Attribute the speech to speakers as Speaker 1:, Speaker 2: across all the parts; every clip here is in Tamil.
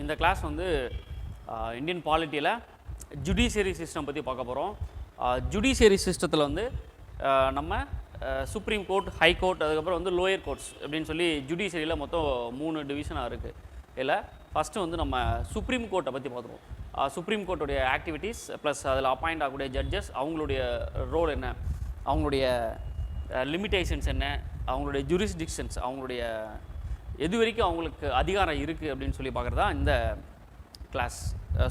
Speaker 1: இந்த கிளாஸ் வந்து இந்தியன் பாலிட்டியில் ஜுடிஷியரி சிஸ்டம் பற்றி பார்க்க போகிறோம். ஜுடிஷியரி சிஸ்டத்தில் வந்து நம்ம சுப்ரீம் கோர்ட், ஹை கோர்ட், அதுக்கப்புறம் வந்து லோயர் கோர்ட்ஸ் அப்படின்னு சொல்லி ஜுடிஷியரியில் மொத்தம் 3 டிவிஷனாக இருக்குது. இதில் ஃபஸ்ட்டு வந்து நம்ம சுப்ரீம் கோர்ட்டை பற்றி பார்த்துருவோம். சுப்ரீம் கோர்ட்டுடைய ஆக்டிவிட்டீஸ் ப்ளஸ் அதில் அப்பாயிண்ட் ஆகக்கூடிய ஜட்ஜஸ், அவங்களுடைய ரோல் என்ன, அவங்களுடைய லிமிட்டேஷன்ஸ் என்ன, அவங்களுடைய ஜூரிஸ்டிக்ஷன்ஸ், அவங்களுடைய எது வரைக்கும் அவங்களுக்கு அதிகாரம் இருக்குது அப்படின்னு சொல்லி பார்க்குறது தான் இந்த கிளாஸ்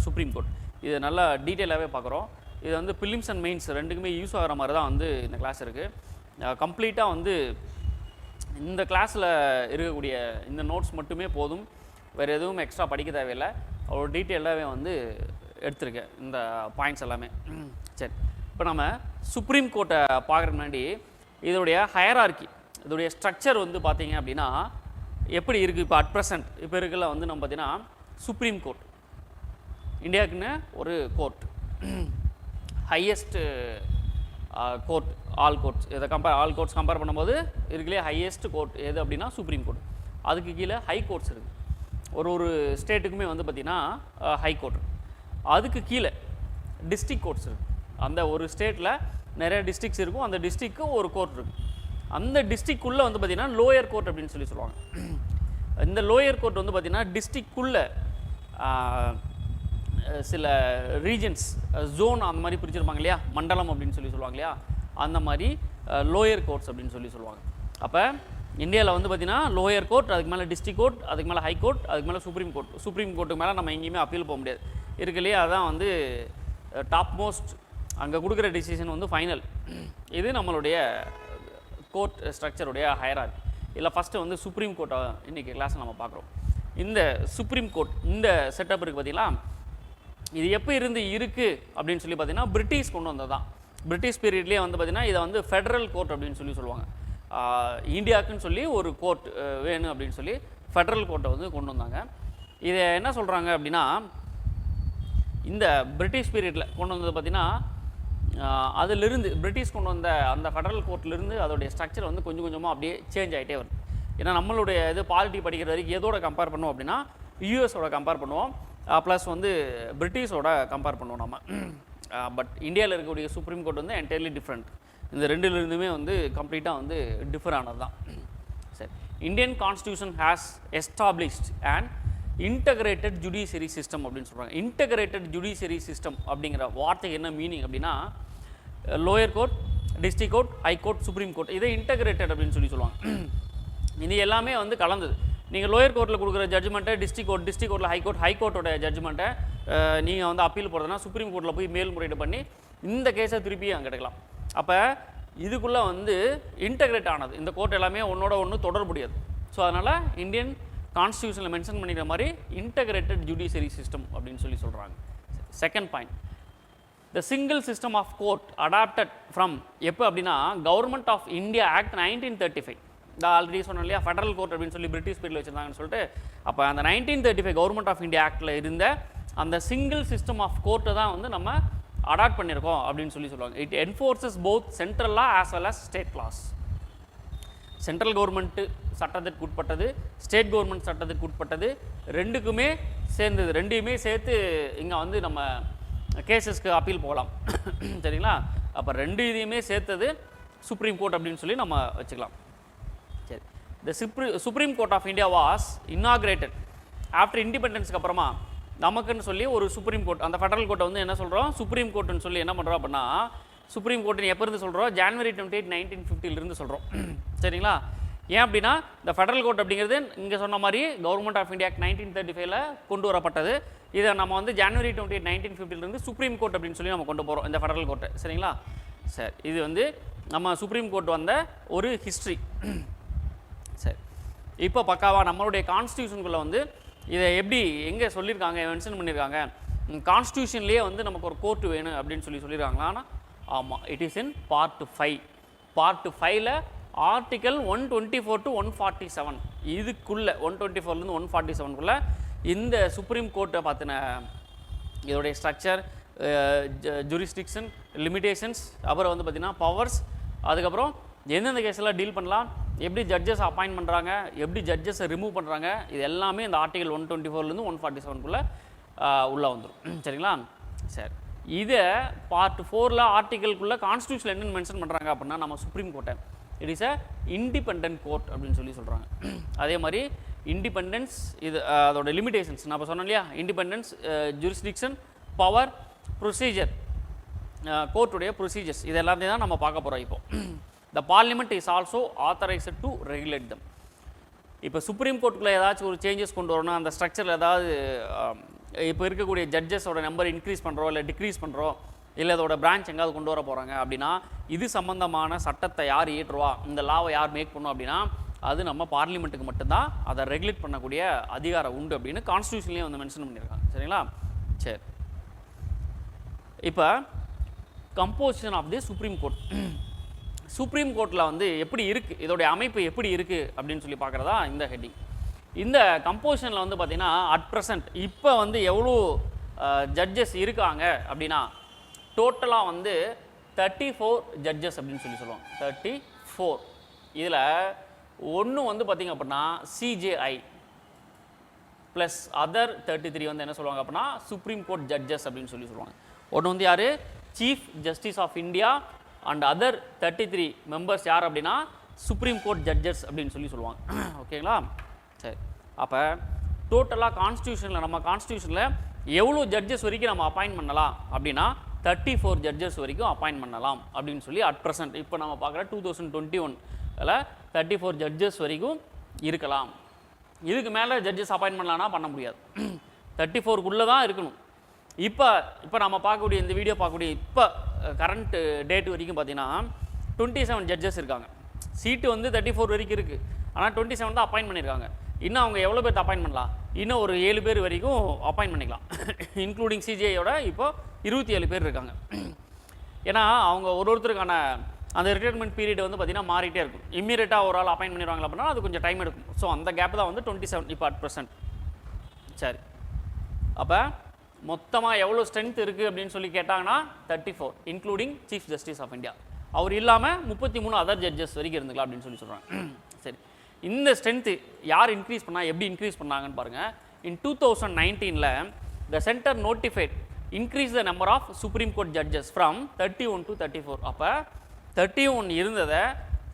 Speaker 1: சுப்ரீம் கோர்ட். இது நல்லா டீட்டெயிலாகவே பார்க்குறோம். இது வந்து பிலிம்ஸ் அண்ட் மெயின்ஸ் ரெண்டுக்குமே யூஸ் ஆகிற மாதிரி தான் வந்து இந்த கிளாஸ் இருக்குது. கம்ப்ளீட்டாக வந்து இந்த கிளாஸில் இருக்கக்கூடிய இந்த நோட்ஸ் மட்டுமே போதும், வேறு எதுவும் எக்ஸ்ட்ரா படிக்க தேவையில்லை. அவ்வளோ டீட்டெயிலாகவே வந்து எடுத்திருக்கேன் இந்த பாயிண்ட்ஸ் எல்லாமே. சரி, இப்போ நம்ம சுப்ரீம் கோர்ட்டை பார்க்குறதுக்கு முன்னாடி இதோடைய ஹயரார்கி, இதோடைய ஸ்ட்ரக்சர் வந்து பார்த்திங்க அப்படின்னா எப்படி இருக்குது. இப்போ அட் ப்ரெசன்ட் இப்போ இருக்கல வந்து நம்ம பார்த்திங்கன்னா சுப்ரீம் கோர்ட் இந்தியாவுக்குன்னு ஒரு court, highest court, all courts. இதை ஆல் கோர்ட்ஸ் கம்பேர் பண்ணும்போது இருக்குல்லையே ஹையஸ்ட் கோர்ட் எது அப்படின்னா சுப்ரீம் கோர்ட். அதுக்கு கீழே ஹை கோர்ட்ஸ் இருக்குது. ஒரு ஸ்டேட்டுக்குமே வந்து பார்த்திங்கன்னா ஹை கோர்ட். அதுக்கு கீழே டிஸ்ட்ரிக்ட் கோர்ட்ஸ் இருக்குது. அந்த ஒரு ஸ்டேட்டில் நிறைய டிஸ்ட்ரிக்ஸ் இருக்கும், அந்த டிஸ்ட்ரிக்கு ஒரு கோர்ட் இருக்குது. அந்த டிஸ்ட்ரிக்குள்ளே வந்து பார்த்திங்கன்னா லோயர் கோர்ட் அப்படின்னு சொல்லி சொல்லுவாங்க. இந்த லோயர் கோர்ட் வந்து பார்த்திங்கன்னா டிஸ்ட்ரிக்குள்ளே சில ரீஜன்ஸ், ஜோன் அந்த மாதிரி பிரிச்சிருப்பாங்க இல்லையா, மண்டலம் அப்படின்னு சொல்லி சொல்லுவாங்க இல்லையா, அந்த மாதிரி லோயர் கோர்ட்ஸ் அப்படின்னு சொல்லி சொல்லுவாங்க. அப்போ இந்தியாவில் வந்து பார்த்திங்கன்னா லோயர் கோர்ட், அதுக்கு மேலே டிஸ்ட்ரிக்ட் கோர்ட், அதுக்கு மேலே ஹை கோர்ட், அதுக்கு மேலே சுப்ரீம் கோர்ட். சுப்ரீம் கோர்ட்டுக்கு மேலே நம்ம எங்கேயுமே அப்பீல் போக முடியாது, இருக்கு இல்லையா. அதுதான் வந்து டாப் மோஸ்ட், அங்கே கொடுக்குற டிசிஷன் வந்து ஃபைனல். இது நம்மளுடைய கோர்ட் ஸ்ட்ரக்சருடைய ஹயரார்கி. இல்லை ஃபஸ்ட்டு வந்து சுப்ரீம் கோர்ட்டை இன்றைக்கி கிளாஸில் நம்ம பார்க்குறோம். இந்த சுப்ரீம் கோர்ட் இந்த செட்டப் இருக்குது பார்த்திங்களா, இது எப்போ இருந்து இருக்குது அப்படின்னு சொல்லி பார்த்திங்கன்னா பிரிட்டிஷ் கொண்டு வந்தது தான். பிரிட்டிஷ் பீரியட்லேயே வந்து பார்த்திங்கன்னா இதை வந்து ஃபெடரல் கோர்ட் அப்படின்னு சொல்லி சொல்லுவாங்க. இந்தியாவுக்குன்னு சொல்லி ஒரு கோர்ட் வேணும் அப்படின்னு சொல்லி ஃபெடரல் கோர்ட்டை வந்து கொண்டு வந்தாங்க. இதை என்ன சொல்கிறாங்க அப்படின்னா, இந்த பிரிட்டிஷ் பீரியடில் கொண்டு வந்தது பார்த்திங்கன்னா அதிலிருந்து பிரிட்டிஷ் கொண்டு வந்த அந்த ஃபெடரல் கோர்ட்லேருந்து அதோடைய ஸ்ட்ரக்சர் வந்து கொஞ்சம் கொஞ்சமாக அப்படியே சேஞ்ச் ஆகிட்டே வருது. ஏன்னா நம்மளுடைய இது பாலிட்டி படிக்கிற வரைக்கும் எதோட கம்பேர் பண்ணுவோம் அப்படின்னா யூஎஸோட கம்பேர் பண்ணுவோம், ப்ளஸ் வந்து பிரிட்டிஷோட கம்பேர் பண்ணுவோம் நம்ம. பட் இந்தியாவில் இருக்கக்கூடிய சுப்ரீம் கோர்ட் வந்து என்டையர்லி டிஃப்ரெண்ட். இந்த ரெண்டுலேருந்துமே வந்து கம்ப்ளீட்டாக வந்து டிஃபர் ஆனது தான். சரி, Indian constitution has established and integrated judiciary system அப்படின்னு சொல்கிறாங்க. இன்டகிரேட்டட் ஜுடிஷியரி சிஸ்டம் அப்படிங்கிற வார்த்தைக்கு என்ன மீனிங் அப்படின்னா, lower court, district court, high court, supreme court, இதை இன்டகிரேட்டட் அப்படின்னு சொல்லி சொல்லுவாங்க. இது எல்லாமே வந்து கலந்தது. நீங்கள் லோயர் கோர்ட்டில் கொடுக்குற ஜட்ஜ்மெண்ட்டை டிஸ்ட்ரிக்ட் கோர்ட்டில் ஹை கோர்ட்டோட ஜட்ஜ்மெண்ட்டை நீங்கள் வந்து அப்பீல் போடுறதுனா சுப்ரீம் கோர்ட்டில் போய் மேல்முறையீடு பண்ணி இந்த கேஸை திருப்பி அங்கே எடுக்கலாம். அப்போ இதுக்குள்ளே வந்து இன்டகிரேட் ஆனது, இந்த கோர்ட் எல்லாமே ஒன்றோட ஒன்று தொடர்புடையது. ஸோ அதனால் இந்தியன் கான்ஸ்டியூஷனில் மென்ஷன் பண்ணிக்கிற மாதிரி இன்டகிரேட்டட் ஜுடிஷியரி சிஸ்டம் அப்படின்னு சொல்லி சொல்கிறாங்க. Second point, the single system of court adopted from எப்போ அப்படின்னா கவர்மெண்ட் ஆஃப் இந்தியா ஆக்ட் 1935. இந்த ஆல்ரெடி சொன்னோம் இல்லையா, ஃபெடரல் கோர்ட் அப்படின்னு சொல்லி பிரிட்டிஷ் பீரியடில் வச்சுருந்தாங்கன்னு சொல்லிட்டு. அப்போ அந்த 1935 கவர்மெண்ட் ஆஃப் இந்தியா ஆக்டில் இருந்த அந்த சிங்கிள் சிஸ்டம் ஆஃப் கோர்ட்டை தான் வந்து நம்ம அடாப்ட் பண்ணியிருக்கோம் அப்படின்னு சொல்லி சொல்லுவாங்க. It enforces both central law as well as state laws. Central government சட்டத்திற்கு உட்பட்டது, ஸ்டேட் கவர்மெண்ட் சட்டத்திற்கு உட்பட்டது, ரெண்டுக்குமே சேர்ந்தது. ரெண்டையுமே சேர்த்து இங்கே வந்து நம்ம கேசஸ்க்கு அப்பீல் போகலாம். சரிங்களா. அப்போ ரெண்டு இதையுமே சேர்த்தது சுப்ரீம் கோர்ட் அப்படின்னு சொல்லி நம்ம வச்சுக்கலாம். சரி, the supreme court of India was inaugurated after இண்டிபெண்டன்ஸ்க்கு அப்புறமா நமக்குன்னு சொல்லி ஒரு சுப்ரீம் கோர்ட், அந்த ஃபெடரல் கோர்ட்டை வந்து என்ன சொல்கிறோம், சுப்ரீம் கோர்ட்டுன்னு சொல்லி என்ன பண்ணுறோம் அப்படின்னா, சுப்ரீம் கோர்ட்டுன்னு எப்போ இருந்து சொல்கிறோம், ஜனவரி 28, 1950 சொல்கிறோம். சரிங்களா. ஏன் அப்படின்னா இந்த ஃபெடரல் கோர்ட் அப்படிங்கிறது இங்கே சொன்ன மாதிரி கவர்மெண்ட் ஆஃப் இந்தியா ஆக்ட் 1935 கொண்டு வரப்பட்டது. இதை நம்ம வந்து ஜனவரி 28, 1950 சுப்ரீம் கோர்ட் அப்படின்னு சொல்லி நம்ம கொண்டு போகிறோம் இந்த ஃபெடரல் கோர்ட்டை. சரிங்களா. சரி, இது வந்து நம்ம சுப்ரீம் கோர்ட் வந்த ஒரு ஹிஸ்ட்ரி. சரி, இப்போ பக்காவாக நம்மளுடைய கான்ஸ்டியூஷனுக்குள்ளே வந்து இதை எப்படி எங்கே சொல்லியிருக்காங்க, மென்ஷன் பண்ணியிருக்காங்க. கான்ஸ்டியூஷன்லேயே வந்து நமக்கு ஒரு கோர்ட்டு வேணும் அப்படின்னு சொல்லியிருக்காங்களா? ஆனால் ஆமாம், it is in part 5. Part 5ல் ஆர்டிக்கல் 124 to 147 இதுக்குள்ளே 124லேருந்து 147க்குள்ளே இந்த சுப்ரீம் கோர்ட்டை பார்த்தின இதோடைய ஸ்ட்ரக்சர், ஜூரிஸ்டிக்ஷன், லிமிட்டேஷன்ஸ், அப்புறம் வந்து பார்த்திங்கன்னா பவர்ஸ், அதுக்கப்புறம் எந்தெந்த கேஸெல்லாம் டீல் பண்ணலாம், எப்படி ஜட்ஜஸ் அப்பாயின்ட் பண்ணுறாங்க, எப்படி ஜட்ஜஸை ரிமூவ் பண்ணுறாங்க, இது எல்லாமே இந்த ஆர்டிகல் 124லேருந்து 147க்குள்ளே உள்ளே வந்துடும். சரிங்களா? சரி, இதை பார்ட் 4ல் ஆர்டிகல்குள்ளே கான்ஸ்டியூஷனில் என்னென்னு மென்ஷன் பண்ணுறாங்க அப்படின்னா, நம்ம சுப்ரீம் கோர்ட்டை it is a independent court அப்படின்னு சொல்கிறாங்க. அதே மாதிரி இண்டிபெண்டன்ஸ் இது அதோட லிமிடேஷன்ஸ் நான் இப்போ சொன்னேன் இல்லையா, இண்டிபெண்டன்ஸ், ஜூரிஸ்டிக்ஷன், பவர், ப்ரொசீஜர், கோர்ட்டுடைய ப்ரொசீஜர்ஸ், இது எல்லாத்தையும் தான் நம்ம பார்க்க போகிறோம். இப்போ the parliament is also authorised to regulate them. இப்போ சுப்ரீம் கோர்ட்டுக்குள்ளே ஏதாச்சும் ஒரு சேஞ்சஸ் கொண்டு வரணும், அந்த ஸ்ட்ரக்சரில் ஏதாவது இப்போ இருக்கக்கூடிய ஜட்ஜஸோட நம்பர் இன்க்ரீஸ் பண்ணுறோம் இல்லை டிக்ரீஸ் பண்ணுறோம், இல்லை அதோட பிரான்ச் எங்காவது கொண்டு வர போகிறாங்க அப்படின்னா, இது சம்மந்தமான சட்டத்தை யார் இயற்றுவா, இந்த லாவை யார் மேக் பண்ணும் அப்படின்னா, அது நம்ம பார்லிமெண்ட்டுக்கு மட்டும்தான் அதை ரெகுலேட் பண்ணக்கூடிய அதிகாரம் உண்டு அப்படின்னு கான்ஸ்டியூஷன்லேயே வந்து மென்ஷன் பண்ணியிருக்காங்க. சரிங்களா? சரி, இப்போ composition of the supreme court. Supreme கோர்ட்டில் வந்து எப்படி இருக்குது, இதோடைய அமைப்பு எப்படி இருக்குது அப்படின்னு சொல்லி பார்க்குறதா இந்த ஹெட்டிங். இந்த கம்போசிஷனில் வந்து பார்த்திங்கன்னா அட் ப்ரெசன்ட் இப்போ வந்து எவ்வளோ ஜட்ஜஸ் இருக்காங்க அப்படின்னா, டோட்டலாக வந்து 34 ஜட்ஜஸ் அப்படின்னு சொல்லுவாங்க. 34. இதில் ஒன்று வந்து பார்த்திங்க அப்படின்னா சிஜேஐ ப்ளஸ் அதர் 33 வந்து என்ன சொல்லுவாங்க அப்படின்னா சுப்ரீம் கோர்ட் ஜட்ஜஸ் அப்படின்னு சொல்லுவாங்க. ஒன்று வந்து யார், chief justice of India and other 33 members யார் அப்படின்னா சுப்ரீம் கோர்ட் ஜட்ஜஸ் அப்படின்னு சொல்லுவாங்க. ஓகேங்களா? சரி, அப்போ டோட்டலாக கான்ஸ்டியூஷனில் நம்ம கான்ஸ்டியூஷனில் எவ்வளோ ஜட்ஜஸ் வரைக்கும் நம்ம அப்பாயின்ட் பண்ணலாம் அப்படின்னா 34 ஜட்ஜஸ் வரைக்கும் அப்பாயின்ட் பண்ணலாம் அப்படின்னு சொல்லி அட் ப்ரெசன்ட் இப்போ நம்ம பார்க்குற 2021 34 ஜட்ஜஸ் வரைக்கும் இருக்கலாம். இதுக்கு மேலே ஜட்ஜஸ் அப்பாயின்ட் பண்ணலான்னா பண்ண முடியாது. 34க்குள்ளே தான் இருக்கணும். இப்போ நம்ம பார்க்கக்கூடிய இந்த வீடியோ பார்க்கக்கூடிய இப்போ கரண்ட் டேட் வரைக்கும் பார்த்தீங்கன்னா 27 ஜட்ஜஸ் இருக்காங்க. சீட்டு வந்து 34 வரைக்கும் இருக்குது, ஆனால் 27 தான் அப்பாயின்ட் பண்ணியிருக்காங்க. இன்னும் அவங்க எவ்வளோ பேர் அப்பாயின்ட் பண்ணலாம், இன்னும் ஒரு 7 பேர் வரைக்கும் அப்பாயின்ட் பண்ணிக்கலாம். இன்க்ளூடிங் சிஜிஐயோட இப்போ 27 பேர் இருக்காங்க. ஏன்னா அவங்க ஒருத்தருக்கான அந்த ரிட்டையர்மெண்ட் பீரியட் வந்து பார்த்திங்கன்னா மாறிட்டே இருக்கும். இம்மீடியட்டாக ஒரு ஆள் அப்பாயின்ட் பண்ணிடுவாங்க அப்படின்னா அது கொஞ்சம் டைம் எடுக்கும். ஸோ அந்த கேப் தான் வந்து 27 இப்போ அட் ப்ரெசன்ட். சரி, அப்போ மொத்தமாக எவ்வளோ ஸ்ட்ரென்த் இருக்குது அப்படின்னு சொல்லி கேட்டாங்கன்னா 34 including chief justice of India. அவர் இல்லாமல் 33 அதர் ஜட்ஜஸ் வரைக்கும் இருந்துக்கலாம் அப்படின்னு சொல்கிறாங்க. சரி, இந்த ஸ்ட்ரென்த்து யார் இன்க்ரீஸ் பண்ணால் எப்படி இன்க்ரீஸ் பண்ணாங்கன்னு பாருங்கள். In 2019 the centre notified increase the number of supreme court judges from 31 to 34. அப்போ 31 இருந்ததை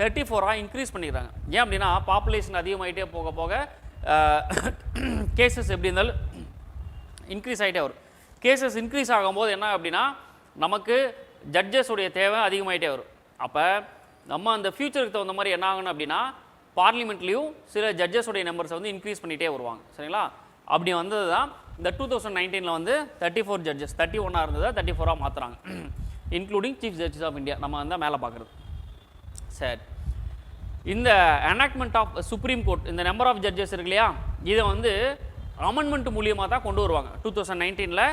Speaker 1: 34 இன்க்ரீஸ் பண்ணிடுறாங்க. ஏன் அப்படின்னா பாப்புலேஷன் அதிகமாகிட்டே போக போக கேசஸ் எப்படி இருந்தாலும் இன்க்ரீஸ் ஆகிட்டே வரும். கேசஸ் இன்க்ரீஸ் ஆகும்போது என்ன அப்படின்னா நமக்கு ஜட்ஜஸுடைய தேவை அதிகமாகிட்டே வரும். அப்போ நம்ம அந்த ஃப்யூச்சருக்கு தகுந்த மாதிரி என்ன ஆகணும் அப்படின்னா பார்லிமெண்ட்லேயும் சில ஜட்ஜஸுடைய நம்பர்ஸை வந்து இன்க்ரீஸ் பண்ணிகிட்டே வருவாங்க. சரிங்களா? அப்படி வந்தது தான் இந்த 2019 வந்து 34 ஜட்ஜஸ் 31 இருந்ததை 34 மாற்றுறாங்க, including chief justice of India. நம்ம வந்து மேலே பார்க்குறது. சரி, இந்த எனாக்ட்மெண்ட் ஆஃப் சுப்ரீம் கோர்ட் இந்த நம்பர் ஆஃப் ஜட்ஜஸ் இருக்கு இல்லையா, இதை வந்து அமெண்ட்மெண்ட் மூலியமாக தான் கொண்டு வருவாங்க. 2019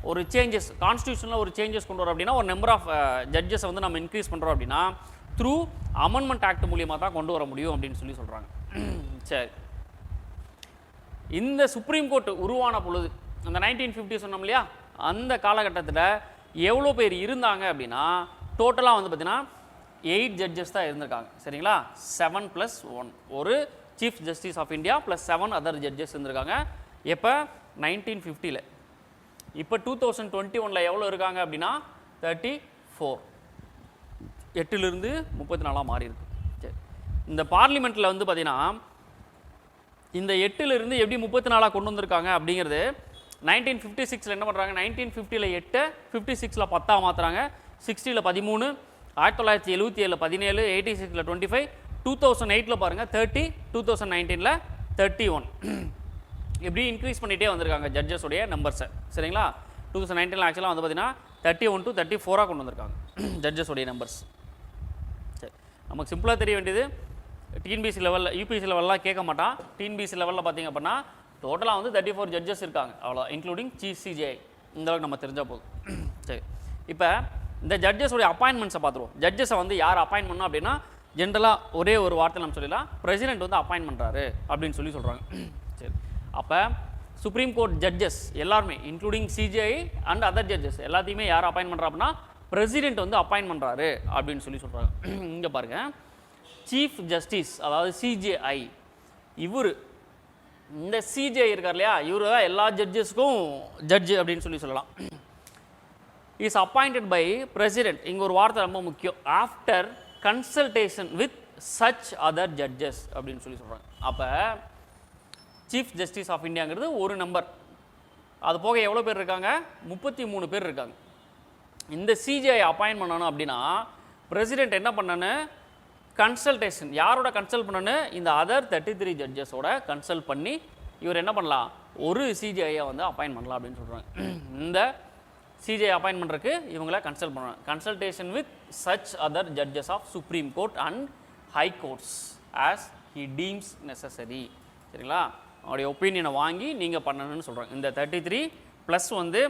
Speaker 1: ஒரு சேஞ்சஸ் கான்ஸ்டியூஷனில் ஒரு சேஞ்சஸ் கொண்டு வரோம் அப்படின்னா ஒரு நம்பர் ஆஃப் ஜட்ஜஸை வந்து நம்ம இன்க்ரீஸ் பண்ணுறோம் அப்படின்னா த்ரூ அமெண்ட்மெண்ட் ஆக்ட் மூலியமாக தான் கொண்டு வர முடியும் அப்படின்னு சொல்கிறாங்க. சரி, இந்த சுப்ரீம் கோர்ட் உருவான பொழுது அந்த 1950 சொன்னோம் இல்லையா, அந்த காலகட்டத்தில் எவ்வளோ பேர் இருந்தாங்க அப்படின்னா டோட்டலாக வந்து பார்த்திங்கன்னா 8 ஜட்ஜஸ் தான் இருந்திருக்காங்க. சரிங்களா? 7 + 1 ஒரு chief justice of India plus 7 other judges இருந்திருக்காங்க. எப்போ 1950. இப்போ 2021 எவ்வளோ இருக்காங்க அப்படின்னா 34. 8லிருந்து 34 மாறி இருக்கு. சரி, இந்த பார்லிமெண்ட்டில் வந்து பார்த்திங்கன்னா இந்த 8லிருந்து எப்படி 34 கொண்டு வந்திருக்காங்க அப்படிங்கிறது 1956 என்ன பண்ணுறாங்க, 1950 8, 56 10 மாற்றுறாங்க, 60 13, 1977 17, 86 25, 2008 பாருங்கள் 30, 2019 31. எப்படி இன்க்ரீஸ் பண்ணிகிட்டே வந்திருக்காங்க ஜட்ஜஸுடைய நம்பர்ஸை. சரிங்களா? 2019 ஆக்சுவலாக வந்து பார்த்திங்கன்னா 31 to 34 கொண்டு வந்திருக்காங்க ஜட்ஜஸுடைய நம்பர்ஸ். சரி, நமக்கு சிம்பிளாக தெரிய வேண்டியது டிஎன்பிசி லெவலில் யூபிஎஸ்சி லெவலெலாம் கேட்க மாட்டான். டிஎன்பிசி லெவலில் பார்த்திங்க அப்படின்னா டோட்டலாக வந்து 34 ஜட்ஜஸ் இருக்காங்க, அவ்வளோ இன்க்ளூடிங் சிஜிஐ. இந்த அளவுக்கு நம்ம தெரிஞ்சால் போதும். சரி, இப்போ இந்த ஜட்ஜஸுடைய அப்பாயின்மெண்ட்ஸை பார்த்துருவோம். ஜட்ஜஸை வந்து யார் அப்பாயின்ட் பண்ணணும் அப்படின்னா ஜென்ரலாக ஒரே ஒரு வார்த்தை நம்ம சொல்லிடலாம், பிரசிடென்ட் வந்து அப்பாயின்ட் பண்ணுறாரு அப்படின்னு சொல்கிறாங்க. சரி, அப்போ சுப்ரீம் கோர்ட் ஜட்ஜஸ் எல்லாருமே including CGI and other judges எல்லாத்தையுமே யார் அப்பாயின்ட் பண்ணுறா அப்படின்னா பிரசிடென்ட் வந்து அப்பாயின்ட் பண்ணுறாரு அப்படின்னு சொல்கிறாங்க. இங்கே பாருங்கள், சீஃப் ஜஸ்டிஸ் அதாவது சிஜேஐ இவர் இந்த சிஜே இருக்கார் இல்லையா, இவர் தான் எல்லா ஜட்ஜஸ்க்கும் ஜட்ஜு அப்படின்னு சொல்லலாம். இஸ் அப்பாயிண்டட் பை பிரசிடென்ட், இங்கே ஒரு வார்த்தை ரொம்ப முக்கியம், after consultation with such other judges அப்படின்னு சொல்கிறாங்க. அப்போ சீஃப் ஜஸ்டிஸ் ஆஃப் இந்தியாங்கிறது ஒரு நம்பர், அது போக எவ்வளோ பேர் இருக்காங்க, 33 பேர் இருக்காங்க. இந்த சிஜிஐ அப்பாயின்ட் பண்ணணும் அப்படின்னா பிரசிடென்ட் என்ன பண்ணனு, கன்சல்டேஷன் யாரோட கன்சல்ட் பண்ணனு, இந்த அதர் 33 ஜட்ஜஸோட கன்சல்ட் பண்ணி இவர் என்ன பண்ணலாம், ஒரு சிஜிஐயை வந்து அப்பாயின்ட் பண்ணலாம் அப்படின்னு சொல்கிறாங்க. இந்த சிஜிஐ அப்பாயின்ட் பண்ணுறதுக்கு இவங்கள கன்சல்ட் பண்ணுறாங்க. Consultation with such other judges of supreme court and high courts as he deems necessary. சரிங்களா, அவருடைய ஒப்பீனியனை வாங்கி நீங்கள் பண்ணணும்னு சொல்கிறாங்க. இந்த 33 ப்ளஸ் வந்து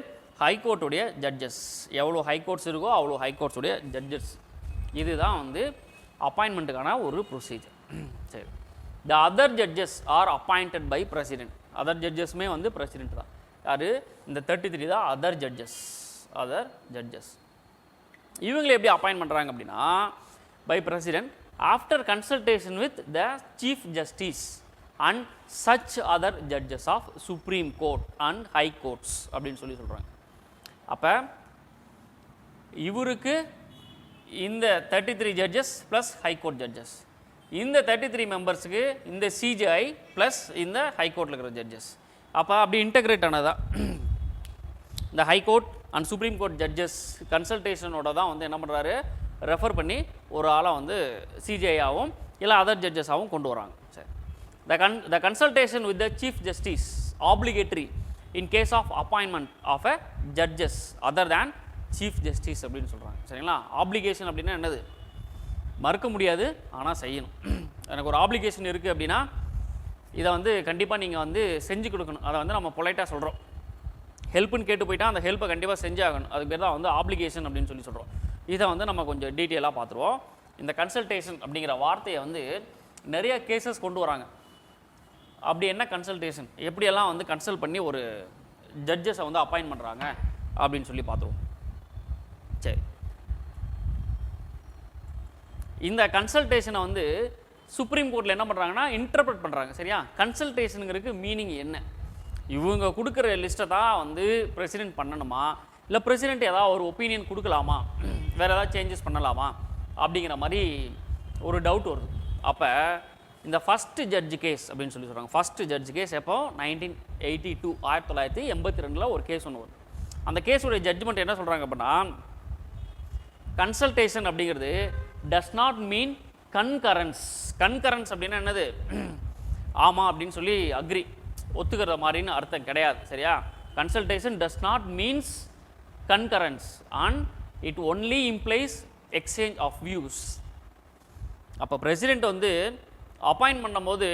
Speaker 1: ஹைகோர்ட்டுடைய ஜட்ஜஸ், எவ்வளோ ஹைகோர்ட்ஸ் இருக்கோ அவ்வளோ ஹைகோர்ட்ஸுடைய ஜட்ஜஸ், இதுதான் வந்து அப்பாயின்மெண்ட்டுக்கான ஒரு ப்ரொசீஜர். சரி, the other judges are appointed by president. Other ஜட்ஜஸ்மே வந்து பிரசிடென்ட் தான். யார், இந்த 33 தான் அதர் ஜட்ஜஸ். இவங்களை எப்படி அப்பாயின்ட் பண்ணுறாங்க அப்படின்னா by president after consultation with the chief justice and such other judges of supreme court and high courts அப்படின்னு சொல்கிறாங்க. அப்போ இவருக்கு இந்த 33 ஜட்ஜஸ் ப்ளஸ் ஹைகோர்ட் ஜட்ஜஸ், இந்த 33 மெம்பர்ஸுக்கு இந்த சிஜிஐ ப்ளஸ் இந்த ஹைகோர்ட்டில் இருக்கிற ஜட்ஜஸ். அப்போ அப்படி இன்டகிரேட் ஆனதா இந்த high court and supreme court judges கன்சல்டேஷனோட தான் வந்து என்ன பண்ணுறாரு, ரெஃபர் பண்ணி ஒரு ஆளாக வந்து சிஜிஐயாகவும் இல்லை அதர் ஜட்ஜஸாகவும் கொண்டு வராங்க. சரி, the consultation with the chief justice obligatory in case of appointment of a judges other than chief justice அப்படின்னு சொல்கிறாங்க. சரிங்களா, ஆப்ளிகேஷன் அப்படின்னா என்னது, மறுக்க முடியாது ஆனால் செய்யணும். எனக்கு ஒரு ஆப்ளிகேஷன் இருக்குது அப்படின்னா இதை வந்து கண்டிப்பாக நீங்கள் வந்து செஞ்சு கொடுக்கணும். அதை வந்து நம்ம பொலைட்டாக சொல்கிறோம். ஹெல்ப்புன்னு கேட்டு போயிட்டா அந்த ஹெல்ப்பை கண்டிப்பாக செஞ்சாகணும். அதுக்கு பேர் தான் வந்து ஆப்ளிகேஷன் அப்படின்னு சொல்கிறோம். இதை வந்து நம்ம கொஞ்சம் டீட்டெயிலாக பார்த்துருவோம். இந்த கன்சல்டேஷன் அப்படிங்கிற வார்த்தையை வந்து நிறைய கேசஸ் கொண்டு வராங்க. அப்படி என்ன கன்சல்டேஷன், எப்படியெல்லாம் வந்து கன்சல்ட் பண்ணி ஒரு ஜட்ஜஸை வந்து அப்பாயின்ட் பண்ணுறாங்க அப்படின்னு சொல்லி பார்த்துருவோம். சரி, இந்த கன்சல்டேஷனை வந்து சுப்ரீம் கோர்ட்டில் என்ன பண்ணுறாங்கன்னா இன்டர்பிரட் பண்ணுறாங்க. சரியா, கன்சல்டேஷனுங்கிறதுக்கு மீனிங் என்ன, இவங்க கொடுக்குற லிஸ்ட்டை தான் வந்து பிரசிடென்ட் பண்ணணுமா, இல்லை பிரசிடென்ட் ஏதாவது ஒரு ஒப்பீனியன் கொடுக்கலாமா, வேறு ஏதாவது சேஞ்சஸ் பண்ணலாமா அப்படிங்கிற மாதிரி ஒரு டவுட் வருது. அப்போ இந்த ஃபஸ்ட்டு ஜட்ஜ் கேஸ் அப்படின்னு சொல்கிறாங்க. ஃபஸ்ட்டு ஜட்ஜ் கேஸ் எப்போ 1982 1982 ஒரு கேஸ் ஒன்று வருது. அந்த கேஸுடைய ஜட்ஜ்மெண்ட் என்ன சொல்கிறாங்க அப்படின்னா, கன்சல்டேஷன் அப்படிங்கிறது டஸ் நாட் மீன் கன்கரன்ஸ். கன்கரன்ஸ் அப்படின்னா என்னது, ஆமாம் அப்படின்னு சொல்லி அக்ரி ஒத்துக்கிற மாதிரின்னு அர்த்தம் கிடையாது. சரியா, consultation does not means concurrence and it only implies exchange of views. அப்போ பிரசிடெண்ட் வந்து அப்பாயின்ட் பண்ணும்போது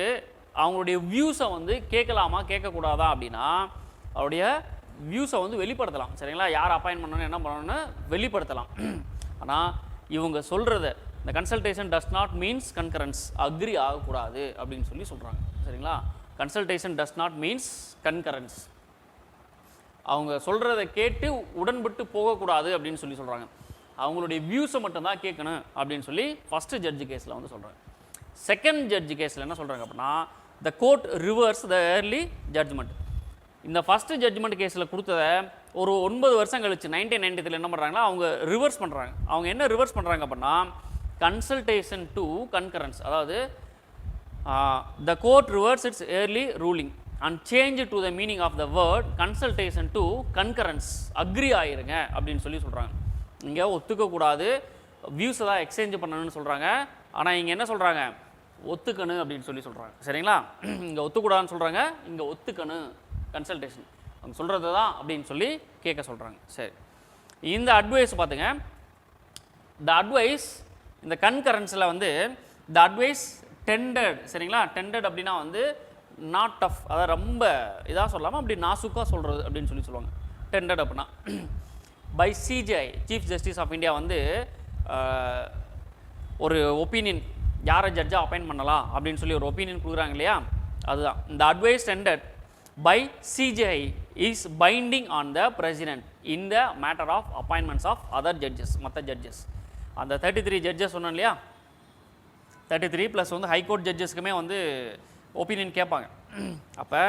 Speaker 1: அவங்களுடைய வியூஸை வந்து கேட்கலாமா கேட்கக்கூடாதா அப்படின்னா அவருடைய வியூஸை வந்து வெளிப்படுத்தலாம். சரிங்களா, யார் அப்பாயின்ட் பண்ணணும்னு என்ன பண்ணணும்னு வெளிப்படுத்தலாம். ஆனால் இவங்க சொல்கிறத இந்த consultation does not means concurrence, agree ஆகக்கூடாது அப்படின்னு சொல்லி சொல்கிறாங்க. சரிங்களா, consultation does not means concurrence, அவங்க சொல்கிறத கேட்டு உடன்பட்டு போகக்கூடாது அப்படின்னு சொல்லி சொல்கிறாங்க. அவங்களுடைய வியூஸை மட்டும்தான் கேட்கணும் அப்படின்னு சொல்லி ஃபஸ்ட்டு ஜட்ஜ் கேஸில் வந்து சொல்கிறாங்க. செகண்ட் ஜட்ஜ் கேஸில் என்ன சொல்கிறாங்க அப்படின்னா, the court reverse the early judgment. இந்த ஃபஸ்ட்டு ஜட்ஜ்மெண்ட் கேஸில் கொடுத்ததை ஒரு 9 வருஷம் கழிச்சு 1993 என்ன பண்ணுறாங்கன்னா அவங்க ரிவர்ஸ் பண்ணுறாங்க. அவங்க என்ன ரிவர்ஸ் பண்ணுறாங்க அப்படின்னா, கன்சல்டேஷன் டு கன்கரன்ஸ், அதாவது the court reverse its early ruling and change to the meaning of the word consultation to concurrence, agree ஆயிருங்க அப்படின்னு சொல்லி சொல்கிறாங்க. இங்கே ஒத்துக்கக்கூடாது, வியூஸை தான் எக்ஸ்சேஞ்ச் பண்ணணும்னு சொல்கிறாங்க. ஆனால் இங்கே என்ன சொல்கிறாங்க, ஒத்துக்கணும் அப்படின்னு சொல்லி சொல்கிறாங்க. சரிங்களா, இங்கே ஒத்துக்கூடாதுன்னு சொல்கிறாங்க, இங்கே ஒத்துக்கணும் கன்சல்டேஷன் அவங்க சொல்கிறது தான் அப்படின்னு சொல்லி கேட்க சொல்கிறாங்க. சரி, இந்த அட்வைஸ் பார்த்துங்க. த அட்வைஸ் இந்த கன்கரன்ஸில் வந்து த அட்வைஸ் டெண்டட். சரிங்களா, டெண்டட் அப்படின்னா வந்து நாட் டஃப், அதாவது ரொம்ப இதாக சொல்லாமல் அப்படி நாசுக்காக சொல்கிறது அப்படின்னு சொல்லி சொல்லுவாங்க. டெண்டட் அப்படின்னா by CJI chief justice of India வந்து ஒரு ஒப்பீனியன் யாரை ஜட்ஜாக அப்பாயின்ட் பண்ணலாம் அப்படின்னு சொல்லி ஒரு ஒப்பீனியன் கொடுக்குறாங்க இல்லையா, அதுதான் இந்த advice டெண்டட் by CJI is binding on the president in the matter of appointments of other judges, மற்ற judges. அந்த 33 judges சொன்னோம் இல்லையா, 33 ப்ளஸ் வந்து ஹைகோர்ட் ஜட்ஜஸ்க்குமே வந்து ஒப்பீனியன் கேட்பாங்க. அப்போ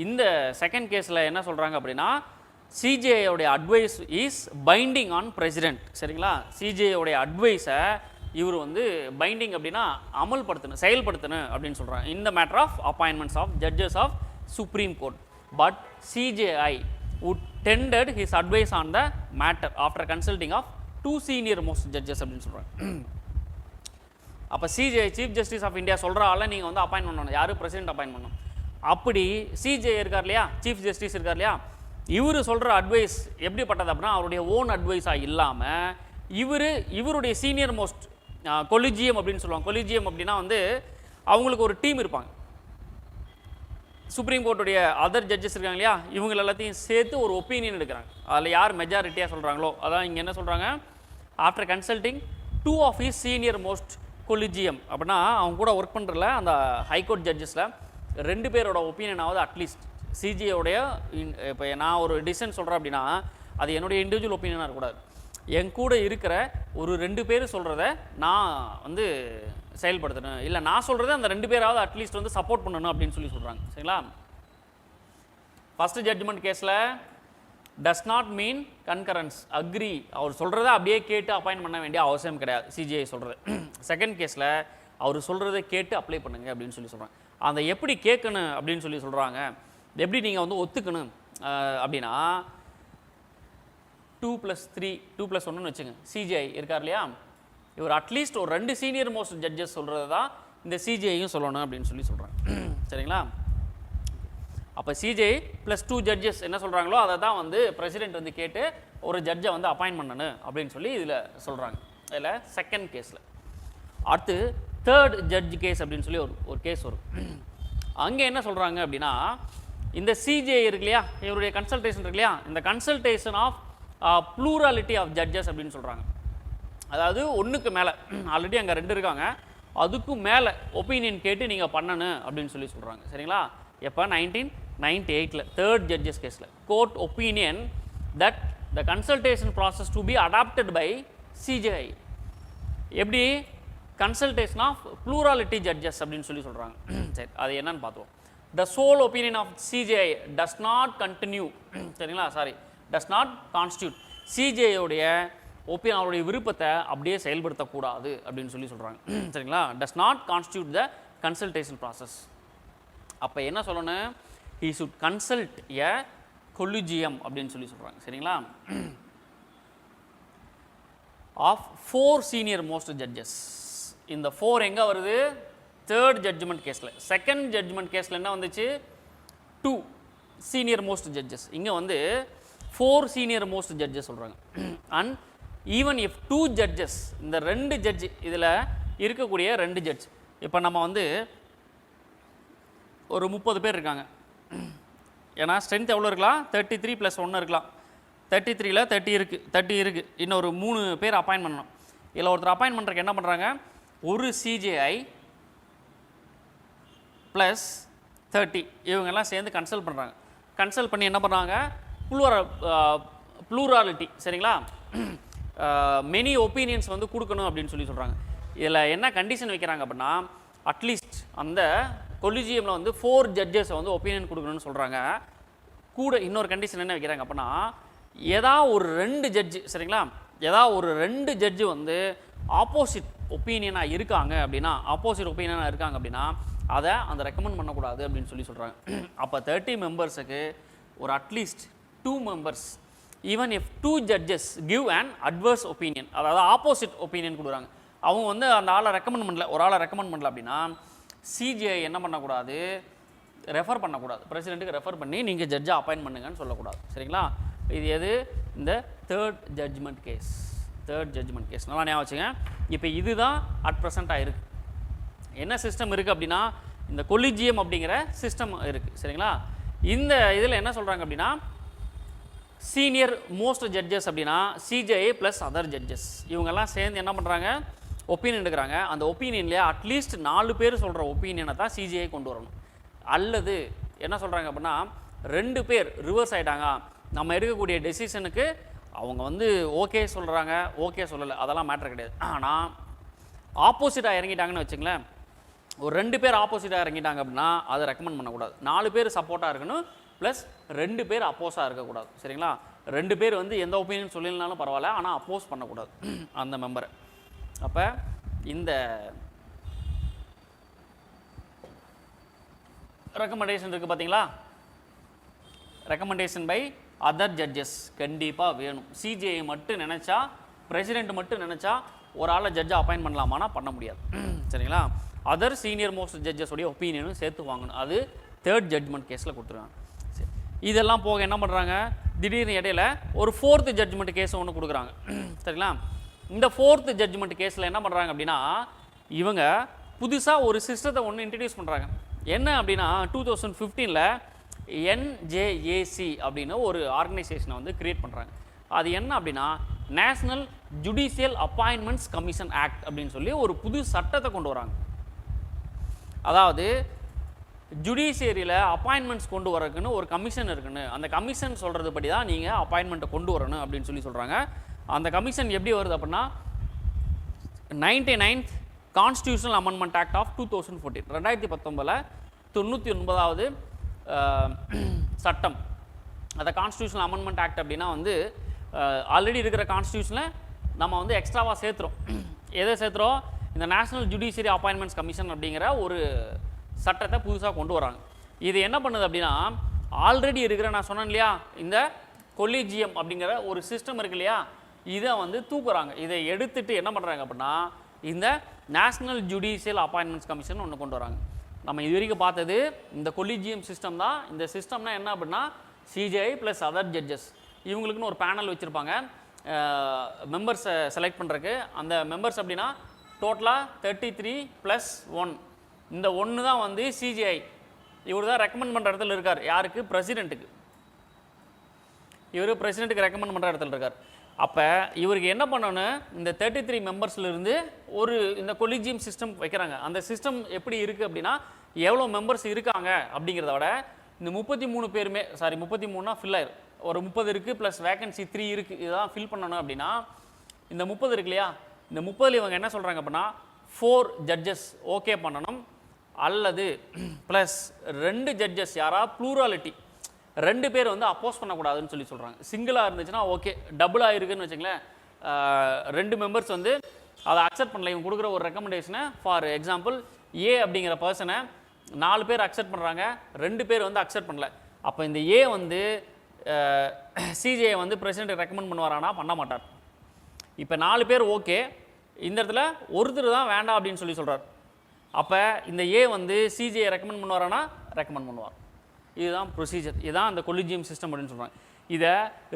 Speaker 1: இந்த செகண்ட் கேஸில் என்ன சொல்கிறாங்க அப்படின்னா சிஜேயோடைய advice is binding on president. சரிங்களா, சிஜேயோடைய அட்வைஸை இவர் வந்து பைண்டிங் அப்படின்னா அமல்படுத்தணும், செயல்படுத்தணும் அப்படின்னு சொல்கிறாங்க. இந்த matter of appointments of judges of supreme court. But CJI would tendered his advice on the matter after consulting of 2 senior most judges அப்படின்னு சொல்கிறாங்க. அப்போ CJ chief justice of India சொல்கிற ஆளை நீங்கள் வந்து அப்பாயின் பண்ணணும். யார்? பிரசிடென்ட் அப்பாயின் பண்ணணும். அப்படி சிஜே இருக்கார் இல்லையா, சீஃப் ஜஸ்டிஸ் இருக்கார் இல்லையா, இவர் சொல்கிற அட்வைஸ் எப்படிப்பட்டது அப்படின்னா அவருடைய ஓன் அட்வைஸாக இல்லாமல் இவருடைய சீனியர் மோஸ்ட் கொலிஜியம் அப்படின்னு சொல்லுவாங்க. கொலிஜியம் அப்படின்னா வந்து அவங்களுக்கு ஒரு டீம் இருப்பாங்க. சுப்ரீம் கோர்ட்டுடைய அதர் ஜட்ஜஸ் இருக்காங்க இல்லையா, இவங்க எல்லாத்தையும் சேர்த்து ஒரு ஒப்பீனியன் எடுக்கிறாங்க. அதில் யார் மெஜாரிட்டியாக சொல்கிறாங்களோ அதான் இங்கே என்ன சொல்கிறாங்க, after consulting 2 of his senior most collegium அப்படின்னா அவங்க கூட ஒர்க் பண்ணுறல அந்த ஹைகோர்ட் ஜட்ஜஸில் 2 பேரோட ஒப்பீனியனாவது அட்லீஸ்ட் சிஜியோடைய. இப்போ நான் ஒரு டிசிஷன் சொல்கிறேன் அப்படின்னா அது என்னுடைய இண்டிவிஜுவல் ஒப்பீனியனாக இருக்கக்கூடாது. என் கூட இருக்கிற ஒரு 2 பேர் சொல்கிறத நான் வந்து செயல்படுத்தணும், இல்லை நான் சொல்கிறத அந்த 2 பேராவது அட்லீஸ்ட் வந்து சப்போர்ட் பண்ணணும் அப்படின்னு சொல்கிறாங்க. சரிங்களா, ஃபஸ்ட்டு ஜட்ஜ்மெண்ட் கேஸில் does not mean concurrence, agree, அவர் சொல்கிறத அப்படியே கேட்டு அப்பாயின்ட் பண்ண வேண்டிய அவசியம் கிடையாது சிஜிஐ சொல்கிறது. செகண்ட் கேஸில் அவர் சொல்கிறத கேட்டு அப்ளை பண்ணுங்க அப்படின்னு சொல்கிறாங்க. அந்த எப்படி கேட்கணும் அப்படின்னு சொல்கிறாங்க, எப்படி நீங்கள் வந்து ஒத்துக்கணும் அப்படின்னா 2+3 2+1 வச்சுங்க. சிஜிஐ இருக்கார் இல்லையா, இவர் அட்லீஸ்ட் ஒரு 2 சீனியர் மோஸ்ட் ஜட்ஜஸ் சொல்கிறது தான் இந்த சிஜிஐயும் சொல்லணும் அப்படின்னு சொல்கிறாங்க. சரிங்களா, அப்போ சிஜிஐ +2 ஜட்ஜஸ் என்ன சொல்கிறாங்களோ அதை தான் வந்து பிரசிடென்ட் வந்து கேட்டு ஒரு ஜட்ஜை வந்து அப்பாயின்ட் பண்ணணும் அப்படின்னு சொல்லி இதில் சொல்கிறாங்க. இதில் செகண்ட் கேஸில். அடுத்து தேர்ட் ஜட்ஜ் கேஸ் அப்படின்னு சொல்லி ஒரு கேஸ் வரும். அங்கே என்ன சொல்கிறாங்க அப்படின்னா இந்த சிஜிஐ இருக்கு இல்லையா, இவருடைய கன்சல்டேஷன் இருக்கு இல்லையா, இந்த consultation of plurality of judges அப்படின்னு சொல்கிறாங்க. அதாவது ஒன்றுக்கு மேலே, ஆல்ரெடி அங்கே 2 இருக்காங்க, அதுக்கும் மேலே ஒப்பீனியன் கேட்டு நீங்கள் பண்ணணும் அப்படின்னு சொல்கிறாங்க. சரிங்களா, எப்போ 1998 தேர்ட் ஜட்ஜஸ் கேஸில் court opinion that the consultation process to be adopted by CJI. எப்படி? கன்சல்டேஷன் ஆஃப் ப்ளூராலிட்டி ஜட்ஜஸ் அப்படின்னு சொல்கிறாங்க. சரி, அது என்னன்னு பார்த்துவோம். The sole opinion of CJI does not continue. சரிங்களா, சாரி, டஸ் நாட் கான்ஸ்டியூட். சிஜிஐயோடைய அவருடைய விருப்பத்தை அப்படியே செயல்படுத்தக்கூடாது அப்படின்னு சொல்கிறாங்க. சரிங்களா, does not constitute the consultation process. அப்போ என்ன சொல்லணும், he should consult a collegium அப்படின்னு சொல்கிறாங்க. சரிங்களா, ஆஃப் 4 சீனியர் மோஸ்ட் ஜட்ஜஸ். இந்த 4 எங்கே வருது? தேர்ட் ஜட்ஜ்மெண்ட் கேஸில். செகண்ட் ஜட்ஜ்மெண்ட் கேஸில் என்ன வந்துச்சு? 2 சீனியர் மோஸ்ட் ஜட்ஜஸ். இங்கே வந்து 4 சீனியர் மோஸ்ட் ஜட்ஜஸ் சொல்கிறாங்க. அண்ட் ஈவன் இஃப் 2 ஜட்ஜஸ், இந்த 2 ஜட்ஜ் இதில் இருக்கக்கூடிய 2 ஜட்ஜ், இப்போ நம்ம வந்து ஒரு 30 பேர் இருக்காங்க. ஏன்னா ஸ்ட்ரென்த் எவ்வளோ இருக்கலாம்? 33 + 1 இருக்கலாம். 33ல் 30 இருக்குது. இன்னொரு 3 பேர் அப்பாயின் பண்ணணும். இதில் ஒருத்தர் அப்பாயின் பண்ணுறதுக்கு என்ன பண்ணுறாங்க, ஒரு சிஜிஐ ப்ளஸ் 30 இவங்கெல்லாம் சேர்ந்து கன்சல்ட் பண்ணுறாங்க. கன்சல்ட் பண்ணி என்ன பண்ணுறாங்க, ப்ளூராலிட்டி, சரிங்களா, மெனி ஒப்பீனியன்ஸ் வந்து கொடுக்கணும் அப்படின்னு சொல்கிறாங்க. இதில் என்ன கண்டிஷன் வைக்கிறாங்க அப்படின்னா அட்லீஸ்ட் அந்த கொலிஜியமில் வந்து 4 ஜட்ஜஸ் வந்து ஒப்பீனியன் கொடுக்கணும்னு சொல்கிறாங்க. கூட இன்னொரு கண்டிஷன் என்ன வைக்கிறாங்க அப்படின்னா ஏதாவது ஒரு 2 ஜட்ஜு, சரிங்களா, ஏதாவது ஒரு 2 ஜட்ஜு வந்து ஆப்போசிட் ஒப்பீனியனாக இருக்காங்க அப்படின்னா அதை அந்த ரெக்கமெண்ட் பண்ணக்கூடாது அப்படின்னு சொல்கிறாங்க. அப்போ 30 மெம்பர்ஸுக்கு ஒரு at least 2 members, even if 2 judges give and adverse opinion, அதாவது ஆப்போசிட் ஒப்பீனியன் கொடுக்குறாங்க, அவங்க வந்து அந்த ஆளை ரெக்கமெண்ட் பண்ணல, ஒரு ஆளை ரெக்கமெண்ட் பண்ணல அப்படின்னா சிஜிஐ என்ன பண்ணக்கூடாது, ரெஃபர் பண்ணக்கூடாது, பிரசிடெண்ட்டுக்கு ரெஃபர் பண்ணி நீங்கள் ஜட்ஜை அப்பாயின்ட் பண்ணுங்கன்னு சொல்லக்கூடாது. சரிங்களா, இது எது? இந்த தேர்ட் ஜட்ஜ்மெண்ட் கேஸ். நல்லா ஞாபகம் வச்சுங்க. இப்போ இதுதான் அட் ப்ரெசண்ட்டாக இருக்குது. என்ன சிஸ்டம் இருக்குது அப்படின்னா இந்த கொலிஜியம் அப்படிங்கிற சிஸ்டம் இருக்குது. சரிங்களா, இந்த இதில் என்ன சொல்கிறாங்க அப்படின்னா சீனியர் மோஸ்ட் ஜட்ஜஸ் அப்படின்னா சிஜிஐ ப்ளஸ் அதர் ஜட்ஜஸ் இவங்கெல்லாம் சேர்ந்து என்ன பண்ணுறாங்க, ஒப்பீனியன் எடுக்கிறாங்க. அந்த ஒப்பீனியன்லேயே அட்லீஸ்ட் 4 பேர் சொல்கிற ஒப்பீனியனை தான் சிஜிஐ கொண்டு வரணும். அல்லது என்ன சொல்கிறாங்க அப்படின்னா 2 பேர் ரிவர்ஸ் ஆகிட்டாங்க, நம்ம எடுக்கக்கூடிய டெசிஷனுக்கு அவங்க வந்து ஓகே சொல்கிறாங்க, ஓகே சொல்லலை, அதெல்லாம் மேட்டர் கிடையாது. ஆனால் ஆப்போசிட்டாக இறங்கிட்டாங்கன்னு வச்சுங்களேன், ஒரு 2 பேர் ஆப்போசிட்டாக இறங்கிட்டாங்க அப்படின்னா அதை ரெக்கமெண்ட் பண்ணக்கூடாது. 4 பேர் சப்போர்ட்டாக இருக்கணும், ப்ளஸ் 2 பேர் அப்போஸாக இருக்கக்கூடாது. சரிங்களா? 2 பேர் வந்து எந்த ஒப்பீனியன் சொல்லினாலும் பரவாயில்ல, ஆனால் அப்போஸ் பண்ணக்கூடாது அந்த மெம்பரை. அப்போ இந்த ரெக்கமெண்டேஷன் இருக்குது பார்த்தீங்களா, ரெக்கமெண்டேஷன் பை அதர் ஜட்ஜஸ் கண்டிப்பாக வேணும். சிஜிஐ மட்டும் நினச்சா, பிரசிடென்ட் மட்டும் நினச்சா ஒரு ஆளை ஜட்ஜை அப்பாயின்ட் பண்ணலாமானா பண்ண முடியாது. சரிங்களா? அதர் சீனியர் மோஸ்ட் ஜட்ஜஸோடைய ஒப்பீனியனும் சேர்த்து வாங்கணும். அது 3rd ஜட்ஜ்மெண்ட் கேஸில் கொடுத்துருவாங்க. சரி, இதெல்லாம் போக என்ன பண்ணுறாங்க, திடீர்னு இடையில ஒரு 4th ஜட்ஜ்மெண்ட் கேஸ் ஒன்று கொடுக்குறாங்க. சரிங்களா? இந்த 4th ஜட்ஜ்மெண்ட் கேஸில் என்ன பண்ணுறாங்க அப்படின்னா, இவங்க புதுசாக ஒரு சிஸ்டத்தை ஒன்று இன்ட்ரடியூஸ் பண்ணுறாங்க. என்ன அப்படின்னா 2015 என்ஜேஏசி அப்படின்னு ஒரு ஆர்கனைசேஷனை வந்து கிரியேட் பண்ணுறாங்க. அது என்ன அப்படின்னா national judicial appointments commission act அப்படின்னு சொல்லி ஒரு புது சட்டத்தை கொண்டு வராங்க. அதாவது ஜுடிஷியரியில் அப்பாயின்மெண்ட்ஸ் கொண்டு வரக்குன்னு ஒரு கமிஷன் இருக்குன்னு, அந்த கமிஷன் சொல்கிறது படி தான் நீங்கள் அப்பாயின்மெண்ட்டை கொண்டு வரணும் அப்படின்னு சொல்லி சொல்கிறாங்க. அந்த கமிஷன் எப்படி வருது அப்படின்னா 99th constitutional amendment act of 2014, 2019 99வது சட்டம். அந்த கான்ஸ்டியூஷனல் அமெண்ட்மெண்ட் ஆக்ட் அப்படின்னா வந்து ஆல்ரெடி இருக்கிற கான்ஸ்டியூஷனில் நம்ம வந்து எக்ஸ்ட்ராவாக சேர்த்துறோம். எதை சேர்த்துறோம்? இந்த நேஷ்னல் ஜுடிஷியரி அப்பாயின்மெண்ட்ஸ் கமிஷன் அப்படிங்கிற ஒரு சட்டத்தை புதுசாக கொண்டு வராங்க. இது என்ன பண்ணுது அப்படின்னா, ஆல்ரெடி இருக்கிற நான் சொன்னேன் இல்லையா, இந்த கொலிஜியம் அப்படிங்கிற ஒரு சிஸ்டம் இருக்கு இல்லையா, இதை வந்து தூக்குறாங்க. இதை எடுத்துட்டு என்ன பண்ணுறாங்க அப்படின்னா இந்த நேஷ்னல் ஜுடிஷியல் அப்பாயின்மெண்ட்ஸ் கமிஷன் ஒன்று கொண்டு வராங்க. நம்ம இது வரைக்கும் பார்த்தது இந்த கொலிஜியம் சிஸ்டம் தான். இந்த சிஸ்டம்னா என்ன அப்படின்னா சிஜிஐ ப்ளஸ் அதர் ஜட்ஜஸ் இவங்களுக்குன்னு ஒரு பேனல் வச்சுருப்பாங்க மெம்பர்ஸை செலக்ட் பண்ணுறதுக்கு. அந்த மெம்பர்ஸ் அப்படின்னா டோட்டலாக 33 + 1. இந்த 1 தான் வந்து சிஜிஐ. இவர் தான் ரெக்கமெண்ட் பண்ணுற இடத்துல இருக்கார். யாருக்கு? பிரசிடெண்ட்டுக்கு. இவர் பிரசிடெண்ட்டுக்கு ரெக்கமெண்ட் பண்ணுற இடத்துல இருக்கார். அப்போ இவருக்கு என்ன பண்ணணும், இந்த 33 மெம்பர்ஸ்லேருந்து ஒரு இந்த கொலிஜியம் சிஸ்டம் வைக்கிறாங்க. அந்த சிஸ்டம் எப்படி இருக்குது அப்படின்னா எவ்வளோ மெம்பர்ஸ் இருக்காங்க அப்படிங்கிறத விட இந்த 33 பேருமே 33னா ஃபில் ஆயிரும். ஒரு 30 இருக்குது ப்ளஸ் வேகன்சி 3 இருக்குது, இதெல்லாம் ஃபில் பண்ணணும் அப்படின்னா இந்த 30 இருக்கு இல்லையா, இந்த 30 இவங்க என்ன சொல்கிறாங்க அப்படின்னா 4 ஜட்ஜஸ் ஓகே பண்ணணும், அல்லது ப்ளஸ் 2 ஜட்ஜஸ் யாரா ப்ளூராலிட்டி 2 பேர் வந்து அப்போஸ் பண்ணக்கூடாதுன்னு சொல்லி சொல்கிறாங்க. சிங்கிளாக இருந்துச்சுன்னா ஓகே, டபுளாக இருக்குதுன்னு வச்சுங்களேன் 2 மெம்பர்ஸ் வந்து அதை அக்செப்ட் பண்ணல. இவங்க கொடுக்குற ஒரு ரெக்கமெண்டேஷனை ஃபார் எக்ஸாம்பிள் ஏ அப்படிங்கிற பர்சனை 4 பேர் அக்செப்ட் பண்ணுறாங்க, 2 பேர் வந்து அக்செப்ட் பண்ணல. அப்போ இந்த ஏ வந்து சிஜிஐ வந்து பிரசிடென்ட் ரெக்கமெண்ட் பண்ணுவாரானா பண்ண மாட்டார். இப்போ 4 பேர் ஓகே, இந்த இடத்துல ஒருத்தர் தான் வேண்டாம் அப்படின்னு சொல்லி சொல்கிறார். அப்போ இந்த ஏ வந்து சிஜிஐ ரெக்கமெண்ட் பண்ணுவாரானா ரெக்கமெண்ட் பண்ணுவார். இதுதான் ப்ரொசீஜர். இதுதான் அந்த கொலிஜியம் சிஸ்டம் அப்படின்னு சொல்கிறாங்க. இதை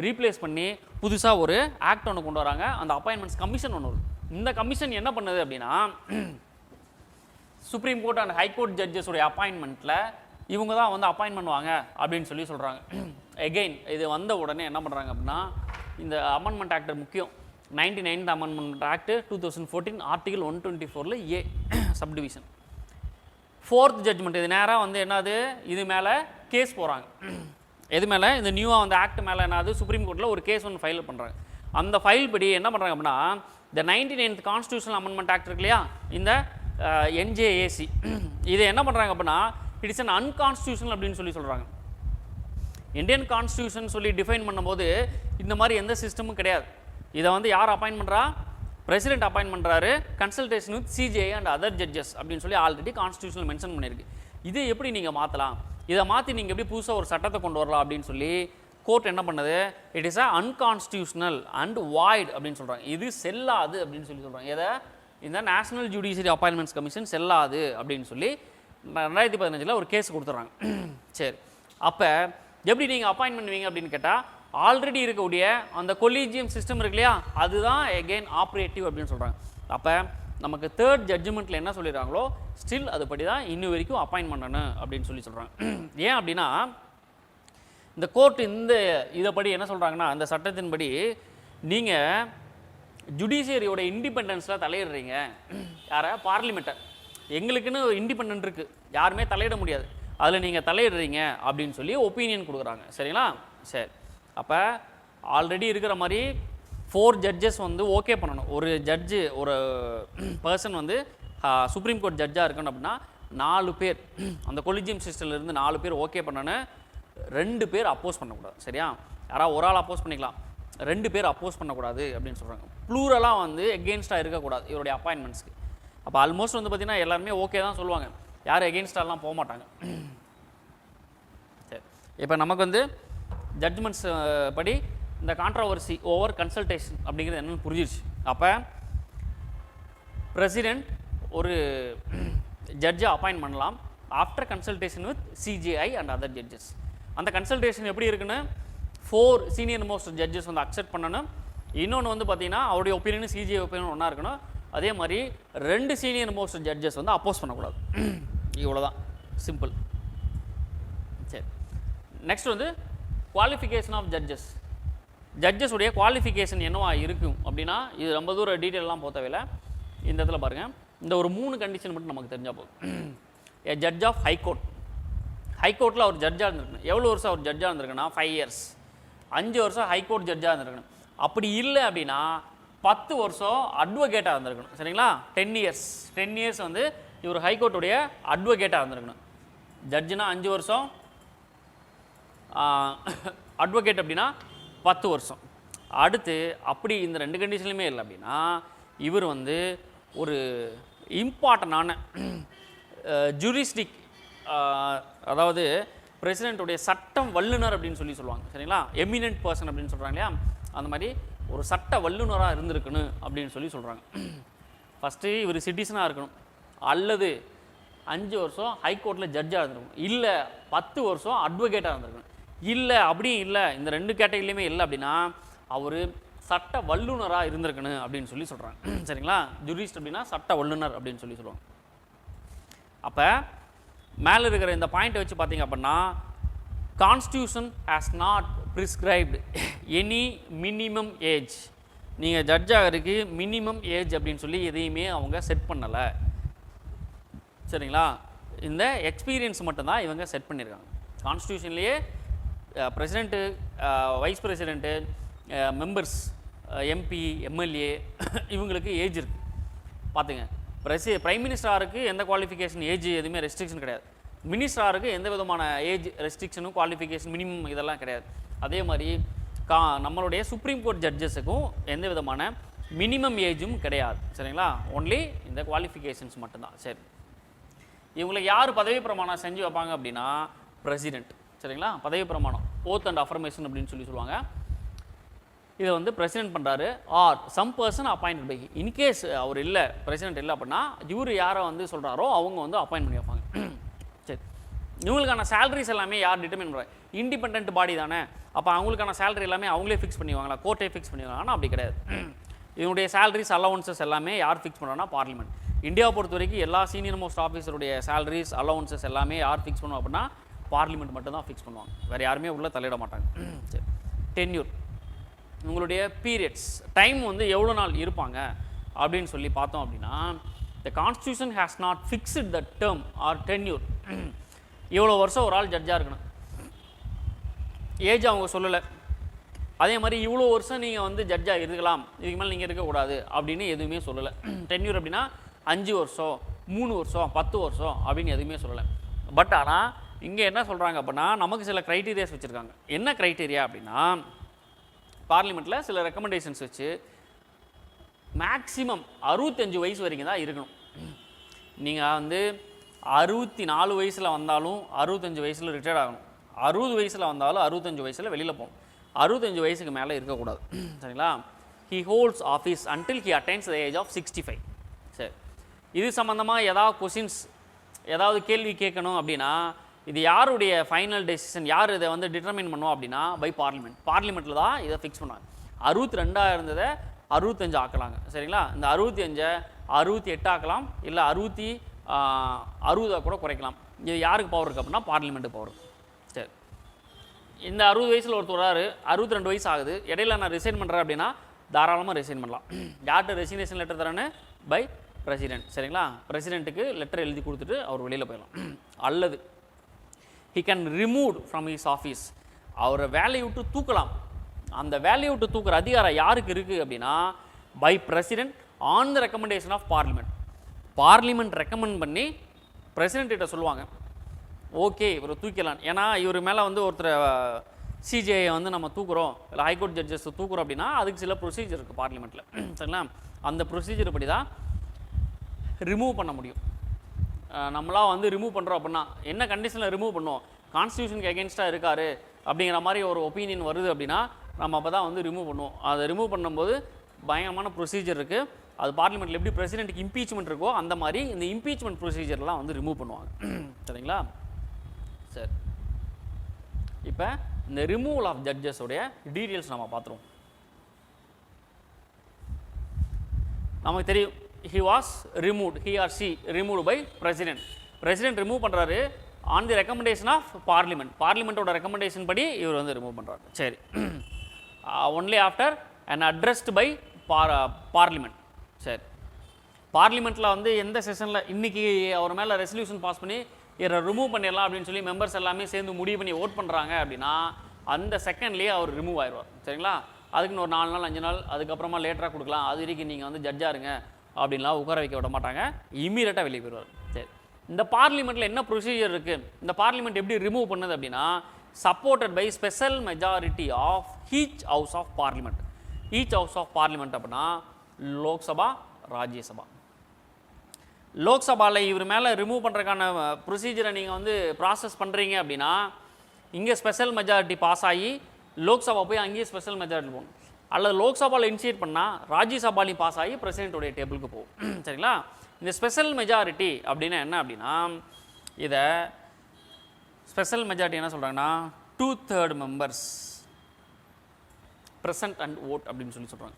Speaker 1: ரீப்ளேஸ் பண்ணி புதுசாக ஒரு ஆக்ட் ஒன்று கொண்டு வராங்க. அந்த அப்பாயின்மெண்ட்ஸ் கமிஷன் ஒன்று வருது. இந்த கமிஷன் என்ன பண்ணுது அப்படின்னா சுப்ரீம் கோர்ட் அண்ட் ஹைகோர்ட் ஜட்ஜஸுடைய அப்பாயின்மெண்ட்டில் இவங்க தான் வந்து அப்பாயின்ட் பண்ணுவாங்க அப்படின்னு சொல்லி சொல்கிறாங்க. எகெயின் இது வந்த உடனே என்ன பண்ணுறாங்க அப்படின்னா இந்த அமெண்ட்மெண்ட் ஆக்ட் முக்கியம். 99th அமெண்ட்மெண்ட் ஆக்ட் 2014 ஆர்டிகல் 124 ஏ சப்டிவிஷன் 4th ஜட்ஜ்மெண்ட். இது நேராக வந்து என்னது, இது மேலே கேஸ் போகிறாங்க. எது மேலே? இந்த நியூவாக வந்து ஆக்ட் மேலே என்னது சுப்ரீம் கோர்ட்டில் ஒரு கேஸ் ஒன்று ஃபைல் பண்ணுறாங்க. அந்த ஃபைல் படி என்ன பண்ணுறாங்க அப்படின்னா இந்த 99th கான்ஸ்டியூஷனல் அமெண்ட்மெண்ட் ஆக்ட் இருக்கு இல்லையா, இந்த என்ஜேஏசி, இதை என்ன பண்ணுறாங்க அப்படின்னா இட் இஸ் அன் அன்கான்ஸ்டியூஷனல் அப்படின்னு சொல்லி சொல்கிறாங்க. இந்தியன் கான்ஸ்டியூஷன் சொல்லி டிஃபைன் பண்ணும்போது இந்த மாதிரி எந்த சிஸ்டமும் கிடையாது. இதை வந்து யார் அப்பாயின்ட் பண்ணுறா? பிரசிடென்ட் அப்பாயின்ட் பண்ணுறாரு, consultation with CGI and other judges அப்படின்னு சொல்லி ஆல்ரெடி கான்ஸ்டியூஷனல் மென்ஷன் பண்ணியிருக்கு. இது எப்படி நீங்கள் மாற்றலாம், இதை மாற்றி நீங்கள் எப்படி புதுசாக ஒரு சட்டத்தை கொண்டு வரலாம் அப்படின்னு சொல்லி கோர்ட் என்ன பண்ணுது, it is a unconstitutional and void அப்படின்னு சொல்கிறாங்க. இது செல்லாது அப்படின்னு சொல்லி சொல்கிறாங்க. எதை? இந்த நேஷனல் ஜுடிஷியரி அப்பாயின்மெண்ட்ஸ் கமிஷன் செல்லாது அப்படின்னு சொல்லி 2015 ஒரு கேஸ் கொடுத்துட்றாங்க. சரி, அப்போ எப்படி நீங்கள் அப்பாயின்ட் பண்ணுவீங்க அப்படின்னு கேட்டால் ஆல்ரெடி இருக்கக்கூடிய அந்த கொலீஜியம் சிஸ்டம் இருக்கு இல்லையா, அதுதான் எகெயின் ஆப்ரேட்டிவ் அப்படின்னு சொல்கிறாங்க. அப்போ நமக்கு 3rd ஜட்ஜ்மெண்ட்டில் என்ன சொல்லிடுறாங்களோ ஸ்டில் அதுபடி தான் இன்னும் வரைக்கும் அப்பாயின்ட் பண்ணணும் அப்படின்னு சொல்லி சொல்கிறாங்க. ஏன் அப்படின்னா இந்த கோர்ட் இந்த இதைப்படி என்ன சொல்கிறாங்கன்னா அந்த சட்டத்தின்படி நீங்கள் ஜுடிஷியரியோட இண்டிபெண்டன்ஸில் தலையிடுறீங்க. யாரை? பார்லிமெண்ட்டை. எங்களுக்குன்னு இண்டிபெண்டன்ட் இருக்குது, யாருமே தலையிட முடியாது, அதில் நீங்கள் தலையிடுறீங்க அப்படின்னு சொல்லி ஒப்பீனியன் கொடுக்குறாங்க. சரிங்களா? சரி, அப்போ ஆல்ரெடி இருக்கிற மாதிரி 4 ஜட்ஜஸ் வந்து ஓகே பண்ணணும். ஒரு ஜட்ஜு ஒரு பர்சன் வந்து சுப்ரீம் கோர்ட் ஜட்ஜாக இருக்கணும் அப்படின்னா 4 பேர் அந்த கொலிஜியம் சிஸ்டம்லேருந்து 4 பேர் ஓகே பண்ணணும். 2 பேர் அப்போஸ் பண்ணக்கூடாது. சரியா? யாராவது ஒரு ஆள் அப்போஸ் பண்ணிக்கலாம், 2 பேர் அப்போஸ் பண்ணக்கூடாது அப்படின்னு சொல்கிறாங்க. ப்ளூரலாக வந்து எகெயின்ஸ்டாக இருக்கக்கூடாது இவருடைய அப்பாயின்மெண்ட்ஸ்க்கு. அப்போ ஆல்மோஸ்ட் வந்து பார்த்திங்கன்னா எல்லாருமே ஓகே தான் சொல்லுவாங்க, யாரும் எகெயின்ஸ்டாலாம் போக மாட்டாங்க. சரி, இப்போ நமக்கு வந்து ஜட்ஜ்மெண்ட்ஸ் படி இந்த கான்ட்ரவர்சி ஓவர் கன்சல்டேஷன் அப்படிங்கிறது என்னென்னு புரிஞ்சிருச்சு. அப்போ பிரசிடெண்ட் ஒரு ஜட்ஜை அப்பாயின்ட் பண்ணலாம் after consultation with CGI and other judges. அந்த கன்சல்டேஷன் எப்படி இருக்குன்னு 4 சீனியர் மோஸ்ட் ஜட்ஜஸ் வந்து அக்செப்ட் பண்ணணும். இன்னொன்று வந்து பார்த்தீங்கன்னா அவருடைய ஒப்பீனியன் சிஜிஐ ஒப்பீனியன் ஒன்றா இருக்கணும். அதே மாதிரி 2 சீனியர் மோஸ்ட் ஜட்ஜஸ் வந்து அப்போஸ் பண்ணக்கூடாது. இவ்வளோதான், சிம்பிள். சரி, நெக்ஸ்ட் வந்து குவாலிஃபிகேஷன் ஆஃப் ஜட்ஜஸ். ஜட்ஜஸுடைய குவாலிஃபிகேஷன் என்னவா இருக்கும் அப்படின்னா, இது ரொம்ப தூரம் டீட்டெயிலெலாம் போக தேவையில்லை. இந்த இடத்துல பாருங்கள், இந்த ஒரு 3 கண்டிஷன் மட்டும் நமக்கு தெரிஞ்சால் போதும். ஏ ஜட்ஜ் ஆஃப் ஹைகோர்ட், ஹைகோர்ட்டில் அவர் ஜட்ஜாக இருந்திருக்கணும். எவ்வளோ வருஷம் அவர் ஜட்ஜாக இருந்திருக்குன்னா 5 இயர்ஸ். 5 வருஷம் ஹைகோர்ட் ஜட்ஜாக இருந்திருக்கணும். அப்படி இல்லை அப்படின்னா 10 வருஷம் அட்வொகேட்டாக இருந்திருக்கணும். சரிங்களா? 10 இயர்ஸ். 10 இயர்ஸ் வந்து இவர் ஹைகோர்ட்டுடைய அட்வொகேட்டாக இருந்திருக்கணும். ஜட்ஜுனா 5 வருஷம், அட்வொகேட் அப்படின்னா 10 வருஷம். அடுத்து அப்படி இந்த 2 கண்டிஷன்லையுமே இல்லை அப்படின்னா இவர் வந்து ஒரு இம்பார்ட்டண்டான ஜூரிஸ்டிக், அதாவது பிரசிடென்ட்டுடைய சட்டம் வல்லுநர் அப்படின்னு சொல்லுவாங்க. சரிங்களா? எமினன்ட் பர்சன் அப்படின்னு சொல்கிறாங்க இல்லையா, அந்த மாதிரி ஒரு சட்ட வல்லுநராக இருந்திருக்கணும் அப்படின்னு சொல்கிறாங்க. ஃபஸ்ட்டு இவர் சிட்டிசனாக இருக்கணும், அல்லது 5 வருஷம் ஹைகோர்ட்டில் ஜட்ஜாக இருந்திருக்கணும், இல்லை 10 வருஷம் அட்வொகேட்டாக இருந்திருக்கணும். இல்லை அப்படியும் இல்லை, இந்த 2 கேட்டகரியிலையுமே இல்லை அப்படின்னா அவர் சட்ட வல்லுநராக இருந்திருக்கணும் அப்படின்னு சொல்கிறாங்க. சரிங்களா? ஜூரிஸ்ட் அப்படின்னா சட்ட வல்லுநர் அப்படின்னு சொல்லுவாங்க. அப்போ மேலே இருக்கிற இந்த பாயிண்ட்டை வச்சு பார்த்தீங்க அப்படின்னா, constitution has not prescribed any minimum age. நீங்கள் ஜட்ஜ் ஆகிறதுக்கு மினிமம் ஏஜ் அப்படின்னு சொல்லி எதையுமே அவங்க செட் பண்ணலை. சரிங்களா? இந்த எக்ஸ்பீரியன்ஸ் மட்டும்தான் இவங்க செட் பண்ணியிருக்காங்க. கான்ஸ்டியூஷன்லேயே president, vice president, members, MP, MLA இவங்களுக்கு ஏஜ் இருக்குது. பார்த்துங்க, பிரைம் மினிஸ்டருக்கு எந்த குவாலிஃபிகேஷன் ஏஜ் எதுவுமே ரெஸ்ட்ரிக்ஷன் கிடையாது. மினிஸ்டருக்கு எந்த விதமான ஏஜ் ரெஸ்ட்ரிக்ஷனும் குவாலிஃபிகேஷன் மினிமம் இதெல்லாம் கிடையாது. அதே மாதிரி நம்மளுடைய சுப்ரீம் கோர்ட் ஜட்ஜஸுக்கும் எந்த விதமான மினிமம் ஏஜும் கிடையாது. சரிங்களா? ஒன்லி இந்த குவாலிஃபிகேஷன்ஸ் மட்டும்தான். சரி, இவங்களுக்கு யார் பதவி பிரமாணம் செஞ்சு வைப்பாங்க அப்படின்னா பிரசிடெண்ட். சரிங்களா? பதவி பிரமாணம், ஓத் அண்ட் அஃபர்மேஷன் அப்படின்னு சொல்லுவாங்க. இதை வந்து பிரசிடென்ட் பண்ணுறாரு, or some person appoint by. In case அவர் இல்லை, பிரசிடென்ட் இல்லை அப்படின்னா இவர் யாரை வந்து சொல்கிறாரோ அவங்க வந்து அப்பாயின்ட் பண்ணி வைப்பாங்க. சரி, இவங்களுக்கான சேலரிஸ் எல்லாமே யார் டிட்டர்மின் பண்ணுறாங்க? இண்டிபெண்ட் பாடி தானே. அப்போ அவங்களுக்கான சேலரி எல்லாமே அவங்களே ஃபிக்ஸ் பண்ணுவாங்களா? கோர்ட்டே ஃபிக்ஸ் பண்ணுவாங்கன்னா அப்படி கிடையாது. இவனுடைய சேலரிஸ் அலவன்சஸ் எல்லாமே யார் ஃபிக்ஸ் பண்ணுறாங்கன்னா பார்லிமெண்ட். இந்தியாவை பொறுத்த வரைக்கும் எல்லா சீனியர் மோஸ்ட் ஆஃபீஸருடைய சேலரிஸ் அலவன்சஸ் எல்லாமே யார் ஃபிக்ஸ் பண்ணுவோம் அப்படின்னா பார்லிமெண்ட் மட்டும் தான் ஃபிக்ஸ் பண்ணுவாங்க. வேறு யாருமே உள்ளே தலையிட மாட்டாங்க. சரி, டென்யூர், உங்களுடைய பீரியட்ஸ், டைம் வந்து எவ்வளோ நாள் இருப்பாங்க அப்படின்னு சொல்லி பார்த்தோம் அப்படின்னா, the constitution has not fixed the term or tenure. இவ்வளோ வருஷம் ஒரு ஆள் ஜட்ஜாக இருக்கணும், ஏஜ் அவங்க சொல்லலை. அதே மாதிரி இவ்வளோ வருஷம் நீங்கள் வந்து ஜட்ஜாக இருக்கலாம், இதுக்கு மேலே நீங்கள் இருக்கக்கூடாது அப்படின்னு எதுவுமே சொல்லலை. டென்யூர் அப்படின்னா 5 வருஷம், 3 வருஷம், 10 வருஷம் அப்படின்னு எதுவுமே சொல்லலை. பட் ஆனால் இங்கே என்ன சொல்கிறாங்க அப்படின்னா, நமக்கு சில க்ரைட்டீரியாஸ் வச்சுருக்காங்க. என்ன க்ரைட்டீரியா அப்படின்னா, பார்லிமெண்ட்டில் சில ரெக்கமெண்டேஷன்ஸ் வச்சு மேக்ஸிமம் 65 வயசு வரைக்கும் தான் இருக்கணும். நீங்கள் வந்து 64 வயசில் வந்தாலும் 65 வயசில் ரிட்டையர்ட் ஆகணும், 60 வயசில் வந்தாலும் 65 வயசில் வெளியில் போகணும், 65 வயசுக்கு மேலே இருக்கக்கூடாது. சரிங்களா? He holds office until he attains the age of 65. சரி, இது சம்மந்தமாக ஏதாவது கொஷின்ஸ், ஏதாவது கேள்வி கேட்கணும் அப்படின்னா இது யாருடைய ஃபைனல் டெசிஷன், யார் இதை வந்து டிட்டர்மின் பண்ணுவோம் அப்படின்னா பை பார்லிமெண்ட். பார்லிமெண்ட்டில் தான் இதை ஃபிக்ஸ் பண்ணாங்க. 62 இருந்ததை 65 ஆக்கலாங்க. சரிங்களா? இந்த 65 68 ஆக்கலாம், இல்லை 60 கூட குறைக்கலாம். இது யாருக்கு பவர் இருக்குது அப்படின்னா பார்லிமெண்ட்டு பவர். சரி, இந்த 60 வயசில் ஒருத்தர் வராரு, 62 வயசு ஆகுது, இடையில நான் ரிசைன் பண்ணுறேன் அப்படின்னா தாராளமாக ரிசைன் பண்ணலாம். யார்கிட்ட ரெசிக்னேஷன் லெட்டர் தரேன்னு? By president. சரிங்களா? பிரசிடென்ட்டுக்கு லெட்டர் எழுதி கொடுத்துட்டு அவர் வெளியில் போயிடலாம். அல்லது he can remove from his office, அவரை வேலையை விட்டு தூக்கலாம். அந்த வேலையை விட்டு தூக்குற அதிகாரம் யாருக்கு இருக்குது அப்படின்னா by president on the recommendation of parliament. Parliament recommend பண்ணி பிரசிடென்ட் கிட்ட சொல்லுவாங்க ஓகே இவரை தூக்கலாம். ஏன்னா இவர் மேலே வந்து ஒருத்தர் சிஜிஐயை வந்து நம்ம தூக்குறோம், இல்லை ஹைகோர்ட் ஜட்ஜஸ் தூக்குறோம் அப்படின்னா அதுக்கு சில ப்ரொசீஜர் இருக்குது பார்லிமெண்ட்டில், சரிங்களா? அந்த ப்ரொசீஜர் படி தான் ரிமூவ் பண்ண முடியும். நம்மளாம் வந்து ரிமூவ் பண்ணுறோம் அப்படின்னா என்ன கண்டிஷனில் ரிமூவ் பண்ணுவோம்? கான்ஸ்டியூஷனுக்கு எகென்ஸ்டாக இருக்கார் அப்படிங்கிற மாதிரி ஒரு ஒப்பீனியன் வருது அப்படின்னா நம்ம அப்போ தான் வந்து ரிமூவ் பண்ணுவோம். அதை ரிமூவ் பண்ணும்போது பயங்கரமான ப்ரொசீஜர் இருக்குது. அது பார்லிமெண்ட்டில் எப்படி பிரசிடென்ட்டுக்கு இம்பீச்மெண்ட் இருக்கோ அந்த மாதிரி இந்த இம்பீச்மெண்ட் ப்ரொசீஜர்லாம் வந்து ரிமூவ் பண்ணுவாங்க, சரிங்களா? சரி, இப்போ இந்த ரிமூவல் ஆஃப் ஜட்ஜஸோடைய டீட்டெயில்ஸ் நம்ம பார்த்துருவோம். நமக்கு தெரியும் he was removed, he or she removed by president. president remove பண்ணுறாரு on the recommendation of parliament. பார்லிமெண்ட்டோட ரெக்கமெண்டேஷன் படி இவர் வந்து ரிமூவ் பண்ணுறாரு. சரி, only after and addressed by parliament. சரி, பார்லிமெண்ட்டில் வந்து எந்த செஷனில் இன்றைக்கி அவர் மேலே ரெசல்யூஷன் பாஸ் பண்ணி இவரை ரிமூவ் பண்ணிடலாம் அப்படின்னு சொல்லி மெம்பர்ஸ் எல்லாமே சேர்ந்து முடிவு பண்ணி ஓட் பண்ணுறாங்க அப்படின்னா அந்த செகண்ட்லேயே அவர் ரிமூவ் ஆயிடுவார், சரிங்களா? அதுக்குன்னு ஒரு 4 நாள் 5 நாள் அதுக்கப்புறமா லேட்டராக கொடுக்கலாம், அது வரைக்கும் நீங்கள் வந்து ஜட்ஜாக இருங்க அப்படின்லாம் உட்கார வைக்க விட மாட்டாங்க, இம்மீடியட்டாக வெளியே போயிடுவார். சரி, இந்த பார்லிமெண்ட்டில் என்ன ப்ரொசீஜர் இருக்குது, இந்த பார்லிமெண்ட் எப்படி ரிமூவ் பண்ணுது அப்படின்னா supported by special majority of each house of parliament. Each house of parliament அப்படின்னா லோக்சபா, ராஜ்யசபா. லோக்சபாவில் இவர் மேலே ரிமூவ் பண்ணுறதுக்கான ப்ரொசீஜரை நீங்கள் வந்து ப்ராசஸ் பண்ணுறீங்க அப்படின்னா இங்கே ஸ்பெஷல் மெஜாரிட்டி பாஸ் ஆகி லோக்சபா போய் அங்கேயே ஸ்பெஷல் மெஜாரிட்டி போகணும், அல்லது லோக்சபாவில் இனிஷியேட் பண்ணால் ராஜ்யசபாலையும் பாஸ் ஆகி பிரசிடென்ட்டுடைய டேபிளுக்கு போகும், சரிங்களா? இந்த ஸ்பெஷல் மெஜாரிட்டி அப்படின்னா என்ன அப்படின்னா இதை ஸ்பெஷல் மெஜாரிட்டி என்ன சொல்கிறாங்கன்னா 2/3 மெம்பர்ஸ் present and vote அப்படின்னு சொல்லி சொல்கிறாங்க.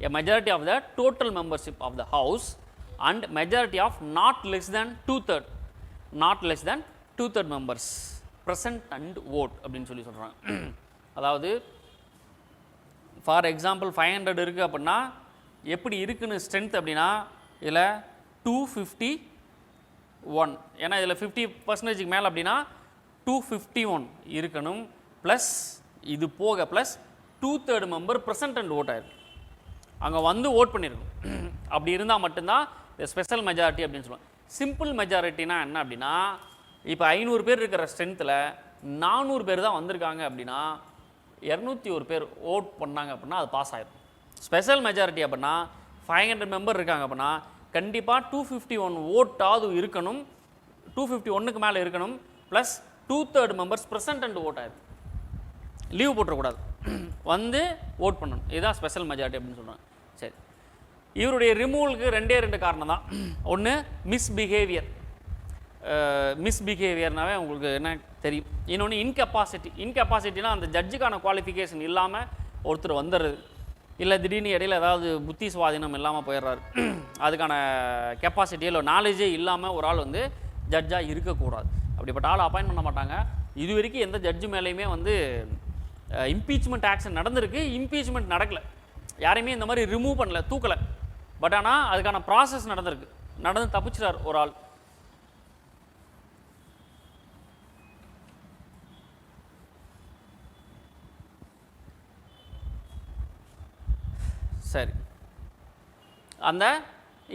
Speaker 1: a majority of the total membership of the house and majority of not less than 2/3, not less than 2/3 members present and vote அப்படின்னு சொல்லி சொல்கிறாங்க. அதாவது ஃபார் எக்ஸாம்பிள் 500 இருக்குது அப்படின்னா எப்படி இருக்குன்னு ஸ்ட்ரென்த் அப்படின்னா இதில் 251, ஏன்னா இதில் 50% மேலே அப்படின்னா 251 இருக்கணும், ப்ளஸ் இது போக plus 2/3 member present and vote ஆயிருக்கு, அங்கே வந்து ஓட் பண்ணியிருக்கணும். அப்படி இருந்தால் மட்டும்தான் இந்த ஸ்பெஷல் மெஜாரிட்டி அப்படின்னு சொல்லுவாங்க. சிம்பிள் மெஜாரிட்டினா என்ன அப்படின்னா இப்போ 500 பேர் இருக்கிற ஸ்ட்ரென்த்தில் 400 பேர் தான் வந்திருக்காங்க அப்படின்னா 201 பேர் ஓட் பண்ணாங்க அப்படின்னா அது பாஸ் ஆகிடும். ஸ்பெஷல் மெஜாரிட்டி அப்படின்னா 500 மெம்பர் இருக்காங்க அப்படின்னா கண்டிப்பாக 251 ஓட்டாவது இருக்கணும், 251க்கு மேலே இருக்கணும், plus 2/3 members present and vote ஆயிடும், லீவ் போட்டுறக்கூடாது, வந்து ஓட் பண்ணணும். இதுதான் ஸ்பெஷல் மெஜாரிட்டி அப்படின்னு சொல்கிறாங்க. சரி, இவருடைய ரிமூவலுக்கு 2 காரணம் தான். ஒன்று மிஸ்பிஹேவியர், மிஸ்பிஹேவியர்னாவே உங்களுக்கு என்ன தெரியும். இன்னொன்று இன்கெப்பாசிட்டி. இன்கெப்பாசிட்டினா அந்த ஜட்ஜுக்கான குவாலிஃபிகேஷன் இல்லாமல் ஒருத்தர் வந்துடுறது, இல்லை திடீர்னு இடையில ஏதாவது புத்தி சுவாதீனம் இல்லாமல் போயிடுறாரு, அதுக்கான கெப்பாசிட்டியோ இல்லை நாலேஜே இல்லாமல் ஒரு ஆள் வந்து ஜட்ஜாக இருக்கக்கூடாது. அப்படிப்பட்ட ஆள் அப்பாயின்ட் பண்ண மாட்டாங்க. இது வரைக்கும் எந்த ஜட்ஜு மேலேயுமே வந்து இம்பீச்மெண்ட் ஆக்ஷன் நடந்திருக்கு, இம்பீச்மெண்ட் நடக்கலை, யாரையுமே இந்த மாதிரி ரிமூவ் பண்ணல, தூக்கலை. பட் ஆனால் அதுக்கான ப்ராசஸ் நடந்திருக்கு, நடந்து தப்பிச்சிட்டார் ஒரு ஆள். சரி, அந்த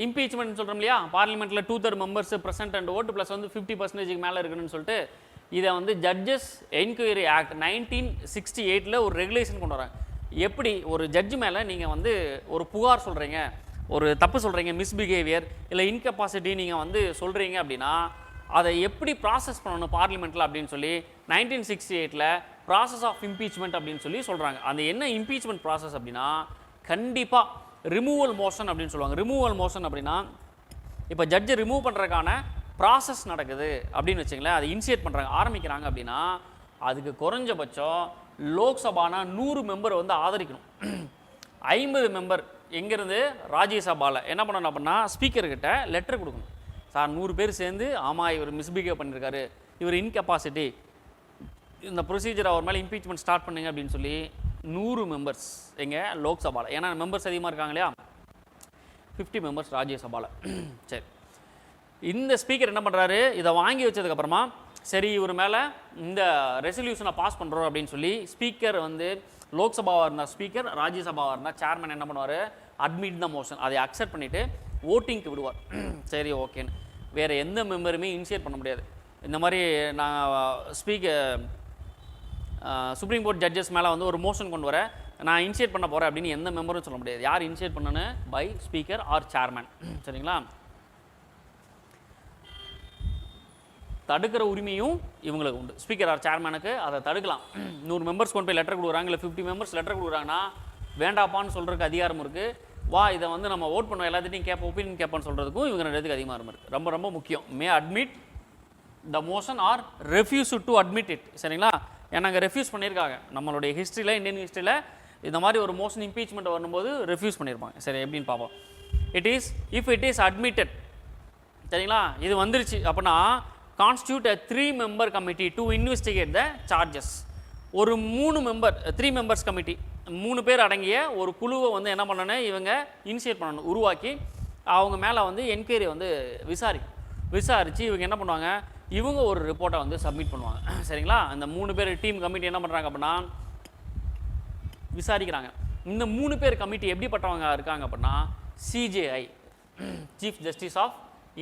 Speaker 1: இம்பீச்மெண்ட் சொல்கிறோம் இல்லையா, பார்லிமெண்ட்டில் 2/3 மெம்பர்ஸ் ப்ரெசன்ட் அண்ட் ஓட்டு ப்ளஸ் வந்து 50% மேலே இருக்குன்னு சொல்லிட்டு இதை வந்து ஜட்ஜஸ் என்கொயரி ஆக்ட் 1968 ஒரு ரெகுலேஷன் கொண்டு வராங்க. எப்படி ஒரு ஜட்ஜு மேலே நீங்கள் வந்து ஒரு புகார் சொல்கிறீங்க, ஒரு தப்பு சொல்கிறீங்க, மிஸ்பிஹேவியர் இல்லை இன்கெப்பாசிட்டி நீங்கள் வந்து சொல்கிறீங்க அப்படின்னா அதை எப்படி ப்ராசஸ் பண்ணணும் பார்லிமெண்ட்டில் அப்படின்னு சொல்லி 1968 ப்ராசஸ் ஆஃப் இம்பீச்மெண்ட் அப்படின்னு சொல்லி சொல்கிறாங்க. அந்த என்ன இம்பீச்மெண்ட் ப்ராசஸ் அப்படின்னா கண்டிப்பாக ரிமூவல் மோஷன் அப்படின்னு சொல்லுவாங்க. ரிமூவல் மோஷன் அப்படின்னா இப்போ ஜட்ஜை ரிமூவ் பண்ணுறதுக்கான ப்ராசஸ் நடக்குது அப்படின்னு வச்சுங்களேன், அதை இனிஷியேட் பண்ணுறாங்க, ஆரம்பிக்கிறாங்க அப்படின்னா அதுக்கு குறைஞ்சபட்சம் லோக்சபானா 100 மெம்பர் வந்து ஆதரிக்கணும். 50 மெம்பர் எங்கேருந்து ராஜ்யசபாவில் என்ன பண்ணணும் அப்படின்னா ஸ்பீக்கர்கிட்ட லெட்டர் கொடுக்கணும். சார் 100 பேர் சேர்ந்து ஆமாம் இவர் மிஸ்பிஹேவ் பண்ணியிருக்காரு, இவர் இன்கெப்பாசிட்டி, இந்த ப்ரொசீஜர் அவர் மேலே இம்பீச்மெண்ட் ஸ்டார்ட் பண்ணுங்க அப்படின்னு சொல்லி 100 மெம்பர்ஸ் எங்கள் லோக்சபாவில், ஏன்னா மெம்பர்ஸ் அதிகமாக இருக்காங்க இல்லையா, 50 மெம்பர்ஸ் ராஜ்யசபாவில். சரி, இந்த ஸ்பீக்கர் என்ன பண்ணுறாரு, இதை வாங்கி வச்சதுக்கப்புறமா சரி இவர் மேலே இந்த ரெசல்யூஷனை பாஸ் பண்ணுறோம் அப்படின்னு சொல்லி ஸ்பீக்கர் வந்து லோக்சபாவாக இருந்தால் ஸ்பீக்கர், ராஜ்யசபாவாக இருந்தால் சேர்மன் என்ன பண்ணுவார், அட்மிட் த மோஷன், அதை அக்செப்ட் பண்ணிவிட்டு ஓட்டிங்க்கு விடுவார். சரி ஓகேன்னு. வேறு எந்த மெம்பருமே இனிஷியேட் பண்ண முடியாது. இந்த மாதிரி நான் சுப்ரீம் கோர்ட் ஜட்ஜஸ் மேலே வந்து ஒரு மோஷன் கொண்டு வரேன், நான் இனிஷியேட் பண்ண போகிறேன் அப்படின்னு எந்த மெம்பரும் சொல்ல முடியாது. யார் இனிஷியேட் பண்ணனு, பை ஸ்பீக்கர் ஆர் சேர்மன். சரிங்களா? தடுக்கிற உரிமையும் இவங்களுக்கு உண்டு. ஸ்பீக்கர் ஆர் சேர்மனுக்கு அதை தடுக்கலாம். 100 மெம்பர்ஸ் கொண்டு போய் லெட்டர் கொடுக்குறாங்க, இல்லை 50 மெம்பர்ஸ் லெட்டர் கொடுக்குறாங்கன்னா வேண்டாப்பான்னு சொல்கிறதுக்கு அதிகாரம் இருக்குது. வா இதை வந்து நம்ம ஓட் பண்ணுவோம், எல்லாத்தையும் கேட்போம், ஒப்பீனியன் கேட்பான்னு சொல்கிறதுக்கும் இவங்க 2 பேருக்கு அதிகாரம் இருக்குது. ரொம்ப ரொம்ப முக்கியம். May admit the motion or refuse to admit it. சரிங்களா? ஏன்னா அங்கே ரெஃப்யூஸ் பண்ணியிருக்காங்க. நம்மளுடைய ஹிஸ்ட்ரியில், இந்தியன் ஹிஸ்ட்ரியில் இந்த மாதிரி ஒரு மோஷன் இம்பீச்மெண்ட் வரும்போது ரெஃப்யூஸ் பண்ணியிருப்பாங்க. சரி, எப்படின்னு பார்ப்போம். If it is admitted. சரிங்களா? இது வந்துருச்சு அப்படின்னா constitute a 3-member committee to investigate the charges. ஒரு 3 members கமிட்டி, 3 பேர் அடங்கிய ஒரு குழுவை வந்து என்ன பண்ணணும், இவங்க இனிஷியேட் பண்ணணும், உருவாக்கி அவங்க மேலே வந்து என்கொயரி வந்து விசாரித்து இவங்க என்ன பண்ணுவாங்க, இவங்க ஒரு ரிப்போர்ட்டை வந்து சப்மிட் பண்ணுவாங்க. சரிங்களா? அந்த 3 பேர் டீம் கமிட்டி என்ன பண்ணுறாங்க அப்படின்னா விசாரிக்கிறாங்க. இந்த 3 பேர் கமிட்டி எப்படிப்பட்டவங்க இருக்காங்க அப்படின்னா CJI, chief justice of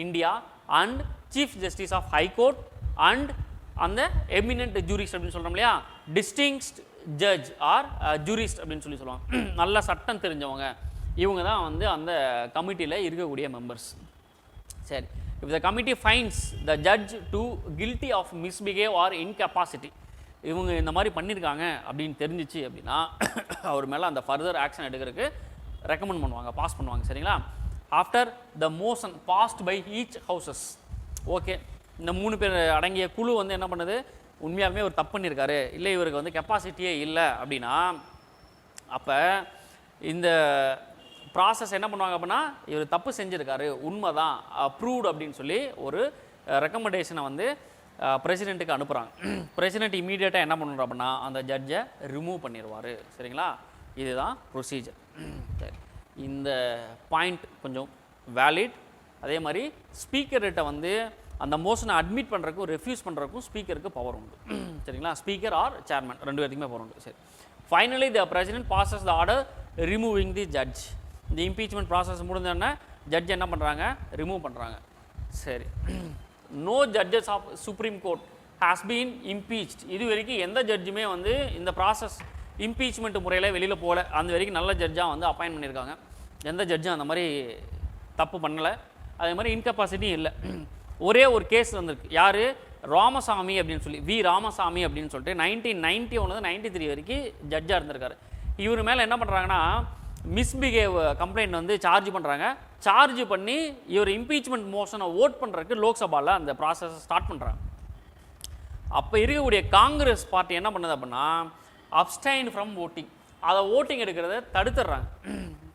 Speaker 1: India, and chief justice of high court, and அந்த எமினன்ட் ஜூரிஸ்ட் அப்படின்னு சொல்கிறோம் இல்லையா, டிஸ்டிங்ஸ்ட் ஜட்ஜ் ஆர் ஜூரிஸ்ட் அப்படின்னு சொல்லுவாங்க. நல்ல சட்டம் தெரிஞ்சவங்க இவங்க தான் வந்து அந்த கமிட்டியில் இருக்கக்கூடிய மெம்பர்ஸ். சரி, if the committee finds the judge to guilty of misbehave or incapacity, இவங்க இந்த மாதிரி பண்ணியிருக்காங்க அப்படின்னு தெரிஞ்சிச்சு அப்படின்னா அவர் மேலே அந்த ஃபர்தர் ஆக்ஷன் எடுக்கிறதுக்கு ரெக்கமெண்ட் பண்ணுவாங்க, பாஸ் பண்ணுவாங்க. சரிங்களா? After the motion passed by each houses. Okay, இந்த 3 பேர் அடங்கிய குழு வந்து என்ன பண்ணுது, உண்மையாலுமே ஒரு தப்பு பண்ணியிருக்காரு, இல்லை இவருக்கு வந்து கெப்பாசிட்டியே இல்லை அப்படின்னா அப்போ இந்த ப்ராசஸ் என்ன பண்ணுவாங்க அப்படின்னா இவர் தப்பு செஞ்சுருக்காரு, உண்மை தான், அப்ரூவ்டு அப்படின்னு சொல்லி ஒரு ரெக்கமெண்டேஷனை வந்து பிரசிடெண்ட்டுக்கு அனுப்புகிறாங்க. பிரசிடெண்ட் இமீடியட்டாக என்ன பண்ணுறாரு அப்படின்னா அந்த ஜட்ஜை ரிமூவ் பண்ணிடுவார். சரிங்களா? இதுதான் ப்ரொசீஜர். சரி, இந்த பாயிண்ட் கொஞ்சம் வேலிட். அதே மாதிரி ஸ்பீக்கர்கிட்ட வந்து அந்த மோஷனை அட்மிட் பண்ணுறதுக்கும் ரெஃப்யூஸ் பண்ணுறதுக்கும் ஸ்பீக்கருக்கு பவர் உண்டு. சரிங்களா? ஸ்பீக்கர் ஆர் சேர்மன் 2 பேருக்குமே பவர் உண்டு. சரி, finally the president passes the order removing the judge. இந்த இம்பீச்மெண்ட் ப்ராசஸ் முடிஞ்சோடனே ஜட்ஜ் என்ன பண்ணுறாங்க, ரிமூவ் பண்ணுறாங்க. சரி, no judges of supreme Court has been impeached. இது வரைக்கும் எந்த ஜட்ஜுமே வந்து இந்த ப்ராசஸ் இம்பீச்மெண்ட் முறையில் வெளியில் போகல. அந்த வரைக்கும் நல்ல ஜட்ஜாக வந்து அப்பாயின்ட் பண்ணியிருக்காங்க. எந்த ஜட்ஜும் அந்த மாதிரி தப்பு பண்ணலை, அதே மாதிரி இன்கெப்பாசிட்டியும் இல்லை. ஒரே ஒரு கேஸ் வந்திருக்கு. யார், ராமசாமி அப்படின்னு சொல்லி, வி ராமசாமி அப்படின்னு சொல்லிட்டு 1991 93 வரைக்கும் ஜட்ஜாக இருந்திருக்காரு. இவர் மேலே என்ன பண்ணுறாங்கன்னா மிஸ்பிஹேவ் கம்ப்ளைண்ட் வந்து சார்ஜ் பண்ணுறாங்க. சார்ஜ் பண்ணி இவர் இம்பீச்மெண்ட் மோஷனை ஓட் பண்ணுறதுக்கு லோக்சபாவில் அந்த ப்ராசஸை ஸ்டார்ட் பண்ணுறாங்க. அப்போ இருக்கக்கூடிய காங்கிரஸ் பார்ட்டி என்ன பண்ணுது அப்படின்னா அப்ஸ்டைன் ஃப்ரம் ஓட்டிங், அதை ஓட்டிங் எடுக்கிறத தடுத்துடுறாங்க.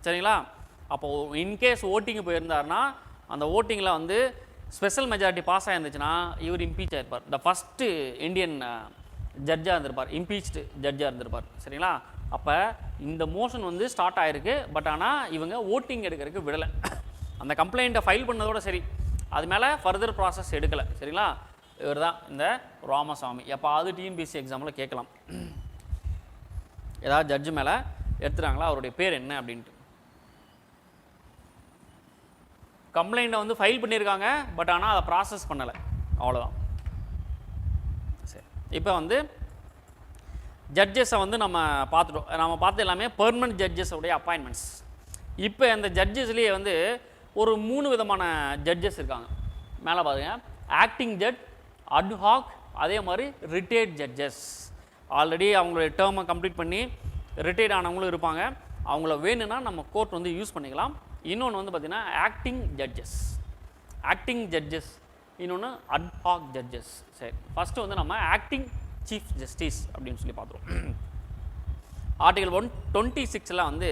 Speaker 1: சரிங்களா? அப்போது இன்கேஸ் ஓட்டிங்கு போயிருந்தாருன்னா அந்த ஓட்டிங்கில் வந்து ஸ்பெஷல் மெஜாரிட்டி பாஸ் ஆகிருந்துச்சுன்னா இவர் இம்பீச் ஆகிருப்பார். த ஃபஸ்ட்டு இந்தியன் ஜட்ஜாக இருந்திருப்பார், இம்பீச்டு ஜட்ஜாக இருந்திருப்பார். சரிங்களா? அப்போ இந்த மோஷன் வந்து ஸ்டார்ட் ஆகிருக்கு. பட் ஆனால் இவங்க ஓட்டிங் எடுக்கிறதுக்கு விடலை. அந்த கம்ப்ளைண்ட்டை ஃபைல் பண்ணதோட சரி, அது மேலே ஃபர்தர் ப்ராசஸ் எடுக்கலை. சரிங்களா? இவர் தான் இந்த ராமசாமி. எப்போது டிஎன்பிஎஸ்சி எக்ஸாமில் கேட்கலாம், ஏதாவது ஜட்ஜு மேலே எடுத்துகிறாங்களா, அவருடைய பேர் என்ன அப்படின்ட்டு. கம்ப்ளைண்ட்டை வந்து ஃபைல் பண்ணியிருக்காங்க, பட் ஆனால் அதை ப்ராசஸ் பண்ணலை, அவ்வளோதான். சரி, இப்போ வந்து ஜட்ஜஸை வந்து நம்ம பார்த்துட்டோம். நம்ம பார்த்து எல்லாமே பெர்மனன்ட் ஜட்ஜஸோடைய அப்பாயின்மெண்ட்ஸ். இப்போ அந்த ஜட்ஜஸ்லேயே வந்து ஒரு 3 விதமான ஜட்ஜஸ் இருக்காங்க. மேலே பாருங்க, ஆக்டிங் ஜட்ஜ், அட்ஹாக், அதே மாதிரி ரிட்டையர்ட் ஜட்ஜஸ். ஆல்ரெடி அவங்களுடைய டேர்மை கம்ப்ளீட் பண்ணி ரிட்டையர்ட் ஆனவங்களும் இருப்பாங்க. அவங்கள வேணும்னா நம்ம கோர்ட் வந்து யூஸ் பண்ணிக்கலாம். இன்னொன்று வந்து பார்த்திங்கன்னா ஆக்டிங் ஜட்ஜஸ், இன்னொன்று அட்ஹாக் ஜட்ஜஸ். சரி, ஃபஸ்ட்டு வந்து நம்ம ஆக்டிங் சீஃப் ஜஸ்டிஸ் அப்படின்னு சொல்லி பார்த்துருவோம். ஆர்டிகல் 126 வந்து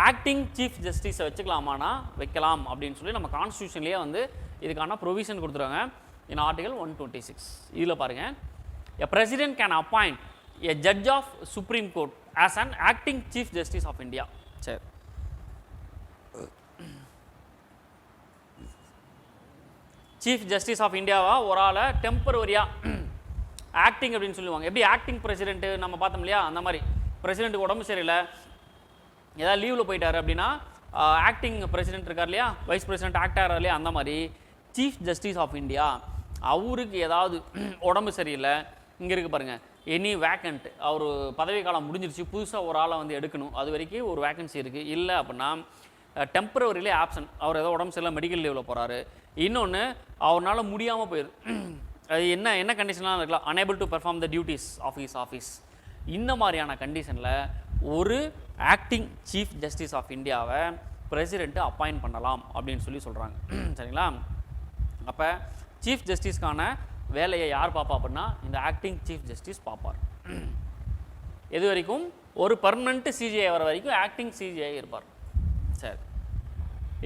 Speaker 1: ஆக்டிங் சீஃப் ஜஸ்டிஸை வச்சுக்கலாமானா வைக்கலாம் அப்படின்னு சொல்லி நம்ம கான்ஸ்டியூஷன்லேயே வந்து இதுக்கான ப்ரொவிஷன் கொடுத்துருவாங்க. இன் ஆர்டிகல் 126 இதில் பாருங்கள், a president can appoint a judge of supreme Court as an acting chief justice of India. சரி, சீஃப் ஜஸ்டிஸ் ஆஃப் இந்தியாவா ஒரு ஆளை டெம்பரவரியாக ஆக்டிங் அப்படின்னு சொல்லுவாங்க. எப்படி ஆக்டிங் பிரசிடென்ட்டு நம்ம பார்த்தோம் இல்லையா, அந்த மாதிரி பிரசிடென்ட்டுக்கு உடம்பு சரியில்லை, ஏதாவது லீவில் போயிட்டார் அப்படின்னா ஆக்டிங் பிரசிடென்ட் இருக்கார் இல்லையா, வைஸ் பிரசிடென்ட் ஆக்ட் ஆகிறார் இல்லையா, அந்த மாதிரி சீஃப் ஜஸ்டிஸ் ஆஃப் இந்தியா அவருக்கு ஏதாவது உடம்பு சரியில்லை, இங்கே இருக்குது பாருங்கள் எனி வேக்கண்ட், அவர் பதவி காலம் முடிஞ்சிருச்சு, புதுசாக ஒரு ஆளை வந்து எடுக்கணும், அது வரைக்கும் ஒரு வேக்கன்சி இருக்குது, இல்லை அப்படின்னா டெம்பரவரியிலே ஆப்சன்ட், அவர் ஏதோ உடம்பு சரியில்லை மெடிக்கல் லீவில் போகிறாரு, இன்னொன்று அவரால் முடியாமல் போயிடுது, அது என்ன கண்டிஷன்லாம் இருக்கலாம், unable to perform the duties of his office, இந்த மாதிரியான கண்டிஷனில் ஒரு ஆக்டிங் சீஃப் ஜஸ்டிஸ் ஆஃப் இந்தியாவை பிரசிடெண்ட்டு அப்பாயிண்ட் பண்ணலாம் அப்படின்னு சொல்லி சொல்கிறாங்க. சரிங்களா? அப்போ சீஃப் ஜஸ்டிஸ்க்கான வேலையை யார் பார்ப்பா அப்படின்னா இந்த ஆக்டிங் சீஃப் ஜஸ்டிஸ் பார்ப்பார். எது வரைக்கும்? ஒரு பர்மனெண்ட் சிஜிஐ வர வரைக்கும் ஆக்டிங் சிஜிஐ இருப்பார். சரி,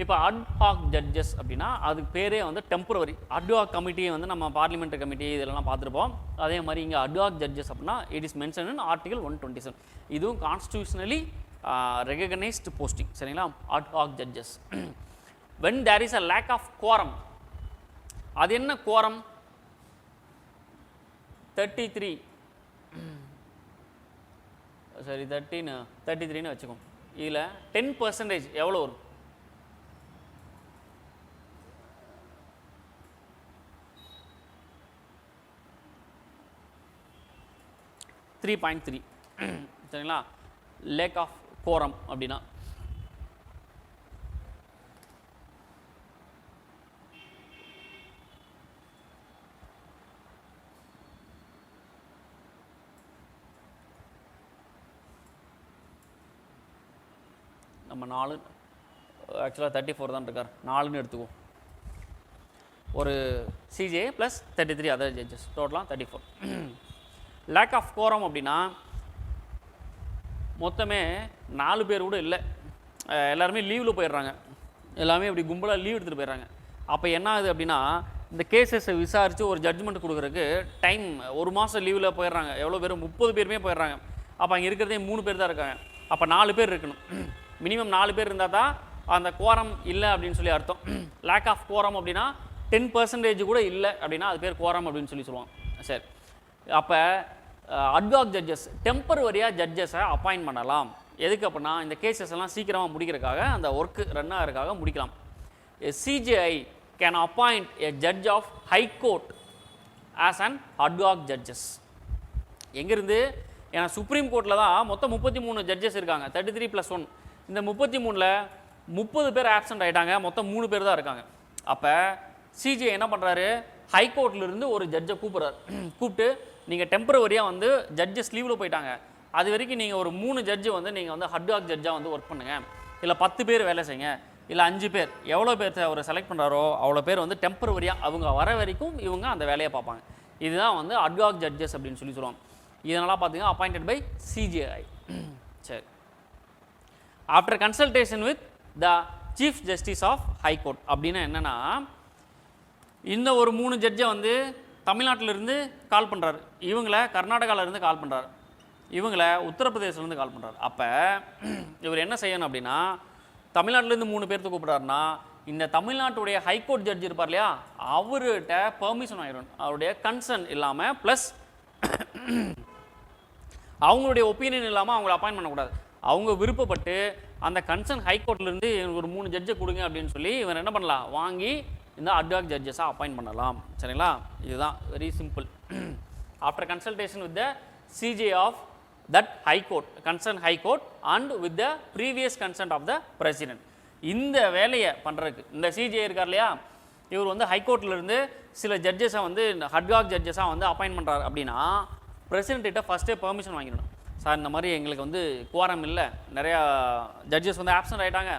Speaker 1: இப்போ அட்ஹாக் ஜட்ஜஸ் அப்படின்னா அதுக்கு பேரே வந்து டெம்பரவரி. அட்ஹாக் கமிட்டியை வந்து நம்ம பார்லிமெண்ட்ரி கமிட்டி இதெல்லாம் பார்த்துருப்போம். அதே மாதிரி இங்கே அட்ஹாக் ஜட்ஜஸ் அப்படின்னா it is mention in article 127. இதுவும் கான்ஸ்டியூஷனலி ரெகக்னைஸ்டு போஸ்டிங். சரிங்களா? Ad hoc judges. When there is a lack of quorum, அது என்ன குவாரம்? 33 சரி 33ன்னு வச்சுக்கோம். இதில் 10% எவ்வளோ வரும்? 3.3. சரிங்களா? லேக் ஆஃப் கோரம் அப்படின்னா நம்ம 4, ஆக்சுவலாக 34 தான் இருக்கார், 4ன்னு எடுத்துக்குவோம். ஒரு சிஜே ப்ளஸ் 33 அதர் ஜட்ஜஸ், டோட்டலாக 34. லேக் ஆஃப் கோரம் அப்படின்னா மொத்தமே 4 பேர் கூட இல்லை, எல்லாருமே லீவில் போயிடுறாங்க, எல்லாமே அப்படி கும்பலாக லீவ் எடுத்துகிட்டு போயிடுறாங்க. அப்போ என்ன ஆகுது அப்படின்னா இந்த கேசஸை விசாரித்து ஒரு ஜட்ஜ்மெண்ட் கொடுக்குறதுக்கு டைம் 1 மாதம் லீவில் போயிடுறாங்க. எவ்வளோ பேர்? 30 பேருமே போயிடுறாங்க. அப்போ அங்கே இருக்கிறதே 3 பேர் தான் இருக்காங்க. அப்போ 4 பேர் இருக்கணும், மினிமம் 4 பேர் இருந்தால் தான் அந்த கோரம் இல்லை அப்படின்னு சொல்லி அர்த்தம். லேக் ஆஃப் கோரம் அப்படின்னா 10% கூட இல்லை அப்படின்னா அது பேர் கோரம் அப்படின்னு சொல்லி சொல்லுவாங்க. சரி, அப்போ அட்ஹாக் ஜட்ஜஸ் டெம்பரவரியாக ஜட்ஜஸை அப்பாயிண்ட் பண்ணலாம். எதுக்கு அப்படின்னா இந்த கேசஸ் எல்லாம் சீக்கிரமாக முடிக்கிறதுக்காக, அந்த ஒர்க்கு ரன் ஆகிறதுக்காக முடிக்கலாம். CJI can appoint a judge of high court as an ad hoc judges. எங்கேருந்து? ஏன்னா சுப்ரீம் கோர்ட்டில் தான் மொத்தம் 33 ஜட்ஜஸ் இருக்காங்க, 33 + 1. இந்த 33ல் 30 பேர் ஆப்சண்ட் ஆகிட்டாங்க, மொத்தம் 3 பேர் தான் இருக்காங்க. அப்போ சிஜிஐ என்ன பண்ணுறாரு? ஹைகோர்ட்லேருந்து ஒரு ஜட்ஜை கூப்பிட்றாரு. கூப்பிட்டு நீங்கள் டெம்பரவரியாக வந்து ஜட்ஜஸ் லீவில் போயிட்டாங்க, அது வரைக்கும் நீங்கள் ஒரு 3 ஜட்ஜு வந்து நீங்கள் வந்து அட்ஹாக் ஜட்ஜாக வந்து ஒர்க் பண்ணுங்கள், இல்லை 10 பேர் வேலை செய்யுங்க, இல்லை 5 பேர், எவ்வளோ பேர் அவர் செலக்ட் பண்ணுறாரோ அவ்வளோ பேர் வந்து டெம்பரவரியாக அவங்க வர வரைக்கும் இவங்க அந்த வேலையை பார்ப்பாங்க. இதுதான் வந்து அட்ஹாக் ஜட்ஜஸ் அப்படின்னு சொல்லி சொல்லுவாங்க. இதனால் பார்த்தீங்கன்னா அப்பாயிண்டட் பை சிஜிஐ. சரி, after consultation with the chief justice of high court அப்படின்னா என்னென்னா, இந்த ஒரு 3 ஜட்ஜை வந்து தமிழ்நாட்டிலேருந்து கால் பண்ணுறாரு, இவங்களை கர்நாடகாவிலேருந்து கால் பண்ணுறாரு, இவங்களை உத்தரப்பிரதேசிலேருந்து கால் பண்ணுறாரு. அப்போ இவர் என்ன செய்யணும் அப்படின்னா, தமிழ்நாட்டிலேருந்து 3 பேர்த்து கூப்பிட்றாருன்னா இந்த தமிழ்நாட்டுடைய ஹைகோர்ட் ஜட்ஜ் இருப்பார் இல்லையா, அவர்கிட்ட பெர்மிஷன் ஆகிடும், அவருடைய கன்சர்ன் இல்லாமல், ப்ளஸ் அவங்களுடைய ஒப்பீனியன் இல்லாமல் அவங்கள அப்பாயின்ட் பண்ணக்கூடாது. அவங்க விருப்பப்பட்டு அந்த கன்சர்ன் ஹைகோர்ட்லேருந்து ஒரு 3 ஜட்ஜை கொடுங்க அப்படின்னு சொல்லி இவன் என்ன பண்ணலாம், வாங்கி இந்த அட்ஹாக் ஜட்ஜஸாக அப்பாயிண்ட் பண்ணலாம். சரிங்களா? இதுதான் very simple. After consultation with the CJ of that high court, concern high court and with the previous consent of the president. இந்த வேலையை பண்ணுறதுக்கு இந்த சிஜே இருக்கார் இல்லையா, இவர் வந்து ஹைகோர்ட்லேருந்து சில ஜட்ஜஸை வந்து அட்ஹாக் ஜட்ஜஸாக வந்து அப்பாயிண்ட் பண்ணுறாரு அப்படின்னா பிரசிடென்ட்கிட்ட ஃபஸ்ட்டே பெர்மிஷன் வாங்கிடணும். சார், இந்த மாதிரி எங்களுக்கு வந்து குவாரம் இல்லை, நிறையா ஜட்ஜஸ் வந்து ஆப்சண்ட் ஆகிட்டாங்க,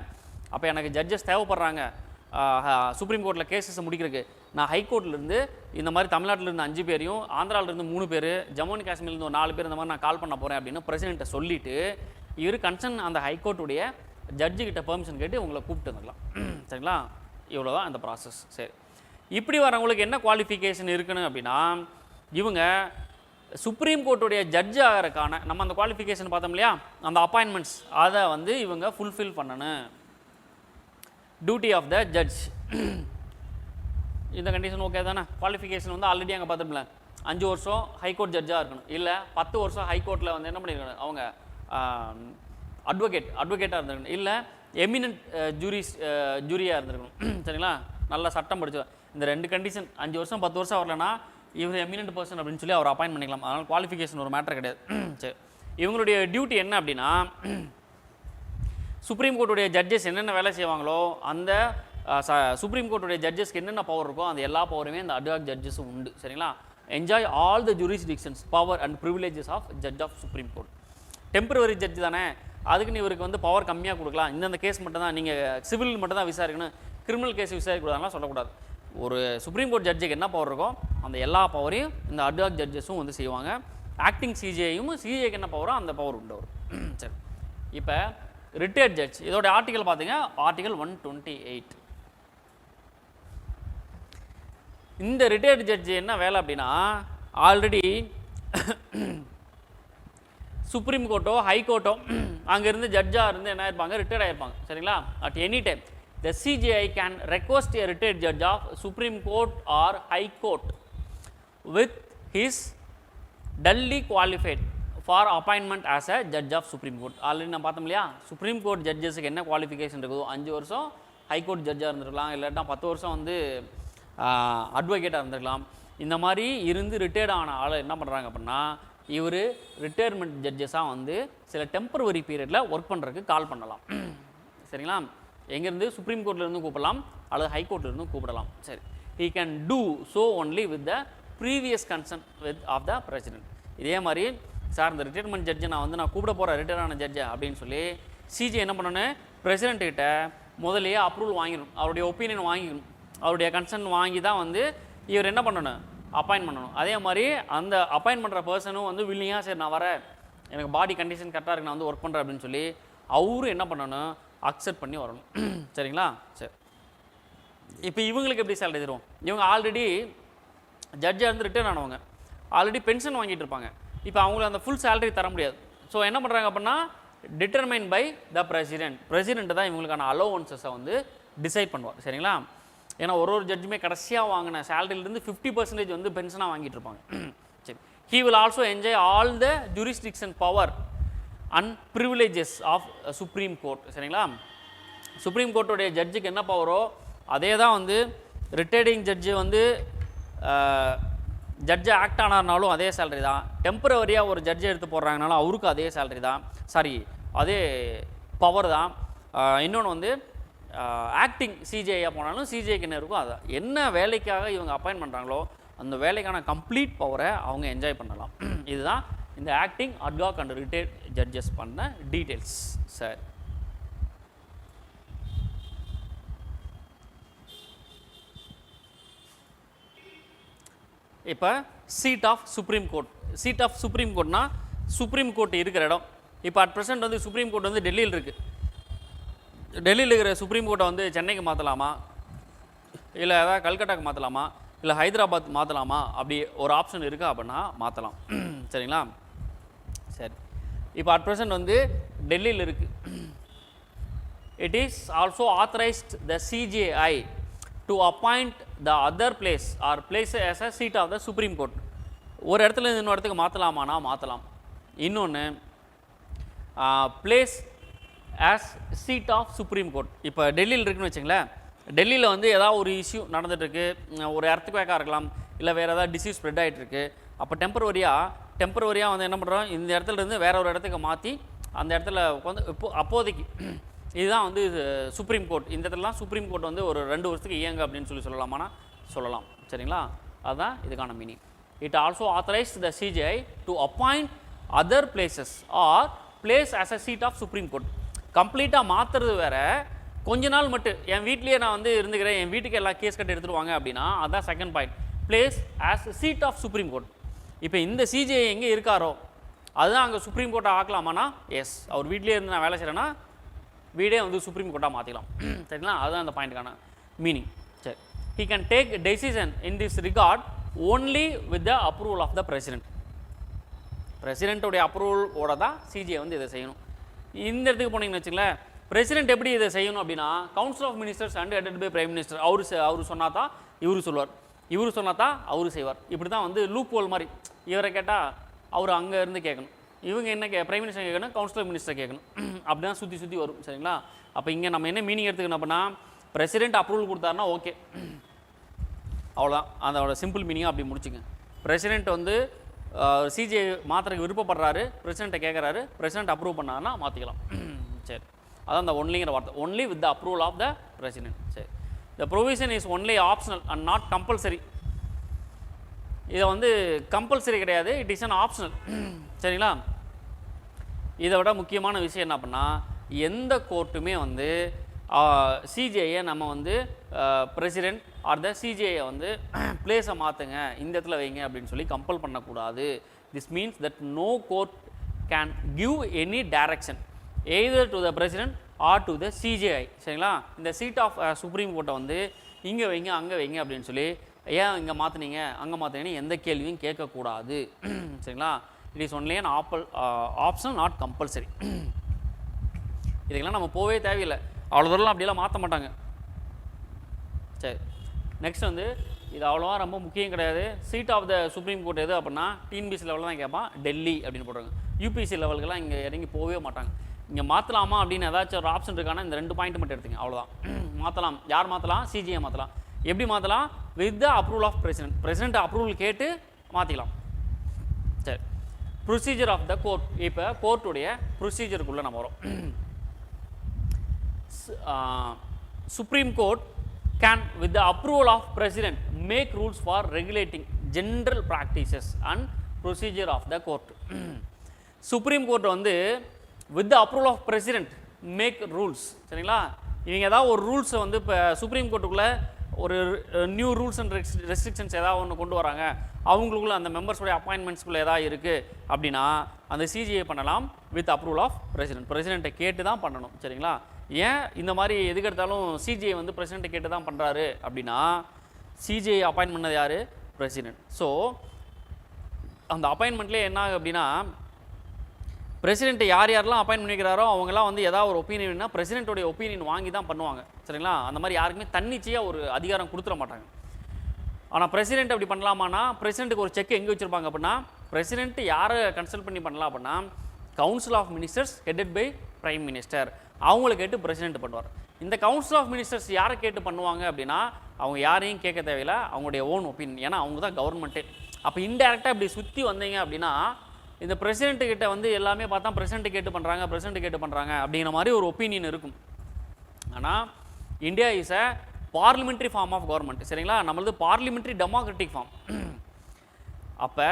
Speaker 1: அப்போ எனக்கு ஜட்ஜஸ் தேவைப்படுறாங்க சுப்ரீம் கோர்ட்டில் கேசஸை முடிக்கிறதுக்கு, நான் ஹைகோர்ட்லேருந்து இந்த மாதிரி தமிழ்நாட்டிலேருந்து 5 பேரையும், ஆந்திராவிலேருந்து 3 பேர், ஜம்மு அண்ட் காஷ்மீர்லேருந்து ஒரு 4 பேர் இந்த மாதிரி நான் கால் பண்ண போகிறேன் அப்படின்னு பிரசிடென்ட்டை சொல்லிவிட்டு இவர் கன்சர்ன் அந்த ஹைகோர்ட்டுடைய ஜட்ஜுக்கிட்ட பெர்மிஷன் கேட்டு உங்களை கூப்பிட்டு வந்துடலாம். சரிங்களா? இவ்வளோ தான் இந்த ப்ராசஸ். சரி, இப்படி வரவங்களுக்கு என்ன குவாலிஃபிகேஷன் இருக்குன்னு அப்படின்னா, இவங்க சுப்ரீம் கோர்ட்டுடைய ஜட்ஜ் ஆகிறதுக்கான நம்ம அந்த குவாலிஃபிகேஷன் பார்த்தோம் இல்லையா, அந்த அப்பாயின்மெண்ட்ஸ் அதை வந்து இவங்க ஃபுல்ஃபில் பண்ணணும். டியூட்டி ஆஃப் த ஜட்ஜ், இந்த கண்டிஷன் ஓகே தானே? குவாலிஃபிகேஷன் வந்து ஆல்ரெடி அங்கே பார்த்துருப்பேன், 5 வருஷம் ஹைகோர்ட் ஜட்ஜாக இருக்கணும், இல்லை 10 வருஷம் ஹைகோர்ட்டில் வந்து என்ன பண்ணியிருக்கணும், அவங்க அட்வொகேட்டாக இருந்திருக்கணும், இல்லை எமினன்ட் ஜூரியாக இருந்திருக்கணும். சரிங்களா, நல்லா சட்டம் படிச்சு. இந்த 2 கண்டிஷன் 5 வருஷம் 10 வருஷம் வரலன்னா இவர் எமினன்ட் பர்சன் அப்படின்னு சொல்லி அவர் அப்பாயின்ட் பண்ணிக்கலாம். அதனால் குவாலிஃபிகேஷன் ஒரு மேட்டர் கிடையாது. சரி, இவங்களுடைய டியூட்டி என்ன அப்படின்னா, சுப்ரீம் கோர்ட்டுடைய ஜட்ஜஸ் என்னென்ன வேலை செய்வாங்களோ அந்த சுப்ரீம் கோர்ட்டுடைய ஜட்ஜஸ்க்கு என்னென்ன பவர் இருக்கோ அந்த எல்லா பவருமே அந்த அட்வாக் ஜட்ஜஸும் உண்டு. சரிங்களா, enjoy all the jurisdictions power and privileges of judge of supreme court. Temporary judge தானே, அதுக்குன்னு இவருக்கு வந்து பவர் கம்மியாக கொடுக்கலாம். இந்தந்த கேஸ் மட்டும் தான் நீங்கள் சிவில் மட்டும் தான் விசாரிக்கணும், கிரிமினல் கேஸ் விசாரிக்கூடாதுலாம் சொல்லக்கூடாது. ஒரு சுப்ரீம் கோர்ட் ஜட்ஜுக்கு என்ன பவர் இருக்கோ அந்த எல்லா பவரையும் இந்த அட்வாக் ஜட்ஜஸும் வந்து செய்வாங்க. ஆக்டிங் சிஜேயும் சிஜேக்கு என்ன பவரோ அந்த பவர் உண்டு வரும். சரி, இப்போ ரிட்டையர்ட் ஜட்ஜ் இதோட ஆர்டிகல் பார்த்தீங்க, ஆர்டிகல் 128. இந்த ரிட்டையர்டு ஜட்ஜ் என்ன வேலை அப்படின்னா, ஆல்ரெடி சுப்ரீம் கோர்ட்டோ ஹைகோர்ட்டோ அங்கேருந்து ஜட்ஜாக இருந்து என்ன ஆயிருப்பாங்க, ரிட்டையர்ட் ஆகிருப்பாங்க. சரிங்களா, at any time the CGI can request a retired judge of Supreme Court or High Court with his duly qualified for appointment as a judge of Supreme Court. Already நான் பார்த்தோம் இல்லையா, சுப்ரீம் கோர்ட் ஜட்ஜஸுக்கு என்ன குவாலிஃபிகேஷன் இருக்குதோ 5 வருஷம் ஹைகோர்ட் ஜட்ஜாக இருந்திருக்கலாம், இல்லாட்டா 10 வருஷம் வந்து அட்வொகேட்டாக இருந்திருக்கலாம். இந்த மாதிரி இருந்து ரிட்டையர்ட் ஆன ஆளை என்ன பண்ணுறாங்க அப்படின்னா, இவர் ரிட்டையர்மெண்ட் ஜட்ஜஸாக வந்து சில டெம்பரவரி பீரியடில் ஒர்க் பண்ணுறதுக்கு கால் பண்ணலாம். சரிங்களா, எங்கேருந்து சுப்ரீம் கோர்ட்லேருந்து கூப்பிடலாம் அல்லது ஹைகோர்ட்லேருந்து கூப்பிடலாம். சரி, he can do so only with the previous consent of the president. இதே மாதிரி சார் இந்த ரிட்டையர்மெண்ட் ஜட்ஜை நான் கூப்பிட போகிறேன், ரிட்டையர் ஆன ஜட்ஜை அப்படின்னு சொல்லி சிஜி என்ன பண்ணணும், பிரசிடென்ட் கிட்ட முதலையே அப்ரூவல் வாங்கிடணும், அவருடைய ஒப்பீனியன் வாங்கிக்கணும், அவருடைய கன்சர்ன் வாங்கி தான் வந்து இவர் என்ன பண்ணணும், அப்பாயின்ட் பண்ணணும். அதே மாதிரி அந்த அப்பாயின்ட் பண்ணுற பர்சனும் வந்து வில்லிங்காக சரி நான் வரேன், எனக்கு பாடி கண்டிஷன் கரெக்டாக இருக்கு, நான் வந்து ஒர்க் பண்ணுறேன் அப்படின்னு சொல்லி அவரும் என்ன பண்ணணும், அக்செப்ட் பண்ணி வரணும். சரிங்களா, சரி. இப்போ இவங்களுக்கு எப்படி சேலரி தருவோம், இவங்க ஆல்ரெடி ஜட்ஜாக இருந்து ரிட்டர்ன் ஆனவங்க, ஆல்ரெடி பென்ஷன் வாங்கிட்டு இருப்பாங்க. இப்போ அவங்களுக்கு அந்த ஃபுல் சேலரி தர முடியாது. ஸோ என்ன பண்ணுறாங்க அப்படின்னா, டிட்டர்மைன் பை த பிரசிடென்ட் தான் இவங்களுக்கான அலோவன்சஸை வந்து டிசைட் பண்ணுவார். சரிங்களா, ஏன்னா ஒரு ஜட்ஜுமே கடைசியாக வாங்கின சேலரியிலேருந்து 50% வந்து பென்ஷனாக வாங்கிட்டு இருப்பாங்க. சரி, he will also enjoy all the jurisdiction power and privileges of supreme court. சரிங்களா, சுப்ரீம் கோர்ட்டுடைய ஜட்ஜுக்கு என்ன பவரோ அதே தான் வந்து ரிட்டையர்டிங் ஜட்ஜு வந்து ஜட்ஜை ஆக்ட் ஆனார்னாலும் அதே சேலரி தான், டெம்பரவரியாக ஒரு ஜட்ஜை எடுத்து போடுறாங்கனாலும் அவருக்கும் அதே சேலரி தான், அதே பவர் தான். இன்னொன்று வந்து ஆக்டிங் சிஜிஐயாக போனாலும் சிஜிஐக்கு என்ன இருக்கும், அதான் என்ன வேலைக்காக இவங்க அப்பாயின்ட் பண்ணுறாங்களோ அந்த வேலைக்கான கம்ப்ளீட் பவரை அவங்க என்ஜாய் பண்ணலாம். இதுதான் இந்த acting ad hoc and retired judges பண்ண டீட்டெயில்ஸ். சார், இப்போ seat of supreme Court. Seat of Supreme கோர்ட்னா சுப்ரீம் கோர்ட் இருக்கிற இடம். இப்போ அட் ப்ரெசென்ட் வந்து சுப்ரீம் கோர்ட் வந்து டெல்லியில் இருக்குது. டெல்லியில் இருக்கிற சுப்ரீம் கோர்ட்டை வந்து சென்னைக்கு மாற்றலாமா, இல்லை ஏதாவது கல்கட்டாக்கு மாற்றலாமா, இல்லை ஹைதராபாத் மாற்றலாமா, அப்படி ஒரு ஆப்ஷன் இருக்குது அப்படின்னா மாற்றலாம். சரிங்களா, சரி. இப்போ அட் ப்ரெசென்ட் வந்து டெல்லியில் இருக்குது. It is also authorised the CJI to appoint the other place or place as a seat of the supreme court. ஒரு இடத்துல இன்னொரு இடத்துக்கு மாற்றலாமானா மாற்றலாம். இன்னொன்று place as seat of supreme court. இப்போ டெல்லியில் இருக்குன்னு வச்சுங்களேன், டெல்லியில் வந்து ஏதாவது ஒரு இஷ்யூ நடந்துகிட்ருக்கு, ஒரு எர்த்குவேக்காக இருக்கலாம், இல்லை வேறு ஏதாவது டிசீஸ் ஸ்ப்ரெட் ஆகிட்டுருக்கு. அப்போ டெம்பரவரியாக வந்து என்ன பண்ணுறோம், இந்த இடத்துல இருந்து வேற ஒரு இடத்துக்கு மாற்றி அந்த இடத்துல வந்து அப்போதைக்கு இதுதான் வந்து சுப்ரீம் கோர்ட். இந்த இடத்துலலாம் சுப்ரீம் கோர்ட் வந்து ஒரு 2 வருஷத்துக்கு இயங்க அப்படின்னு சொல்லலாமானா சொல்லலாம். சரிங்களா, அதுதான் இதுக்கான meaning. It also authorise the CJI to appoint other places or place as a seat of supreme court. கம்ப்ளீட்டாக மாற்றுறது வேறு, கொஞ்ச நாள் மட்டும் என் வீட்லேயே நான் வந்து இருந்துக்கிறேன், என் வீட்டுக்கு எல்லா கேஸ் கட்டு எடுத்துகிட்டு வாங்க அப்படின்னா அதுதான் second point, place as seat of supreme court. இப்போ இந்த சிஜிஐ எங்கே இருக்காரோ அதுதான் அங்கே சுப்ரீம் கோர்ட்டாக ஆக்கலாமானா எஸ், அவர் வீட்லேயே இருந்து நான் வேலை செய்கிறேன்னா வீடே வந்து சுப்ரீம் கோர்ட்டாக மாற்றிக்கலாம். சரிங்களா, அதுதான் அந்த பாயிண்ட்டுக்கான மீனிங். சரி, he can take decision in this regard only with the approval of the president. பிரசிடென்ட்டோடைய அப்ரூவலோட தான் சிஜிஐ வந்து இதை செய்யணும். இந்த இடத்துக்கு போனீங்கன்னு வச்சுங்களேன், பிரசிடென்ட் எப்படி இதை செய்யணும் அப்படின்னா council of ministers and headed by prime minister. அவர் சொன்னா தான் இவரு சொல்லுவார், இவரு சொன்னா தான் அவரு செய்வார். இப்படி தான் வந்து லூப் ஹோல் மாதிரி, இவரை கேட்டால் அவர் அங்கே இருந்து கேட்கணும், இவங்க என்ன பிரைம் மினிஸ்டர் கேட்கணும், கவுன்சில் ஆஃப் மினிஸ்டர் கேட்கணும். அப்படி தான் சுற்றி சுற்றி வரும். சரிங்களா? அப்போ இங்கே நம்ம என்ன மீனிங் எடுத்துக்கணும் அப்படின்னா, பிரசிடென்ட் அப்ரூவல் கொடுத்தாருன்னா ஓகே, அவ்வளோதான். அதோட சிம்பிள் மீனிங்காக அப்படி முடிச்சுங்க. பிரசிடென்ட் வந்து சிஜிஐ மாத்திரக்கு விருப்பப்படுறாரு, பிரசிடென்ட்டை கேட்குறாரு, பிரசிடென்ட் அப்ரூவ் பண்ணாருன்னா மாற்றிக்கலாம். சரி, அதான் அந்த ஒன்லிங்கிற வார்த்தை. Only with the approval of the president. சரி, the provision is only optional and not compulsory. இதை வந்து கம்பல்சரி கிடையாது, இட் இஸ் அன் ஆப்ஷனல். சரிங்களா? இதை விட முக்கியமான விஷயம் என்ன அப்படின்னா, எந்த கோர்ட்டுமே வந்து சிஜிஐயை நம்ம வந்து பிரசிடென்ட் ஆர் த சிஜிஐயை வந்து பிளேஸை மாற்றுங்க, இந்த இடத்துல வைங்க அப்படின்னு சொல்லி கம்பல் பண்ணக்கூடாது. This means that no court can give any direction either to the president or to the CJI. சரிங்களா? இந்த சீட் ஆஃப் சுப்ரீம் கோர்ட்டை வந்து இங்கே வைங்க அங்கே வைங்க அப்படின்னு சொல்லி, ஏன் இங்கே மாற்றினீங்க அங்கே மாற்றினீங்கன்னு எந்த கேள்வியும் கேட்கக்கூடாது. சரிங்களா? It is only an option not compulsory. இதுக்கெல்லாம் நம்ம போவே தேவையில்லை, அவ்வளோ தூரம் அப்படியெல்லாம் மாற்ற மாட்டாங்க. சரி, நெக்ஸ்ட் வந்து இது அவ்வளோவா ரொம்ப முக்கியம் கிடையாது. Seat of the supreme court எது அப்படின்னா டிஎன்பிசி லெவலில் தான் கேட்பான், டெல்லி அப்படின்னு போடுறாங்க. யூபிசி லெவலுக்கெல்லாம் இங்கே இறங்கி போகவே மாட்டாங்க. இங்கே மாற்றலாமா அப்படின்னு ஏதாச்சும் ஒரு ஆப்ஷன் இருக்கானா இந்த 2 பாயிண்ட் மட்டும் எடுத்துங்க, அவ்வளோதான். மாற்றலாம். யார் மாற்றலாம்? சிஜிஐ மாற்றலாம். எப்படி மாற்றலாம்? With the approval of president. President approval கேட்டு மாற்றிக்கலாம். சரி, ப்ரொசீஜர் ஆஃப் த கோர்ட். இப்போ கோர்ட்டுடைய ப்ரொசீஜருக்குள்ளே நம்ம வரோம். Supreme Court can, with the approval of President, make rules for regulating general practices and procedure of the court. Supreme Court வந்து with the approval of President make rules. சரிங்களா? இவங்க ஏதாவது ஒரு ரூல்ஸை வந்து இப்போ சுப்ரீம் கோர்ட்டுக்குள்ளே ஒரு நியூ ரூல்ஸ் அண்ட் ரெஸ்ட்ரிக்ஷன்ஸ் ஏதாவது ஒன்று கொண்டு வராங்க, அவங்களுக்குள்ள அந்த மெம்பர்ஸோடைய அப்பாயின்மெண்ட்ஸ்குள்ளே ஏதாவது இருக்குது அப்படின்னா அந்த சிஜிஐ பண்ணலாம் வித் அப்ரூவல் ஆஃப் பிரசிடென்ட். பிரசிடென்ட்டை கேட்டு தான் பண்ணணும். சரிங்களா? ஏன் இந்த மாதிரி எதுக்கு எடுத்தாலும் சிஜிஐ வந்து பிரசிடென்ட்டை கேட்டு தான் பண்ணுறாரு அப்படின்னா, சிஜிஐ அப்பாயின்ட் பண்ணது யார்? பிரசிடென்ட். ஸோ அந்த அப்பாயின்மெண்ட்லேயே என்ன ஆகும் அப்படின்னா, பிரசிடென்ட்டை யார் யாரெல்லாம் அப்பாயின்ட் பண்ணிக்கிறாரோ அவங்கெல்லாம் வந்து ஏதாவது ஒரு ஒப்பீனியன்னா பிரசிடென்ட்டோடைய ஒப்பீனியன் வாங்கி தான் பண்ணுவாங்க. சரிங்களா? அந்த மாதிரி யாருக்குமே தன்னிச்சையாக ஒரு அதிகாரம் கொடுத்துட மாட்டாங்க. ஆனால் பிரசிடென்ட் அப்படி பண்ணலாமான்னா, பிரசிடென்ட்டுக்கு ஒரு செக் எங்கே வச்சுருப்பாங்க அப்படின்னா, பிரசிடென்ட் யாரை கன்சல்ட் பண்ணி பண்ணலாம் அப்படின்னா council of ministers headed by prime minister, அவங்கள கேட்டு பிரசிடென்ட் பண்ணுவார். இந்த கவுன்சில் ஆஃப் மினிஸ்டர்ஸ் யாரை கேட்டு பண்ணுவாங்க அப்படின்னா அவங்க யாரையும் கேட்க தேவையில்லை, அவங்களுடைய ஓன் ஒப்பீனியன். ஏன்னா அவங்க தான் கவர்மெண்ட்டே. அப்போ இன்டெரக்டாக இப்படி சுற்றி வந்தீங்க அப்படின்னா இந்த பிரசிடென்ட்டுக்கிட்ட வந்து எல்லாமே பார்த்தா பிரசிடென்ட் கேட்டு பண்ணுறாங்க, பிரசிடென்ட் கேட்டு பண்ணுறாங்க அப்படிங்கிற மாதிரி ஒரு ஒப்பீனியன் இருக்கும். ஆனால் India is a parliamentary form of government. சரிங்களா? நம்மளது பார்லிமெண்ட்ரி டெமோக்ராட்டிக் ஃபார்ம். அப்போ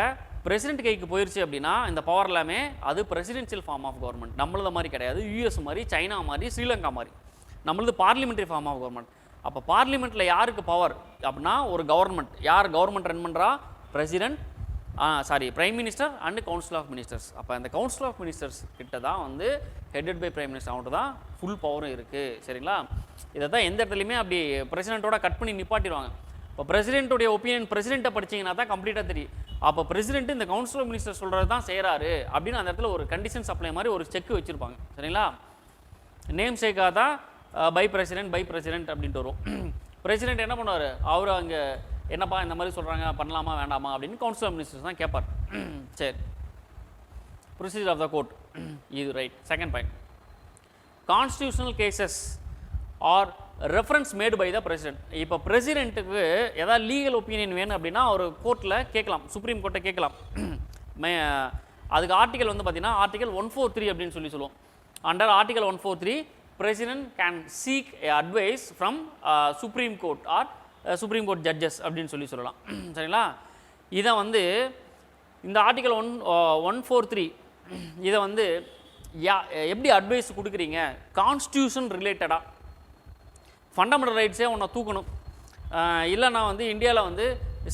Speaker 1: பிரசிடென்ட் கைக்கு போயிடுச்சு அப்படின்னா இந்த பவர் எல்லாமே அது பிரசிடென்ஷியல் ஃபார்ம் ஆஃப் கவர்மெண்ட். நம்மளது மாதிரி கிடையாது, யூஎஸ் மாதிரி, சைனா மாதிரி, ஸ்ரீலங்கா மாதிரி. நம்மளது பார்லிமெண்ட்ரி ஃபார்ம் ஆஃப் கவர்மெண்ட். அப்போ பார்லிமெண்ட்டில் யாருக்கு பவர் அப்படின்னா ஒரு கவர்மெண்ட். யார் கவர்மெண்ட் ரன் பண்ணுறா? President, prime minister and council of ministers. அப்போ அந்த கவுன்சில் ஆஃப் மினிஸ்டர்ஸ் கிட்ட தான் வந்து ஹெட்டட் பை பிரைம் மினிஸ்டர், அவங்கள்ட்ட தான் ஃபுல் பவரும் இருக்குது. சரிங்களா? இதை தான் எந்த இடத்துலையுமே அப்படி பிரசிடென்ட்டோட கட் பண்ணி நிப்பாட்டிடுவாங்க. இப்போ பிரசிடென்ட்டுடைய ஒப்பீனியன் பிரசிடென்ட்டை படிச்சிங்கன்னா தான் கம்ப்ளீட்டாக தெரியும். அப்போ பிரசிடென்ட் இந்த கவுன்சில் ஆஃப் மினிஸ்டர் சொல்கிறது தான் செய்கிறாரு அப்படின்னு அந்த இடத்துல ஒரு கண்டிஷன் சப்ளை மாதிரி ஒரு செக் வச்சுருப்பாங்க. சரிங்களா? நேம் சேக்காக தான் பை பிரசிடென்ட் அப்படின்ட்டு வரும். பிரசிடென்ட் என்ன பண்ணுவார்? அவர் அங்கே என்னப்பா இந்த மாதிரி சொல்கிறாங்க, பண்ணலாமா வேண்டாமா அப்படின்னு கவுன்சில் ஆஃப் மினிஸ்டர்ஸ் தான் கேட்பார். சரி, ப்ரொசீஜர் ஆஃப் த கோர்ட் இது right. Second point, constitutional cases or reference made by the president. இப்போ பிரசிடென்ட்டுக்கு ஏதாவது லீகல் ஒப்பீனியன் வேணும் அப்படின்னா ஒரு கோர்ட்டில் கேட்கலாம், சுப்ரீம் கோர்ட்டை கேட்கலாம். அதுக்கு ஆர்டிகல் வந்து பார்த்தீங்கன்னா ஆர்டிகல் 143 அப்படின்னு சொல்லுவோம். Under article 143 president can seek advice from supreme court or supreme court judges அப்படின்னு சொல்லலாம். சரிங்களா? இதை வந்து இந்த ஆர்டிகல் 143 இதை வந்து எப்படி அட்வைஸ் கொடுக்குறீங்க? கான்ஸ்டியூஷன் ரிலேட்டடாக ஃபண்டமெண்டல் ரைட்ஸே ஒன்றை தூக்கணும், இல்லைனா வந்து இந்தியாவில் வந்து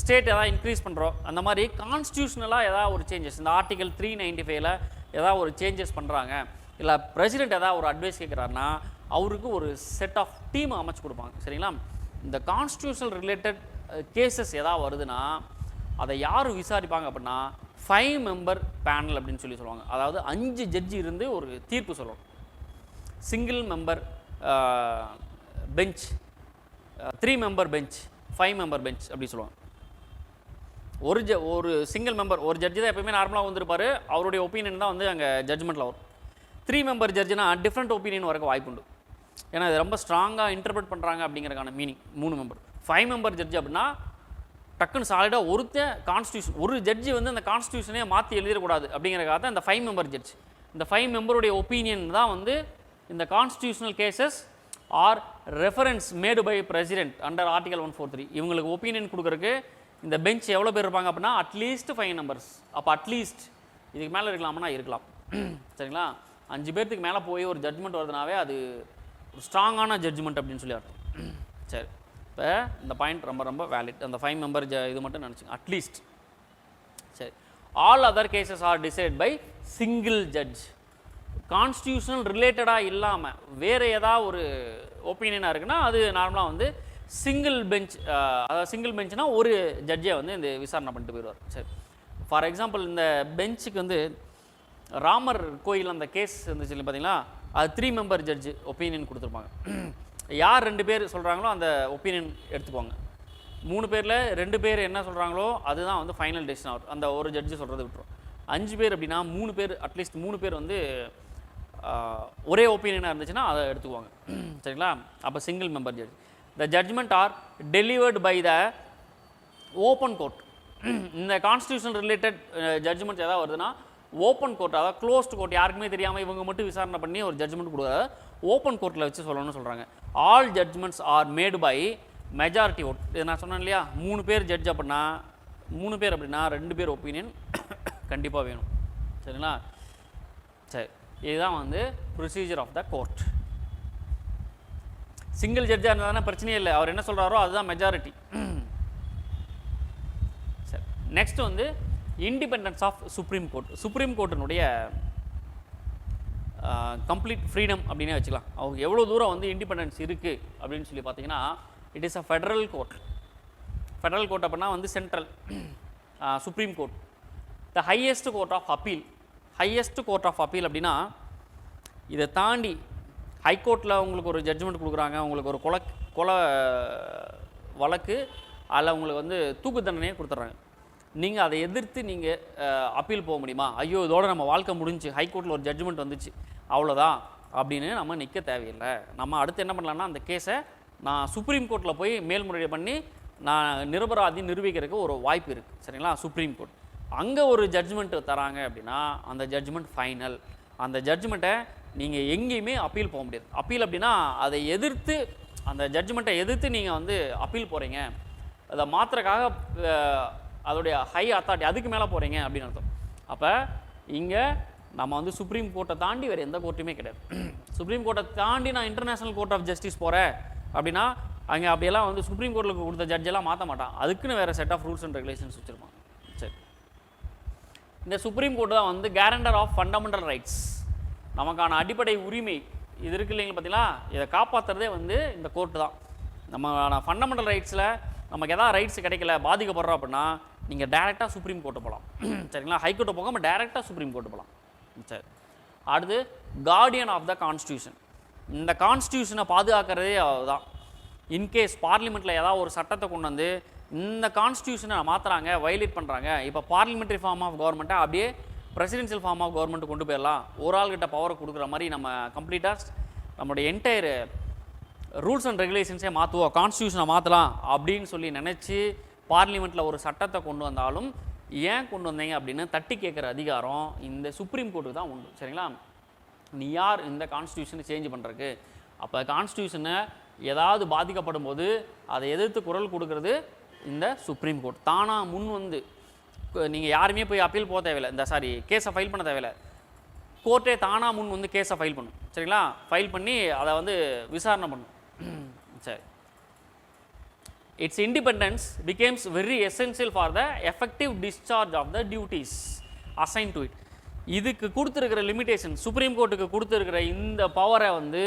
Speaker 1: ஸ்டேட் எதாவது இன்க்ரீஸ் பண்ணுறோம், அந்த மாதிரி கான்ஸ்டியூஷனலாக ஏதாவது ஒரு சேஞ்சஸ் இந்த ஆர்டிகல் 395ல் ஏதாவது ஒரு சேஞ்சஸ் பண்ணுறாங்க, இல்லை பிரசிடென்ட் ஏதாவது ஒரு அட்வைஸ் கேட்குறாருன்னா அவருக்கு ஒரு செட் ஆஃப் டீம் அமைச்சு கொடுப்பாங்க. சரிங்களா? இந்த கான்ஸ்டியூஷனல் ரிலேட்டட் கேசஸ் ஏதாவது வருதுன்னா அதை யார் விசாரிப்பாங்க அப்படின்னா 5 மெம்பர் பேனல் அப்படின்னு சொல்லுவாங்க. அதாவது 5 ஜட்ஜி இருந்து ஒரு தீர்ப்பு சொல்லணும். Single member bench, 3 member bench, 5 member bench அப்படி சொல்லுவாங்க. ஒரு சிங்கிள் மெம்பர் ஒரு ஜட்ஜி தான் எப்பயுமே நார்மலாக வந்திருப்பார், அவருடைய ஒப்பீனியன் தான் வந்து அங்கே ஜட்ஜ்மெண்ட்டில் வரும். 3 மெம்பர் ஜட்ஜுனா டிஃப்ரெண்ட் ஒப்பீனியன் வரக்கு வாய்ப்புண்டு, ஏன்னா இது ரொம்ப ஸ்ட்ராங்காக இன்டர்பிரட் பண்ணுறாங்க அப்படிங்கிறக்கான மீனிங். 3 மெம்பர். 5 மெம்பர் ஜட்ஜ் அப்படின்னா டக்குன்னு சாலிடாக கான்ஸ்டியூஷன் ஒரு ஜட்ஜி வந்து அந்த கான்ஸ்டியூஷனே மாற்றி எழுதிடக்கூடாது அப்படிங்கிறக்காக தான் இந்த 5 மெம்பர் ஜட்ஜ். இந்த 5 மெம்பருடைய ஒப்பீனியன் தான் வந்து இந்த constitutional cases or reference made by president under article 143. இவங்களுக்கு ஒப்பீனியன் கொடுக்குறக்கு இந்த பெஞ்ச் எவ்வளோ பேர் இருப்பாங்க அப்படின்னா அட்லீஸ்ட் 5 நம்பர்ஸ். அப்போ அட்லீஸ்ட் இதுக்கு மேலே இருக்கலாம்னா இருக்கலாம். சரிங்களா? 5 பேர்த்துக்கு மேலே போய் ஒரு ஜட்ஜ்மெண்ட் வருதுனாவே அது ஒரு ஸ்ட்ராங்கான ஜட்ஜ்மெண்ட் அப்படின்னு சொல்லி அர்த்தம். சரி, இப்போ இந்த பாயிண்ட் ரொம்ப ரொம்ப வேலிட். அந்த 5 மெம்பர் இது மட்டும் நினச்சிங்க, அட்லீஸ்ட். சரி, all other cases are decide by single judge. Constitutional ரிலேட்டடாக இல்லாமல் வேறு ஏதாவது ஒரு ஒப்பீனியனாக இருக்குன்னா அது நார்மலாக வந்து சிங்கிள் பெஞ்ச், அதாவது சிங்கிள் பெஞ்ச்னா ஒரு ஜட்ஜை வந்து இந்த விசாரணை பண்ணிட்டு போயிடுவார். சரி, ஃபார் எக்ஸாம்பிள் இந்த பெஞ்சுக்கு வந்து ராமர் கோயில் அந்த கேஸ் இருந்துச்சு இல்லை பார்த்தீங்களா, அது 3 மெம்பர் ஜட்ஜு ஒப்பீனியன் கொடுத்துருப்பாங்க. யார் 2 பேர் சொல்கிறாங்களோ அந்த ஒப்பீனியன் எடுத்துக்குவாங்க. 3 பேரில் 2 பேர் என்ன சொல்கிறாங்களோ அதுதான் வந்து ஃபைனல் டெசிஷன் ஆகும். அந்த ஒரு ஜட்ஜு சொல்கிறது விட்டுரும். 5 பேர் அப்படின்னா 3 பேர், அட்லீஸ்ட் 3 பேர் வந்து ஒரே ஒப்பீனியனாக இருந்துச்சுன்னா அதை எடுத்துக்குவாங்க. சரிங்களா? அப்போ single member judge. The judgment are delivered by the open court. இந்த கான்ஸ்டியூஷன் ரிலேட்டட் ஜட்ஜ்மெண்ட்ஸ் ஏதாவது வருதுன்னா ஓப்பன் கோர்ட், அதாவது க்ளோஸ்டு கோர்ட், யாருக்குமே தெரியாமல் இவங்க மட்டும் விசாரணை பண்ணி ஒரு ஜட்ஜ்மெண்ட் கொடுக்குறாரு, ஓப்பன் கோர்ட்டில் வச்சு சொல்லணும்னு சொல்கிறாங்க. All judgments are made by majority vote. இது நான் சொன்னேன் இல்லையா, 3 பேர் ஜட்ஜ் அப்படின்னா 3 பேர் அப்படின்னா 2 பேர் ஒப்பீனியன் கண்டிப்பாக வேணும். சரிங்களா? சரி, இதுதான் வந்து procedure of the court. Single ஜட்ஜாக இருந்தால் பிரச்சனையே இல்லை, அவர் என்ன சொல்கிறாரோ அதுதான் மெஜாரிட்டி. சரி, நெக்ஸ்ட் வந்து independence of supreme court. Supreme கோர்ட்டினுடைய கம்ப்ளீட் ஃப்ரீடம் அப்படின்னே வச்சுக்கலாம். அவங்க எவ்வளோ தூரம் வந்து இண்டிபெண்டன்ஸ் இருக்குது அப்படின்னு சொல்லி பார்த்தீங்கன்னா, it is a federal court. Federal court அப்படின்னா வந்து central supreme court. The highest court of appeal. Highest court of appeal அப்படின்னா இதை தாண்டி ஹைகோர்ட்டில் உங்களுக்கு ஒரு ஜட்ஜ்மெண்ட் கொடுக்குறாங்க, உங்களுக்கு ஒரு கொலை வழக்கு, அதில் உங்களுக்கு வந்து தூக்கு தண்டனையே கொடுத்துட்றாங்க. நீங்கள் அதை எதிர்த்து நீங்கள் அப்பீல் போக முடியுமா? ஐயோ இதோட நம்ம வாழ்க்கை முடிஞ்சு, ஹைகோர்ட்டில் ஒரு ஜட்ஜ்மெண்ட் வந்துச்சு அவ்வளோதான் அப்படின்னு நம்ம நிற்க தேவையில்லை. நம்ம அடுத்து என்ன பண்ணலான்னா அந்த கேஸை நான் சுப்ரீம் கோர்ட்டில் போய் மேல்முறையீடு பண்ணி நான் நிரபராதி நிரூபிக்கிறதுக்கு ஒரு வாய்ப்பு இருக்குது. சரிங்களா? சுப்ரீம் கோர்ட் அங்கே ஒரு ஜட்ஜ்மெண்ட் தராங்க அப்படின்னா அந்த ஜட்ஜ்மெண்ட் ஃபைனல். அந்த ஜட்ஜ்மெண்ட்டை நீங்கள் எங்கேயுமே அப்பீல் போக முடியாது. அப்பீல் அப்படின்னா அதை எதிர்த்து, அந்த ஜட்ஜ்மெண்ட்டை எதிர்த்து நீங்கள் வந்து அப்பீல் போகிறீங்க, அதை மாத்திரக்காக அதோடைய ஹை அத்தாரிட்டி அதுக்கு மேலே போகிறீங்க அப்படின்னு அர்த்தம். அப்போ இங்கே நம்ம வந்து சுப்ரீம் கோர்ட்டை தாண்டி வேறு எந்த கோர்ட்டுமே கிடையாது. சுப்ரீம் கோர்ட்டை தாண்டி நான் இன்டர்நேஷ்னல் கோர்ட் ஆஃப் ஜஸ்டிஸ் போகிறேன் அப்படின்னா அங்கே அப்படியெல்லாம் வந்து சுப்ரீம் கோர்ட்டில் கொடுத்த ஜட்ஜெல்லாம் மாற்ற மாட்டான், அதுக்குன்னு வேறு set of rules and regulations வச்சுருப்பாங்க. சரி, இந்த சுப்ரீம் கோர்ட்டு தான் வந்து கேரண்டர் ஆஃப் ஃபண்டமெண்டல் ரைட்ஸ், நமக்கான அடிப்படை உரிமை இது இருக்குது இல்லைங்களா பார்த்தீங்களா, இதை காப்பாற்றுறதே வந்து இந்த கோர்ட்டு தான். நம்ம ஃபண்டமெண்டல் ரைட்ஸில் நமக்கு எதாவது ரைட்ஸ் கிடைக்கல, பாதிக்கப்படுறோம் அப்படின்னா நீங்கள் டேரெக்டாக சுப்ரீம் கோர்ட்டு போகலாம். சரிங்களா? ஹைகோர்ட்டை போகாம டேரெக்டாக சுப்ரீம் கோர்ட்டு போகலாம். சரி, அடுத்து கார்டியன் ஆஃப் த கான்ஸ்டியூஷன். இந்த கான்ஸ்டியூஷனை பாதுகாக்கிறதே அதுதான். இன்கேஸ் பார்லிமெண்ட்டில் ஏதாவது ஒரு சட்டத்தை கொண்டு வந்து இந்த கான்ஸ்டியூஷனை மாற்றுறாங்க, வயலேட் பண்ணுறாங்க, இப்போ பார்லிமெண்ட்ரி ஃபார்ம் ஆஃப் கவர்மெண்ட்டை அப்படியே பிரசிடென்ஷியல் ஃபார்ம் ஆஃப் கவர்மெண்ட் கொண்டு போயிடலாம், ஒரு ஆள்கிட்ட பவரை கொடுக்குற மாதிரி நம்ம கம்ப்ளீட்டாக நம்மளுடைய என்டையர் ரூல்ஸ் அண்ட் ரெகுலேஷன்ஸே மாற்றுவோம், கான்ஸ்டியூஷனை மாற்றலாம் அப்படின்னு சொல்லி நினச்சி பார்லிமெண்ட்டில் ஒரு சட்டத்தை கொண்டு வந்தாலும் ஏன் கொண்டு வந்தீங்க அப்படின்னு தட்டி கேட்குற அதிகாரம் இந்த சுப்ரீம் கோர்ட்டுக்கு தான் உண்டு. சரிங்களா? நீ யார் இந்த கான்ஸ்டியூஷனை சேஞ்ச் பண்ணுறதுக்கு? அப்போ கான்ஸ்டியூஷனை ஏதாவது பாதிக்கப்படும் போது அதை எதிர்த்து குரல் கொடுக்கறது இந்த சுப்ரீம் கோர்ட். தானாக முன் வந்து நீங்கள் யாருமே போய் அப்பீல் போக தேவையில்லை, இந்த கேஸை ஃபைல் பண்ண தேவையில்லை, கோர்ட்டே தானாக முன் வந்து கேஸை ஃபைல் பண்ணும். சரிங்களா? ஃபைல் பண்ணி அதை வந்து விசாரணை பண்ணும். சரி, its independence becomes very essential for the effective discharge of the duties assigned to it. இதுக்கு கொடுத்துருக்கிற லிமிட்டேஷன், சுப்ரீம் கோர்ட்டுக்கு கொடுத்துருக்கிற இந்த பவரை வந்து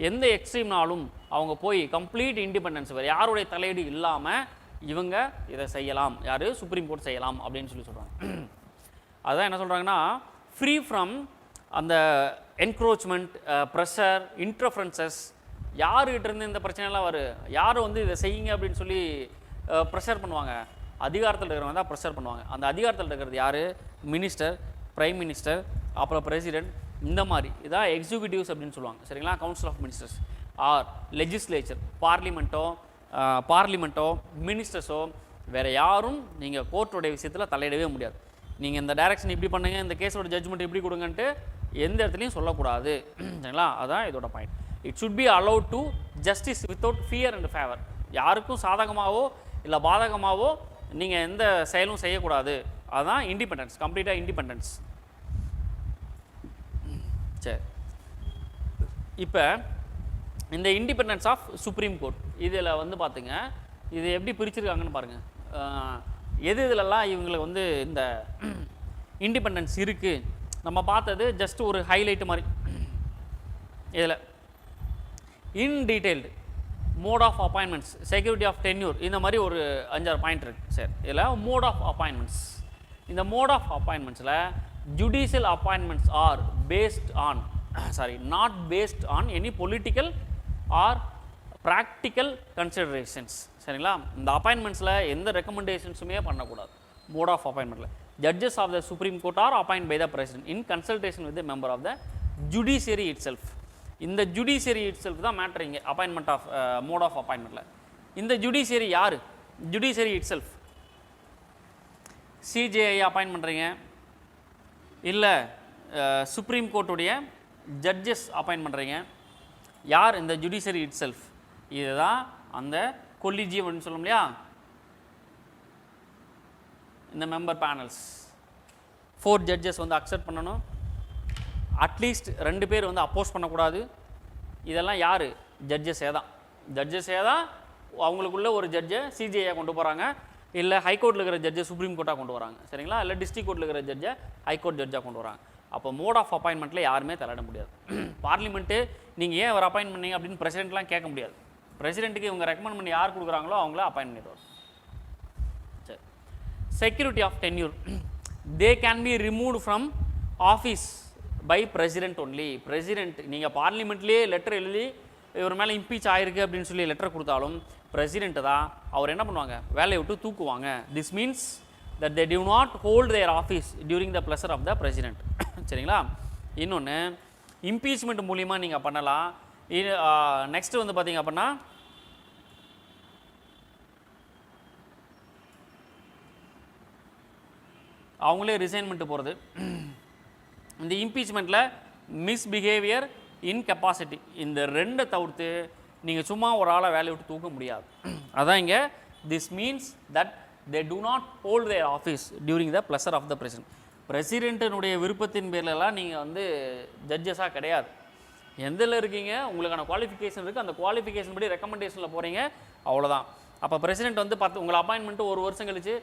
Speaker 1: எந்த எக்ஸ்ட்ரீம்னாலும் அவங்க போய் கம்ப்ளீட் இண்டிபெண்டன்ஸ், வேறு யாருடைய தலையீடு இல்லாமல் இவங்க இதை செய்யலாம், யார் சுப்ரீம் கோர்ட் செய்யலாம் அப்படின்னு சொல்லி சொல்கிறாங்க. அதுதான் என்ன சொல்கிறாங்கன்னா, ஃப்ரீ ஃப்ரம் அந்த என்க்ரோச்மெண்ட், ப்ரெஷர், இன்டர்ஃபரன்சஸ், யாருக்கிட்ட இருந்து இந்த பிரச்சனைலாம் வரும், யார் வந்து இதை செய்யுங்க அப்படின்னு சொல்லி ப்ரெஷர் பண்ணுவாங்க, அதிகாரத்தில் இருக்கிறவங்க தான் ப்ரெஷர் பண்ணுவாங்க. அந்த அதிகாரத்தில் இருக்கிறது யார்? மினிஸ்டர், பிரைம் மினிஸ்டர், அப்புறம் பிரசிடென்ட், இந்த மாதிரி இதான் எக்ஸிக்யூட்டிவ்ஸ் அப்படின்னு சொல்லுவாங்க. சரிங்களா? Council of ministers or legislature, பார்லிமெண்ட்டோ மினிஸ்டர்ஸோ வேறு யாரும் நீங்கள் கோர்ட்டோடைய விஷயத்தில் தலையிடவே முடியாது. நீங்கள் இந்த டைரக்ஷன் இப்படி பண்ணுங்க, இந்த கேஸோட ஜட்ஜ்மெண்ட் இப்படி கொடுங்கன்ட்டு எந்த இடத்துலையும் சொல்லக்கூடாது. சரிங்களா? அதான் இதோட point. It should be allow to justice without fear and favour. யாருக்கும் சாதகமாகவோ இல்லை பாதகமாகவோ நீங்கள் எந்த செயலும் செய்யக்கூடாது. அதுதான் இண்டிபெண்டன்ஸ், கம்ப்ளீட்டாக இண்டிபெண்டன்ஸ். சரி, இப்போ இந்த இண்டிபெண்டன்ஸ் ஆஃப் சுப்ரீம் கோர்ட் இதில் வந்து பார்த்துங்க, இது எப்படி பிரிச்சிருக்காங்கன்னு பாருங்கள். எது இதிலெல்லாம் இவங்களுக்கு வந்து இந்த இண்டிபெண்டன்ஸ் இருக்குது நம்ம பார்த்தது ஜஸ்ட் ஒரு ஹைலைட்டு மாதிரி. இதில் in detailed mode of appointments, security of tenure, இந்த மாதிரி ஒரு 5-6 பாயிண்ட் இருக்குது. சரி, இதில் மோட் ஆஃப் அப்பாயின்மெண்ட்ஸ். இந்த மோட் ஆஃப் அப்பாயின்மெண்ட்ஸில் judicial appointments are based on not based on any political or practical considerations. சரிங்களா? இந்த அப்பாயின்மெண்ட்ஸில் எந்த ரெக்கமெண்டேஷன்ஸுமே பண்ணக்கூடாது. மோட் ஆஃப் அப்பாயின்மெண்ட்டில் judges of the supreme court are appoint by the president in consultation with the member of the judiciary itself. இந்த ஜுடிஷியரி இட் செல்ஃப் தான் மேட்ரு இங்கே அப்பாயின்மெண்ட் ஆஃப் மோட் ஆஃப் அப்பாயின்மெண்ட்டில். இந்த ஜுடிஷியரி யார்? Judiciary it self. CJI appoint பண்ணுறீங்க, இல்லை சுப்ரீம் கோர்ட்டுடைய ஜட்ஜஸ் அப்பாயின்ட் பண்ணுறீங்க. யார்? இந்த ஜுடிஷியரி இட் செல்ஃப். இதுதான் அந்த கொலிஜியம் அப்படின்னு சொல்லும் இல்லையா, இந்த மெம்பர் பேனல்ஸ். 4 ஜட்ஜஸ் வந்து அக்செப்ட் பண்ணணும், அட்லீஸ்ட் 2 பேர் வந்து அப்போஸ் பண்ணக்கூடாது. இதெல்லாம் யார்? ஜட்ஜஸே தான். ஜட்ஜஸே தான் அவங்களுக்குள்ள ஒரு ஜட்ஜை சிஜிஐ கொண்டு போகிறாங்க, இல்லை ஹைகோர்ட்டில் இருக்கிற ஜட்ஜை சுப்ரீம் கோர்ட்டாக கொண்டு வராங்க. சரிங்களா? இல்லை டிஸ்ட்ரிக்ட் கோர்ட்டில் இருக்கிற ஜட்ஜை ஹைகோர்ட் ஜட்ஜாக கொண்டு வராங்க. அப்போ மோட் ஆஃப் அப்பாயின்மெண்ட்டில் யாருமே தலையிட முடியாது. பார்லிமெண்ட்டு நீங்கள் ஏன் அவர் அப்பாயின்ட் பண்ணீங்க அப்படின்னு பிரசிடென்ட்லாம் கேட்க முடியாது. பிரசிடென்ட்டுக்கு இவங்க ரெக்கமெண்ட் பண்ணி யார் கொடுக்குறாங்களோ அவங்கள அப்பாயின்ட் பண்ணிடுவார். சரி, security of tenure. They can be removed from office by president only. President நீங்கள் பார்லிமெண்ட்லேயே லெட்டர் எழுதி இவர் மேலே இம்பீச் ஆயிருக்கு அப்படின்னு சொல்லி லெட்டர் கொடுத்தாலும் பிரசிடென்ட்டு தான் அவர் என்ன பண்ணுவாங்க? வேலையை விட்டு தூக்குவாங்க. This means that they do not hold their office during the pleasure of the president. சரிங்களா? இன்னொன்று இம்பீச்மெண்ட் மூலிமா நீங்கள் பண்ணலாம். நெக்ஸ்ட்டு வந்து பார்த்தீங்க அப்படின்னா அவங்களே ரிசைன்மெண்ட்டு போகிறது. இந்த இம்பீச்மெண்ட்டில் மிஸ்பிஹேவியர், இன்கெப்பாசிட்டி, இந்த 2 தவிர்த்து நீங்கள் சும்மா ஒரு ஆளை வேலையை விட்டு தூக்க முடியாது. அதான் இங்கே this means that they do not hold their office during the pleasure of the president. பிரசிடென்ட்டினுடைய விருப்பத்தின் பேர்லலாம் நீங்கள் வந்து ஜட்ஜஸாக கிடையாது. எந்தில் இருக்கீங்க, உங்களுக்கான குவாலிஃபிகேஷன் இருக்குது, அந்த குவாலிஃபிகேஷன் படி ரெக்கமெண்டேஷனில் போகிறீங்க, அவ்வளோதான். அப்போ பிரசிடென்ட் வந்து உங்களை அப்பாயின்மெண்ட்டு 1 வருஷம் கழிச்சு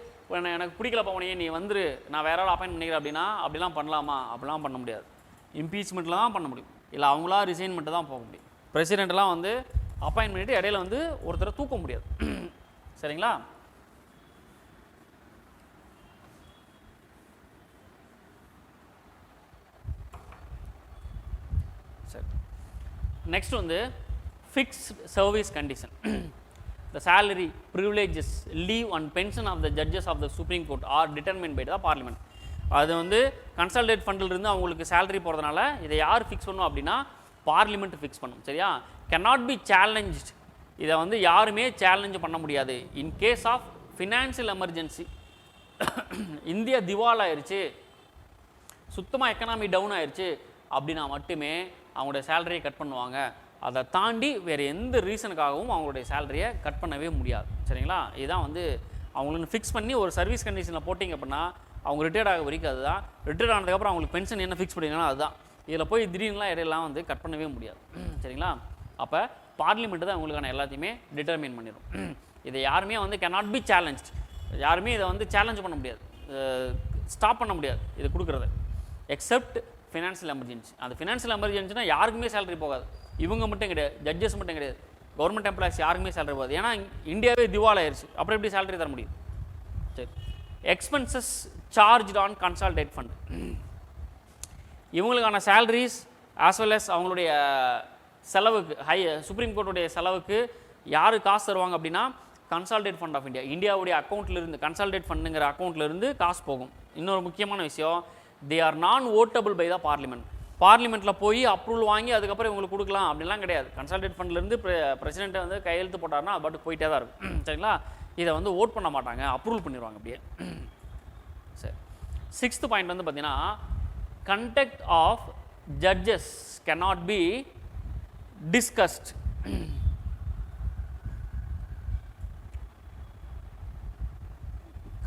Speaker 1: எனக்கு பிடிக்கல போனீங்க, நீ வந்துரு, நான் வேற ஆள் அப்பாயின்ட் பண்ணிக்கிறேன் அப்படின்னா அப்படிலாம் பண்ணலாமா? அப்படிலாம் பண்ண முடியாது. இம்பீச்மெண்ட்டில் தான் பண்ண முடியும், இல்லை அவங்களா ரிசைன்மெண்ட்டு தான் போக முடியும். பிரசிடென்ட்லாம் வந்து அப்பாயின்ட் பண்ணிவிட்டு இடையில வந்து ஒருத்தரை தூக்க முடியாது. சரிங்களா? சரி, நெக்ஸ்ட் வந்து fixed service condition. The salary, privileges, leave and pension of the judges of the Supreme Court are determined by the Parliament. அது வந்து கன்சல்டேட் ஃபண்டிலிருந்து அவங்களுக்கு சேலரி போகிறதுனால இதை யார் ஃபிக்ஸ் பண்ணும் அப்படின்னா பார்லிமெண்ட் ஃபிக்ஸ் பண்ணும். சரியா? cannot be challenged. இதை வந்து யாருமே சேலஞ்சு பண்ண முடியாது. In case of financial emergency, India திவால் ஆயிடுச்சு, சுத்தமாக எக்கனாமி டவுன் ஆயிடுச்சு அப்படின்னா மட்டுமே அவங்களுடைய சேலரியை கட் பண்ணுவாங்க. அதை தாண்டி வேறு எந்த ரீசனுக்காகவும் அவங்களுடைய சேலரியை கட் பண்ணவே முடியாது. சரிங்களா? இதுதான் வந்து அவங்களுக்கு ஃபிக்ஸ் பண்ணி ஒரு சர்வீஸ் கண்டிஷனில் போட்டிங்க அப்படின்னா அவங்க ரிட்டையர்ட் ஆக வரைக்கும் அதுதான். ரிட்டையர்ட் ஆனதுக்கப்புறம் அவங்களுக்கு பென்ஷன் என்ன ஃபிக்ஸ் பண்ணிங்கன்னா அதுதான். இதில் போய் திடீர்னுலாம் இடையெல்லாம் வந்து கட் பண்ணவே முடியாது. சரிங்களா? அப்போ பார்லிமெண்ட்டு தான் அவங்களுக்கான எல்லாத்தையுமே டிட்டர்மின் பண்ணிடும். இதை யாருமே வந்து cannot be challenged. யாருமே இதை வந்து சேலஞ்ச் பண்ண முடியாது, ஸ்டாப் பண்ண முடியாது இது கொடுக்குறத, எக்ஸப்ட் ஃபினான்ஷியல் எமர்ஜென்சி. அந்த ஃபினான்ஷியல் எமர்ஜென்சினா யாருக்குமே சேலரி போகாது. இவங்க மட்டும் கிடையாது, ஜட்ஜஸ் மட்டும் கிடையாது, கவர்மெண்ட் எம்ப்ளாயிஸ் யாருக்குமே சேலரி போகாது. ஏன்னா இந்தியாவே திவால் ஆயிடுச்சு, அப்புறம் எப்படி சேலரி தர முடியும்? சரி, expenses charged on consolidated fund. இவங்களுக்கான சேலரிஸ் ஆஸ் வெல் அஸ் அவங்களுடைய செலவுக்கு சுப்ரீம் கோர்ட்டுடைய செலவுக்கு யார் காசு தருவாங்க அப்படின்னா கன்சாலிடேட் ஃபண்ட் ஆஃப் இந்தியா, இந்தியாவுடைய அக்கௌண்ட்லேருந்து கன்சாலிடேட் ஃபண்டுங்கிற அக்கௌண்ட்லேருந்து காசு போகும். இன்னொரு முக்கியமான விஷயம், தே ஆர் நான் ஓட்டபிள் பை த பார்லிமெண்ட். பார்லிமெண்ட்டில் போய் அப்ரூவல் வாங்கி அதுக்கப்புறம் இவங்களுக்கு கொடுக்கலாம் அப்படிலாம் கிடையாது. கன்சாலிடேட் ஃபண்ட்லேருந்து பிரசிடென்ட்டை வந்து கையெழுத்து போட்டார்னா அது பாட்டு போயிட்டே தான் இருக்கும். சரிங்களா? இதை வந்து ஓட் பண்ண மாட்டாங்க, அப்ரூவல் பண்ணிடுவாங்க அப்படியே. சரி, 6th பாயிண்ட் வந்து பார்த்தீங்கன்னா, conduct of judges cannot be discussed.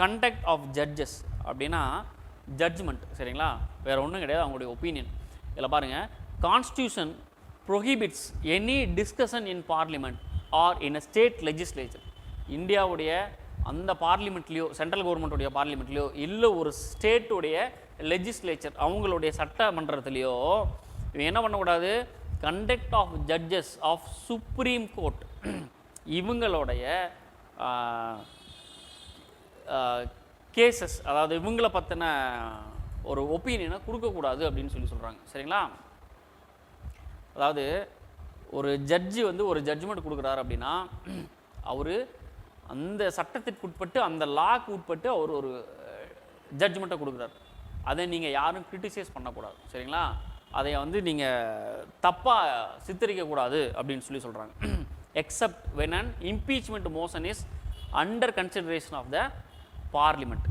Speaker 1: Conduct of judges அப்படின்னா ஜட்ஜ்மெண்ட். சரிங்களா? வேறு ஒன்றும் கிடையாது, அவங்களுடைய ஒப்பீனியன். இதில் பாருங்கள், constitution prohibits any discussion in parliament or in a state legislature. இந்தியாவுடைய அந்த பார்லிமெண்ட்லேயோ, சென்ட்ரல் கவர்மெண்ட்டுடைய பார்லிமெண்ட்லேயோ, இல்லை ஒரு ஸ்டேட்டுடைய லெஜிஸ்லேச்சர் அவங்களுடைய சட்டமன்றத்துலேயோ இவன் என்ன பண்ணக்கூடாது, conduct of judges of supreme court இவங்களுடைய கேசஸ், அதாவது இவங்களை பற்றின ஒரு ஒப்பீனியனை கொடுக்கக்கூடாது அப்படின்னு சொல்கிறாங்க. சரிங்களா? அதாவது ஒரு ஜட்ஜி வந்து ஒரு ஜட்ஜ்மெண்ட் கொடுக்குறாரு அப்படின்னா அவர் அந்த சட்டத்திற்கு உட்பட்டு, அந்த லாக்கு உட்பட்டு அவர் ஒரு ஜட்ஜ்மெண்ட்டை கொடுக்குறாரு. அதை நீங்கள் யாரும் கிரிட்டிசைஸ் பண்ணக்கூடாது. சரிங்களா? அதை வந்து நீங்கள் தப்பாக சித்தரிக்கக்கூடாது அப்படின்னு சொல்கிறாங்க. Except when an impeachment motion is under consideration of the parliament.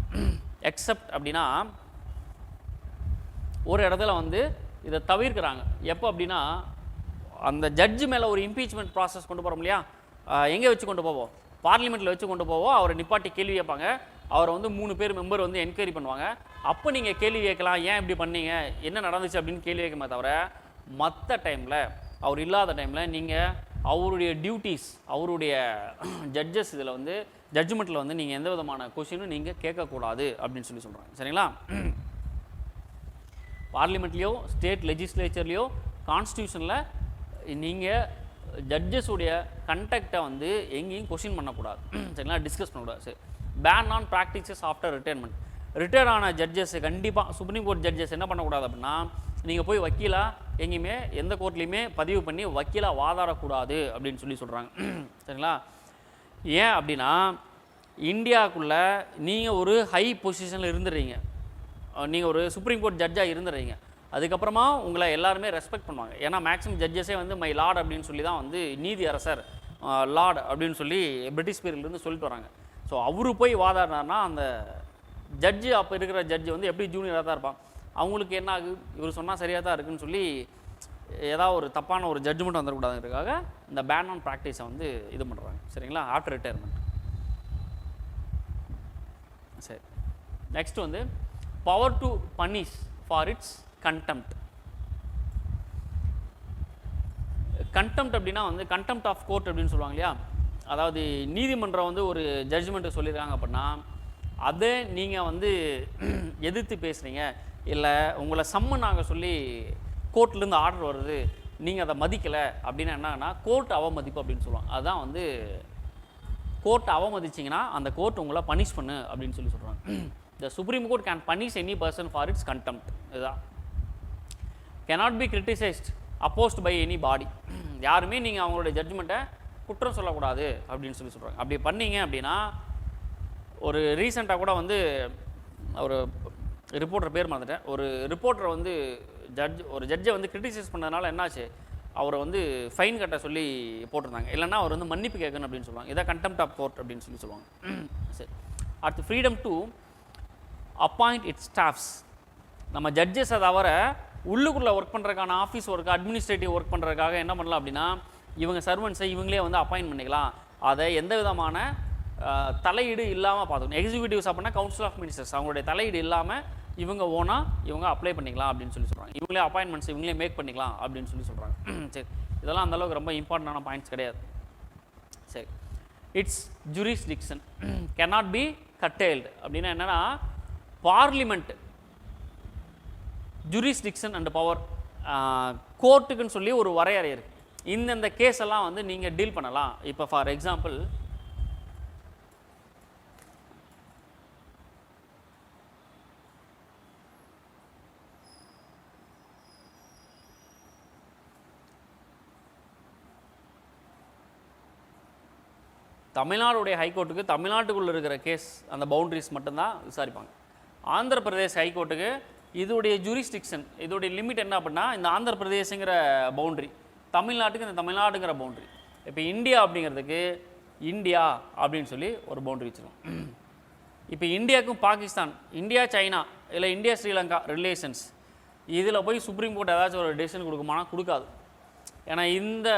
Speaker 1: Except அப்படின்னா ஒரு இடத்துல வந்து இதை தவிர்க்கிறாங்க. எப்போ அப்படின்னா, அந்த ஜட்ஜு மேலே ஒரு இம்பீச்மெண்ட் ப்ராசஸ் கொண்டு போகிறோம் இல்லையா, எங்கே வச்சு கொண்டு போவோம், பார்லிமெண்ட்டில் வச்சு கொண்டு போவோம். அவரை நிப்பாட்டி கேள்வி கேட்பாங்க. அவரை வந்து 3 பேர் மெம்பர் வந்து என்கொயரி பண்ணுவாங்க. அப்போ நீங்கள் கேள்வி கேட்கலாம், ஏன் இப்படி பண்ணீங்க, என்ன நடந்துச்சு அப்படின்னு கேள்வி கேட்கமே தவிர, மற்ற டைமில், அவர் இல்லாத டைமில் நீங்கள் அவருடைய டியூட்டிஸ், அவருடைய ஜட்ஜஸ் இதில் வந்து ஜட்ஜ்மெண்ட்டில் வந்து நீங்கள் எந்த விதமான கொஷினும் நீங்கள் கேட்கக்கூடாது அப்படின்னு சொல்கிறாங்க. சரிங்களா? பார்லிமெண்ட்லேயோ ஸ்டேட் லெஜிஸ்லேச்சர்லேயோ கான்ஸ்டியூஷனில் நீங்கள் ஜட்ஜஸுடைய கண்டக்டை வந்து எங்கேயும் கொஷின் பண்ணக்கூடாது. சரிங்களா? டிஸ்கஸ் பண்ணக்கூடாது. சரி, ban on practices after retirement. Retire ஆன ஜட்ஜஸ் கண்டிப்பாக, சுப்ரீம் கோர்ட் ஜட்ஜஸ் என்ன பண்ணக்கூடாது அப்படின்னா, நீங்கள் போய் வக்கீலாக எங்கேயுமே எந்த கோர்ட்லேயுமே பதிவு பண்ணி வக்கீலாக வாதாடக்கூடாது அப்படின்னு சொல்கிறாங்க. சரிங்களா? ஏன் அப்படின்னா, இந்தியாவுக்குள்ளே நீங்கள் ஒரு ஹை பொசிஷனில் இருந்துடுறீங்க, நீங்கள் ஒரு சுப்ரீம் கோர்ட் ஜட்ஜாக இருந்துடுறீங்க, அதுக்கப்புறமா உங்களை எல்லாருமே ரெஸ்பெக்ட் பண்ணுவாங்க. ஏன்னா மேக்ஸிமம் ஜட்ஜஸே வந்து மை லார்ட் அப்படின்னு சொல்லி தான் வந்து நீதி அரசர் லார்ட் அப்படின்னு சொல்லி பிரிட்டிஷ் பீரியட்லேருந்து சொல்லிட்டு வராங்க. ஸோ அவரு போய் வாதாடினார்னா அந்த ஜட்ஜு, அப்போ இருக்கிற ஜட்ஜு வந்து எப்படி ஜூனியராக தான் இருப்பான், அவங்களுக்கு என்ன ஆகுது, இவர் சொன்னால் சரியாக தான் இருக்குதுன்னு சொல்லி ஏதாவது ஒரு தப்பான ஒரு ஜட்ஜ்மெண்ட் வந்துடக்கூடாதுன்றதுக்காக இந்த பேன் ஆன் ப்ராக்டிஸை வந்து இது பண்ணுறாங்க. சரிங்களா? After retirement. சரி, நெக்ஸ்ட் வந்து power to punish for its contempt. Contempt அப்படின்னா வந்து கண்டெம்ப்ட் ஆஃப் கோர்ட் அப்படின்னு சொல்லுவாங்க இல்லையா, அதாவது நீதிமன்றம் வந்து ஒரு ஜட்ஜ்மெண்ட்டு சொல்லியிருக்காங்க அப்படின்னா அதை நீங்கள் வந்து எதிர்த்து பேசுகிறீங்க, இல்லை உங்களை சம்மன் ஆக சொல்லி கோர்ட்லேருந்து ஆர்டர் வருது, நீங்கள் அதை மதிக்கலை அப்படின்னா என்னன்னா கோர்ட் அவமதிப்பு அப்படின்னு சொல்லுவாங்க. அதுதான் வந்து கோர்ட்டை அவமதிச்சிங்கன்னா அந்த கோர்ட் உங்களை பனிஷ் பண்ணு அப்படின்னு சொல்கிறாங்க. The supreme court can punish any person for its contempt. இதுதான் cannot be criticized opposed by any body. யாருமே நீங்கள் அவங்களுடைய ஜட்ஜ்மெண்ட்டை குற்றம் சொல்லக்கூடாது அப்படின்னு சொல்கிறாங்க. அப்படி பண்ணீங்க அப்படின்னா, ஒரு ரீசெண்டாக கூட வந்து ஒரு ரிப்போர்ட்டர் பேர் மறந்துட்டேன், ஒரு ரிப்போர்ட்டரை வந்து ஒரு ஜட்ஜை வந்து கிரிட்டிசைஸ் பண்ணதுனால என்னாச்சு, அவரை வந்து ஃபைன் கட்ட சொல்லி போட்டிருந்தாங்க. இல்லைன்னா அவர் வந்து மன்னிப்பு கேட்கணும் அப்படின்னு சொல்லுவாங்க. இதான் கண்டெம்ப்ட் ஆஃப் கோர்ட் அப்படின்னு சொல்லுவாங்க. சரி, அடுத்து freedom to appoint it's staffs. நம்ம ஜட்ஜஸை தவிர உள்ளுக்குள்ளே ஒர்க் பண்ணுறதுக்கான ஆஃபீஸ் ஒர்க்கு, அட்மினிஸ்ட்ரேட்டிவ் ஒர்க் பண்ணுறதுக்காக என்ன பண்ணலாம் அப்படின்னா, இவங்க சர்வன்ஸை இவங்களே வந்து அப்பாயின்ட் பண்ணிக்கலாம். அதை எந்த விதமான தலையீடு இல்லாமல் பார்த்துக்கணும். எக்ஸிக்யூட்டிவ்ஸ் அப்படின்னா கவுன்சில் ஆஃப் மினிஸ்டர்ஸ், அவங்களுடைய தலையீடு இல்லாமல் இவங்க ஓனாக இவங்க அப்ளை பண்ணிக்கலாம் அப்படின்னு சொல்கிறாங்க. இவங்களே அப்பாயின்மெண்ட்ஸ் இவங்களே மேக் பண்ணிக்கலாம் அப்படின்னு சொல்கிறாங்க. சரி, இதெல்லாம் அந்தளவுக்கு ரொம்ப இம்பார்ட்டண்டான பாயிண்ட்ஸ் கிடையாது. சரி, it's jurisdiction cannot be curtailed அப்படின்னா என்னென்னா, பார்லிமெண்ட் ஜூரிஸ்டிக்ஷன் அண்ட் பவர், கோர்ட்டுக்குன்னு சொல்லி ஒரு வரையறை இருக்குது. இந்தந்த கேஸ் எல்லாம் வந்து நீங்கள் டீல் பண்ணலாம். இப்போ ஃபார் எக்ஸாம்பிள், தமிழ்நாடுடைய ஹைகோர்ட்டுக்கு தமிழ்நாட்டுக்குள்ளே இருக்கிற கேஸ் அந்த பவுண்ட்ரிஸ் மட்டும்தான் விசாரிப்பாங்க. ஆந்திர பிரதேஷ் ஹைகோர்ட்டுக்கு இதோடைய ஜூரிஸ்டிக்ஷன், இதோடைய லிமிட் என்ன அப்படின்னா இந்த ஆந்திர பிரதேசங்கிற பவுண்ட்ரி, தமிழ்நாட்டுக்கு இந்த தமிழ்நாடுங்கிற பவுண்ட்ரி. இப்போ இந்தியா அப்படிங்கிறதுக்கு இந்தியா அப்படின்னு சொல்லி ஒரு பவுண்ட்ரி வச்சுருக்கோம். இப்போ இந்தியாவுக்கும் பாகிஸ்தான், இந்தியா சைனா, இல்லை இந்தியா ஸ்ரீலங்கா ரிலேஷன்ஸ், இதில் போய் சுப்ரீம் கோர்ட் ஏதாச்சும் ஒரு டெசிஷன் கொடுக்குமானா கொடுக்காது. ஏன்னா இந்த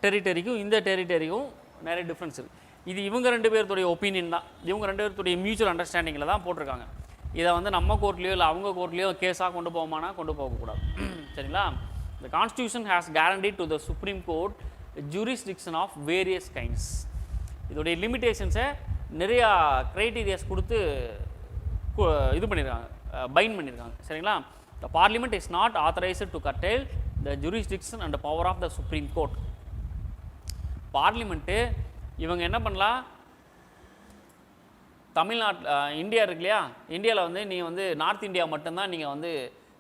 Speaker 1: டெரிட்டரிக்கும் இந்த டெரிட்டரிக்கும் நிறைய டிஃப்ரென்ஸ் இருக்குது. இது இவங்க 2 பேர்த்துடைய ஒப்பீனியன் தான், இவங்க 2 பேர்த்துடைய மியூச்சுவல் அண்டர்ஸ்டாண்டிங்கில் தான் போட்டிருக்காங்க. இதை வந்து நம்ம கோர்ட்லேயோ இல்லை அவங்க கோர்ட்லேயோ கேஸாக கொண்டு போகுமானா கொண்டு போகக்கூடாது. சரிங்களா? The Constitution has guaranteed to the Supreme Court jurisdiction of various kinds. இதோடைய லிமிட்டேஷன்ஸை நிறையா க்ரைட்டீரியாஸ் கொடுத்து இது பண்ணியிருக்காங்க, பைண்ட் பண்ணியிருக்காங்க. சரிங்களா? The Parliament is not authorized to curtail the jurisdiction and power of the Supreme Court. Parliament இவங்க என்ன பண்ணலாம், தமிழ்நாட்டில் இந்தியா இருக்கு இல்லையா, இந்தியாவில் வந்து நீங்கள் வந்து நார்த் இந்தியா மட்டும்தான் நீங்கள் வந்து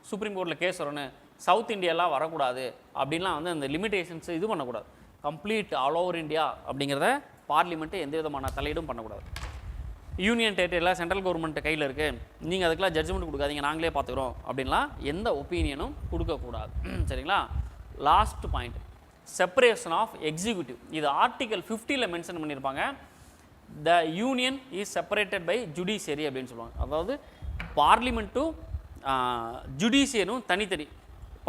Speaker 1: சுப்ரீம் கோர்ட்டில் கேஸ் வரணும், சவுத் இந்தியாலாம் வரக்கூடாது அப்படின்லாம் வந்து அந்த லிமிட்டேஷன்ஸ் இது பண்ணக்கூடாது. கம்ப்ளீட் ஆல் ஓவர் இந்தியா அப்படிங்கிறத பார்லிமெண்ட்டு எந்த விதமான தலையீடும் பண்ணக்கூடாது. யூனியன் டெரிட்டரியில் சென்ட்ரல் கவர்மெண்ட் கையில் இருக்குது, நீங்கள் அதுக்கெலாம் ஜட்ஜ்மெண்ட் கொடுக்காதீங்க, நாங்களே பார்த்துக்குறோம் அப்படின்லாம் எந்த ஒப்பீனியனும் கொடுக்கக்கூடாது. சரிங்களா? Last point, separation of executive. இது ஆர்டிகல் 50ல் மென்ஷன் பண்ணியிருப்பாங்க. The union is separated by judiciary அப்படின்னு சொல்லுவாங்க. அதாவது பார்லிமெண்ட்டும் ஜுடிஷியரும் தனித்தனி.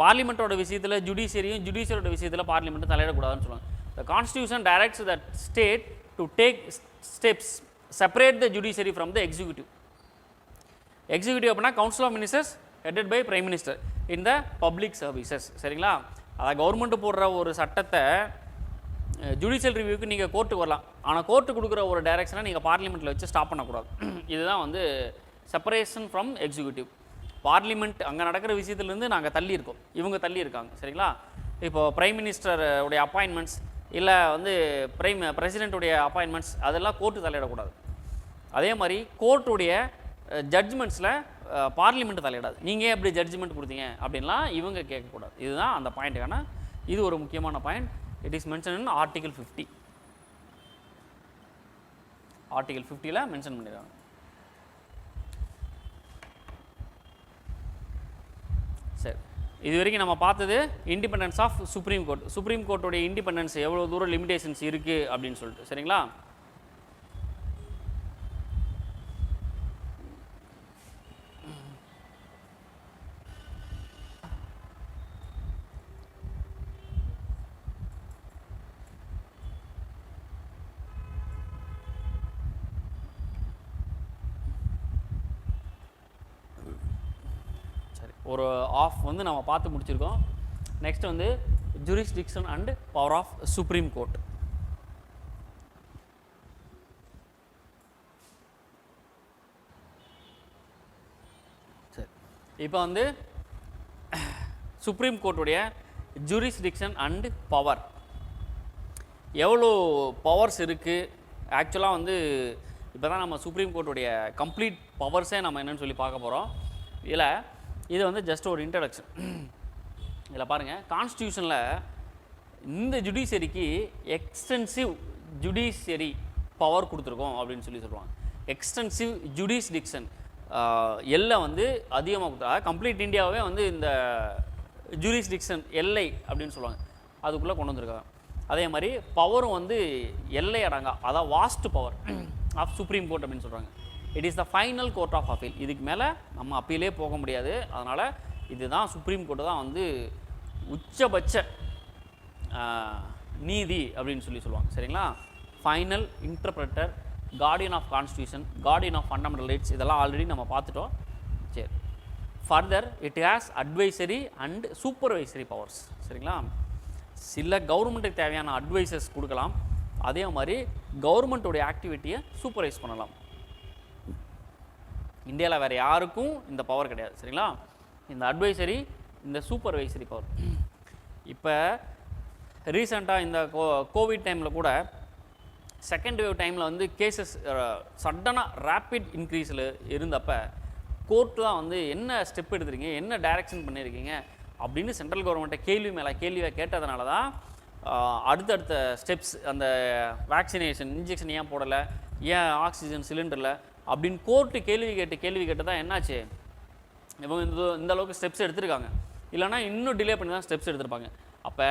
Speaker 1: பார்லிமெண்ட்டோட விஷயத்தில் ஜுடிஷியரியும், ஜுடிஷியரோட விஷயத்தில் பார்லிமெண்ட்டும் தலையிடக்கூடாதுன்னு சொல்லுவாங்க. The constitution directs the state to take steps separate the judiciary from the executive. Executive அப்படின்னா council of ministers headed by prime minister in the public services. சரிங்களா? அதை கவர்மெண்ட்டு போடுற ஒரு சட்டத்தை ஜுடிஷியல் ரிவ்யூக்கு நீங்கள் கோர்ட்டுக்கு வரலாம், ஆனால் கோர்ட்டு கொடுக்குற ஒரு டைரக்ஷனை நீங்கள் பார்லிமெண்ட்டில் வச்சு ஸ்டாப் பண்ணக்கூடாது. இதுதான் வந்து செப்பரேஷன் ஃப்ரம் எக்ஸிக்யூட்டிவ். பார்லிமெண்ட் அங்கே நடக்கிற விஷயத்துலேருந்து நாங்கள் தள்ளி இருக்கோம், இவங்க தள்ளி இருக்காங்க. சரிங்களா? இப்போது பிரைம் மினிஸ்டர் உடைய அப்பாயின்மெண்ட்ஸ் இல்லை வந்து பிரசிடெண்ட்டுடைய அப்பாயின்மெண்ட்ஸ் அதெல்லாம் கோர்ட்டு தலையிடக்கூடாது. அதே மாதிரி கோர்ட்டுடைய ஜட்ஜ்மெண்ட்ஸில் பார்லிமெண்ட் தலையிடாது. நீங்கள் எப்படி ஜட்ஜ்மெண்ட் கொடுத்தீங்க அப்படின்லாம் இவங்க கேட்கக்கூடாது. இதுதான் அந்த பாயிண்ட்டுக்கான இது ஒரு முக்கியமான point. It is mention in article 50. Article 50ல் மென்ஷன் பண்ணிடுறாங்க. சரி, இது வரைக்கும் நம்ம பார்த்தது independence of supreme court. Supreme கோர்ட்டுடைய இண்டிபெண்டன்ஸ் எவ்வளோ தூரம் லிமிடேஷன்ஸ் இருக்குது அப்படின்னு சொல்லிட்டு. சரிங்களா? ஒரு ஆஃப் வந்து நம்ம பார்த்து முடிச்சிருக்கோம். நெக்ஸ்ட் வந்து jurisdiction and power of supreme court. சரி, இப்போ வந்து சுப்ரீம் கோர்ட்டுடைய ஜூரிஸ்டிக்ஷன் அண்ட் பவர் எவ்வளோ பவர்ஸ் இருக்குது. ஆக்சுவலாக வந்து இப்போ தான் நம்ம சுப்ரீம் கோர்ட்டுடைய கம்ப்ளீட் பவர்ஸே நம்ம என்னென்னு சொல்லி பார்க்க போகிறோம். இதில் இது வந்து ஜஸ்ட் ஒரு இன்ட்ரடக்ஷன். இதில் பாருங்கள், கான்ஸ்டியூஷனில் இந்த ஜுடிஷியரிக்கு எக்ஸ்டென்சிவ் ஜுடிஷியரி பவர் கொடுத்துருக்கோம் அப்படின்னு சொல்லி சொல்லுவாங்க. எக்ஸ்டென்சிவ் ஜுடிஸ்டிக்ஷன் எல்லை வந்து அதிகமாக கொடுத்தா கம்ப்ளீட் இந்தியாவே வந்து இந்த ஜூரிஸ்டிக்ஷன் எல்லை அப்படின்னு சொல்லுவாங்க, அதுக்குள்ளே கொண்டு வந்திருக்காங்க. அதே மாதிரி பவரும் வந்து எல்லை அடங்கா, அதான் vast power of supreme court அப்படின்னு சொல்கிறாங்க. It is the final court of appeal. இதுக்கு மேலே நம்ம அப்பீலே போக முடியாது. அதனால் இதுதான் சுப்ரீம் கோர்ட்டு தான் வந்து உச்சபட்ச நீதி அப்படின்னு சொல்லி சொல்லுவாங்க. சரிங்களா? Final interpreter, guardian of constitution, guardian of fundamental rights, இதெல்லாம் ஆல்ரெடி நம்ம பார்த்துட்டோம். சரி, further it has advisory and supervisory powers. சரிங்களா? சில கவர்மெண்ட்டுக்கு தேவையான அட்வைசஸ் கொடுக்கலாம், அதே மாதிரி கவர்மெண்ட்டுடைய ஆக்டிவிட்டியை சூப்பர்வைஸ் பண்ணலாம். இந்தியாவில் வேறு யாருக்கும் இந்த பவர் கிடையாது. சரிங்களா? இந்த அட்வைசரி, இந்த சூப்பர்வைசரி பவர். இப்போ ரீசெண்டாக இந்த கோவிட் டைமில் கூட செகண்ட் வேவ் டைமில் வந்து கேசஸ் சடனாக ரேப்பிட் இன்க்ரீஸில் இருந்தப்போ கோர்ட்டு தான் வந்து என்ன ஸ்டெப் எடுத்துருக்கீங்க, என்ன டைரக்ஷன் பண்ணியிருக்கீங்க அப்படின்னு சென்ட்ரல் கவர்மெண்ட்டை கேள்வி மேலே கேள்வியாக கேட்டதுனால தான் அடுத்தடுத்த ஸ்டெப்ஸ், அந்த வேக்சினேஷன் இன்ஜெக்ஷன் ஏன் போடலை, ஏன் ஆக்சிஜன் சிலிண்டரில் அப்படின்னு கோர்ட்டு கேள்வி கேட்டு தான் என்னாச்சு, இவங்க இந்த அளவுக்கு ஸ்டெப்ஸ் எடுத்திருக்காங்க. இல்லைனா இன்னும் டிலே பண்ணி தான் ஸ்டெப்ஸ் எடுத்திருப்பாங்க. அப்போ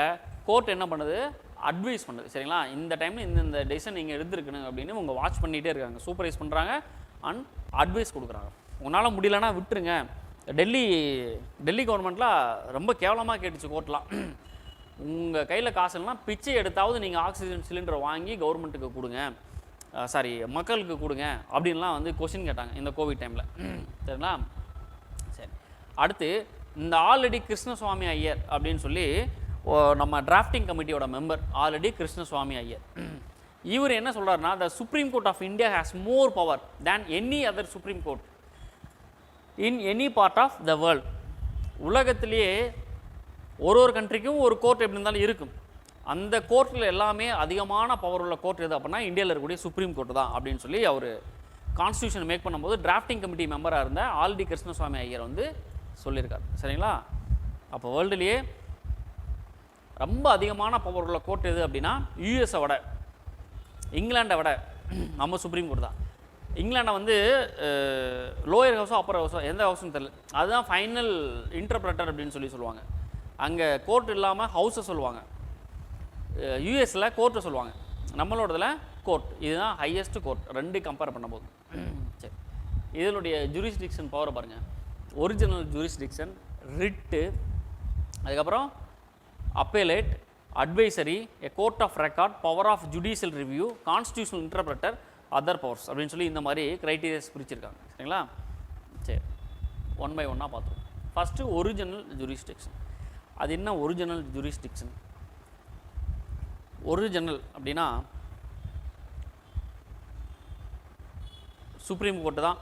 Speaker 1: கோர்ட் என்ன பண்ணுது, அட்வைஸ் பண்ணுது. சரிங்களா, இந்த டைமில் இந்த டெசிஷன் நீங்கள் எடுத்துருக்கணும் அப்படின்னு உங்கள் வாட்ச் பண்ணிகிட்டே இருக்காங்க, சூப்பர்வைஸ் பண்ணுறாங்க அண்ட் அட்வைஸ் கொடுக்குறாங்க. உங்களால் முடியலன்னா விட்டுருங்க. டெல்லி கவர்மெண்ட்லாம் ரொம்ப கேவலமாக கேட்டுச்சு கோர்ட்லாம். உங்கள் கையில் காசு இல்லைனா பிச்சை எடுத்தாவது நீங்கள் ஆக்சிஜன் சிலிண்டரை வாங்கி கவர்மெண்ட்டுக்கு கொடுங்க, மக்களுக்கு கொடுங்க அப்படின்லாம் வந்து கொஸ்டின் கேட்டாங்க இந்த கோவிட் டைமில். சரிங்களா, சரி. அடுத்து இந்த ஆல்ரெடி கிருஷ்ணசுவாமி ஐயர் அப்படின்னு சொல்லி நம்ம டிராஃப்டிங் கமிட்டியோட மெம்பர் ஆல்ரெடி கிருஷ்ணசுவாமி ஐயர், இவர் என்ன சொல்கிறாருன்னா, the supreme court of India has more power than any other Supreme Court in any part of the world. உலகத்திலேயே ஒரு கண்ட்ரிக்கும் ஒரு கோர்ட் எப்படி இருந்தாலும் இருக்கும். அந்த கோர்ட்டில் எல்லாமே அதிகமான பவர் உள்ள கோர்ட் எது அப்படின்னா இந்தியாவில் இருக்கக்கூடிய சுப்ரீம் கோர்ட் தான் அப்படின்னு சொல்லி அவர் கான்ஸ்டியூஷன் மேக் பண்ணும்போது டிராஃப்டிங் கமிட்டி மெம்பராக இருந்த ஆல்ரெடி கிருஷ்ணசுவாமி ஐயர் வந்து சொல்லியிருக்காரு. சரிங்களா, அப்போ வேர்ல்டுலேயே ரொம்ப அதிகமான பவர் உள்ள கோர்ட் எது அப்படின்னா யூஎஸை விட இங்கிலாண்டை விட நம்ம சுப்ரீம் கோர்ட் தான். இங்கிலாண்டை வந்து லோயர் ஹவுஸோ அப்பர் ஹவுஸோ எந்த ஹவுஸ்னு தெரியல, அதுதான் ஃபைனல் இன்டர்பிரட்டர் அப்படின்னு சொல்லுவாங்க. அங்கே கோர்ட் இல்லாமல் ஹவுஸை சொல்லுவாங்க. யூஎஸில் கோர்ட்டை சொல்லுவாங்க, நம்மளோடதில் கோர்ட். இதுதான் ஹையஸ்ட் கோர்ட் ரெண்டு கம்பேர் பண்ணும்போது. சரி, இதனுடைய ஜூரிஸ்டிக்ஷன் பவரை பாருங்கள். ஒரிஜினல் ஜூரிஸ்டிக்ஷன், ரிட்டு, அதுக்கப்புறம் appellate, advisory, a court of record, power of judicial review, constitutional interpreter, other powers அப்படின்னு சொல்லி இந்த மாதிரி க்ரைட்டீரியாஸ் பிரிச்சிருக்காங்க. சரிங்களா, சரி, ஒன் பை ஒன்னாக பார்த்துருவோம். First original jurisdiction. அது என்ன ஒரிஜினல் ஜூரிஸ்டிக்ஷன்? ஒரிஜினல் அப்படின்னா சுப்ரீம் கோர்ட்டு தான்,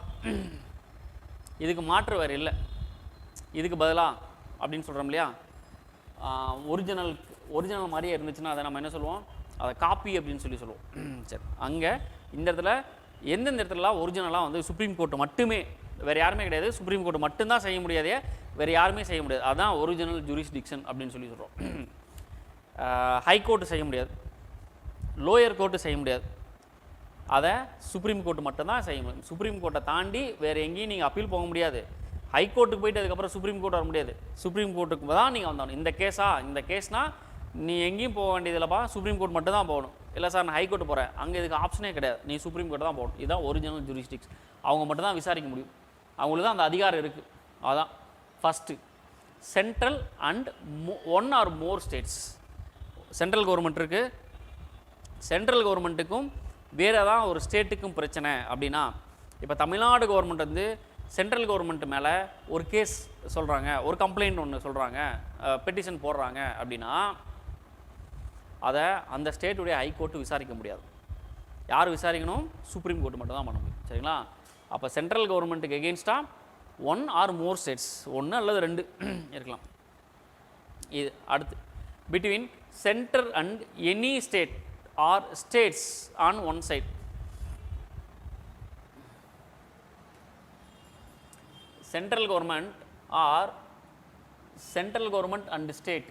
Speaker 1: இதுக்கு மாற்று வேறு இல்லை, இதுக்கு பதிலாக அப்படின்னு சொல்கிறோம் இல்லையா. ஒரிஜினல் மாதிரியே இருந்துச்சுன்னா அதை நம்ம என்ன சொல்லுவோம், அதை காப்பி அப்படின்னு சொல்லுவோம். சரி, அங்கே இந்த இடத்துல எந்தெந்த இடத்துலலாம் ஒரிஜினலாக வந்து சுப்ரீம் கோர்ட்டு மட்டுமே, வேறு யாருமே கிடையாது, சுப்ரீம் கோர்ட்டு மட்டும்தான் செய்ய முடியாதே, வேறு யாருமே செய்ய முடியாது. அதுதான் ஒரிஜினல் ஜூரிஸ்டிக்ஷன் அப்படின்னு சொல்கிறோம். ஹைகோர்ட்டு செய்ய முடியாது, லோயர் கோர்ட்டு செய்ய முடியாது, அதை சுப்ரீம் கோர்ட்டு மட்டும்தான் செய்ய முடியும். சுப்ரீம் கோர்ட்டை தாண்டி வேறு எங்கேயும் நீங்கள் அப்பீல் போக முடியாது. ஹைகோர்ட்டுக்கு போயிட்டு அதுக்கப்புறம் சுப்ரீம் கோர்ட் வர முடியாது. சுப்ரீம் கோர்ட்டுக்கு தான் நீங்கள் வந்தாலும் இந்த கேஸ்னால் நீ எங்கேயும் போக வேண்டியதில்லப்பா, சுப்ரீம் கோர்ட் மட்டும் தான் போகணும். இல்லை சார் நான் ஹைகோர்ட்டு போகிறேன், அங்கே இதுக்கு ஆப்ஷனே கிடையாது, நீ சுப்ரீம் கோர்ட் தான் போகணும். இதுதான் ஒரிஜினல் ஜூரிஸ்டிக்ஸ். அவங்க மட்டும் தான் விசாரிக்க முடியும், அவங்களுக்கு தான் அந்த அதிகாரம் இருக்குது. அதுதான் first. Central and one or more states. Central government இருக்குது, சென்ட்ரல் கவர்மெண்ட்டுக்கும் வேறு ஏதாவது ஒரு ஸ்டேட்டுக்கும் பிரச்சனை அப்படின்னா, இப்போ தமிழ்நாடு கவர்மெண்ட் வந்து சென்ட்ரல் கவர்மெண்ட் மேலே ஒரு கேஸ் சொல்கிறாங்க, ஒரு கம்ப்ளைண்ட் ஒன்று சொல்கிறாங்க, பெட்டிஷன் போடுறாங்க அப்படின்னா அதை அந்த ஸ்டேட்டுடைய ஹைகோர்ட்டு விசாரிக்க முடியாது. யார் விசாரிக்கணும்? சுப்ரீம் கோர்ட்டு மட்டும் தான் பண்ண முடியும். சரிங்களா, அப்போ சென்ட்ரல் கவர்மெண்ட்டுக்கு எகெயின்ஸ்டாக ஒன் ஆர் மோர் ஸ்டேட்ஸ், ஒன்று அல்லது ரெண்டு இருக்கலாம். இது அடுத்து between centre and any state or states on one side. Central government or central government and state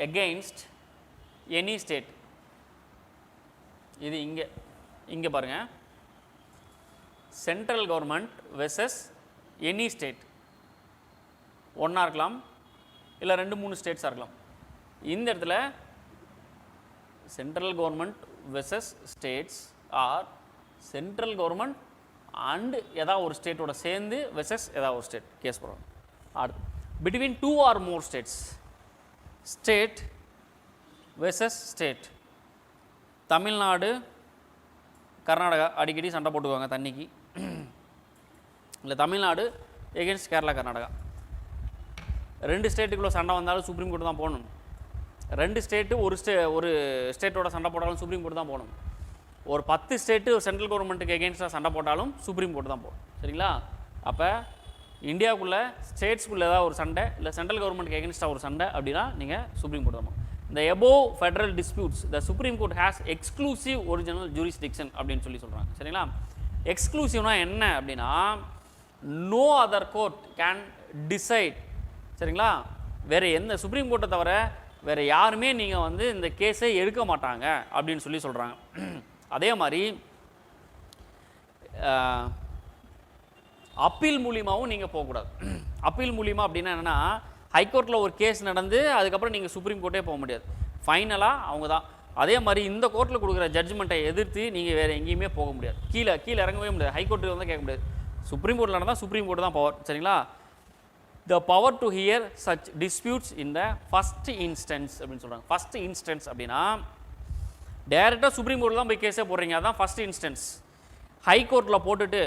Speaker 1: against any state. இது இங்கே பாருங்கள், central government versus any state. ஒன்றா இருக்கலாம், இல்லை 2-3 ஸ்டேட்ஸாக இருக்கலாம். இந்த இடத்துல central government versus states or central government and ஏதாவது ஒரு ஸ்டேட்டோட சேர்ந்து வெர்சஸ் ஏதாவது ஒரு ஸ்டேட் கேஸ் போடுறோம். அடுத்து between 2 or more states, state versus state. Tamil Nadu Karnataka அடிக்கடி சண்டை போட்டுக்குவாங்க தண்ணிக்கு, இல்லை தமிழ்நாடு எகென்ஸ்ட் கேரளா கர்நாடகா. 2 ஸ்டேட்டுக்குள்ளே சண்டை வந்தாலும் சுப்ரீம் கோர்ட் தான் போகணும். 2 ஸ்டேட்டு ஒரு ஸ்டேட்டோட சண்டை போட்டாலும் சுப்ரீம் கோர்ட் தான் போகணும். ஒரு 10 ஸ்டேட்டு சென்ட்ரல் கவர்மெண்ட்டுக்கு எகெயின்ஸ்டாக சண்டை போட்டாலும் சுப்ரீம் கோர்ட் தான் போகணும். சரிங்களா, அப்போ இந்தியாவுக்குள்ளே ஸ்டேட்ஸ்குள்ளே ஏதாவது ஒரு சண்டை, இல்லை சென்ட்ரல் கவர்மெண்ட்டுக்கு எகெயின்ஸ்டாக ஒரு சண்டை அப்படின்னா நீங்கள் சுப்ரீம் கோர்ட் தான். இந்த above federal disputes the supreme court has exclusive original jurisdiction அப்படின்னு சொல்கிறாங்க. சரிங்களா, எக்ஸ்க்ளூசிவ்னா என்ன அப்படின்னா no other court can decide. சரிங்களா, வேறு எந்த சுப்ரீம் கோர்ட்டை தவிர வேறு யாருமே நீங்கள் வந்து இந்த கேஸை எடுக்க மாட்டாங்க அப்படின்னு சொல்லி சொல்கிறாங்க. அதே மாதிரி அப்பீல் மூலியமாகவும் நீங்கள் போகக்கூடாது. அப்பீல் மூலியமாக அப்படின்னா என்னென்னா, ஹைகோர்ட்டில் ஒரு கேஸ் நடந்து அதுக்கப்புறம் நீங்கள் சுப்ரீம் கோர்ட்டே போக முடியாது. ஃபைனலாக அவங்க தான். அதே மாதிரி இந்த கோர்ட்டில் கொடுக்குற ஜட்ஜ்மெண்ட்டை எதிர்த்து நீங்கள் வேறு எங்கேயுமே போக முடியாது. கீழே இறங்கவே முடியாது. ஹைகோர்ட்டுக்கு வந்து கேட்க முடியாது. சுப்ரீம் கோர்ட்டில் நடந்தால் சுப்ரீம் கோர்ட்டு தான் பவர். சரிங்களா? The power to hear such disputes in the first instance அப்படின்னு சொல்கிறாங்க. ஃபஸ்ட் இன்ஸ்டன்ஸ் அப்படின்னா டேரெக்டாக சுப்ரீம் கோர்ட்டில் தான் போய் கேஸே போடுறீங்க. அதுதான் ஃபஸ்ட் இன்ஸ்டன்ஸ். ஹைகோர்ட்டில் போட்டுட்டு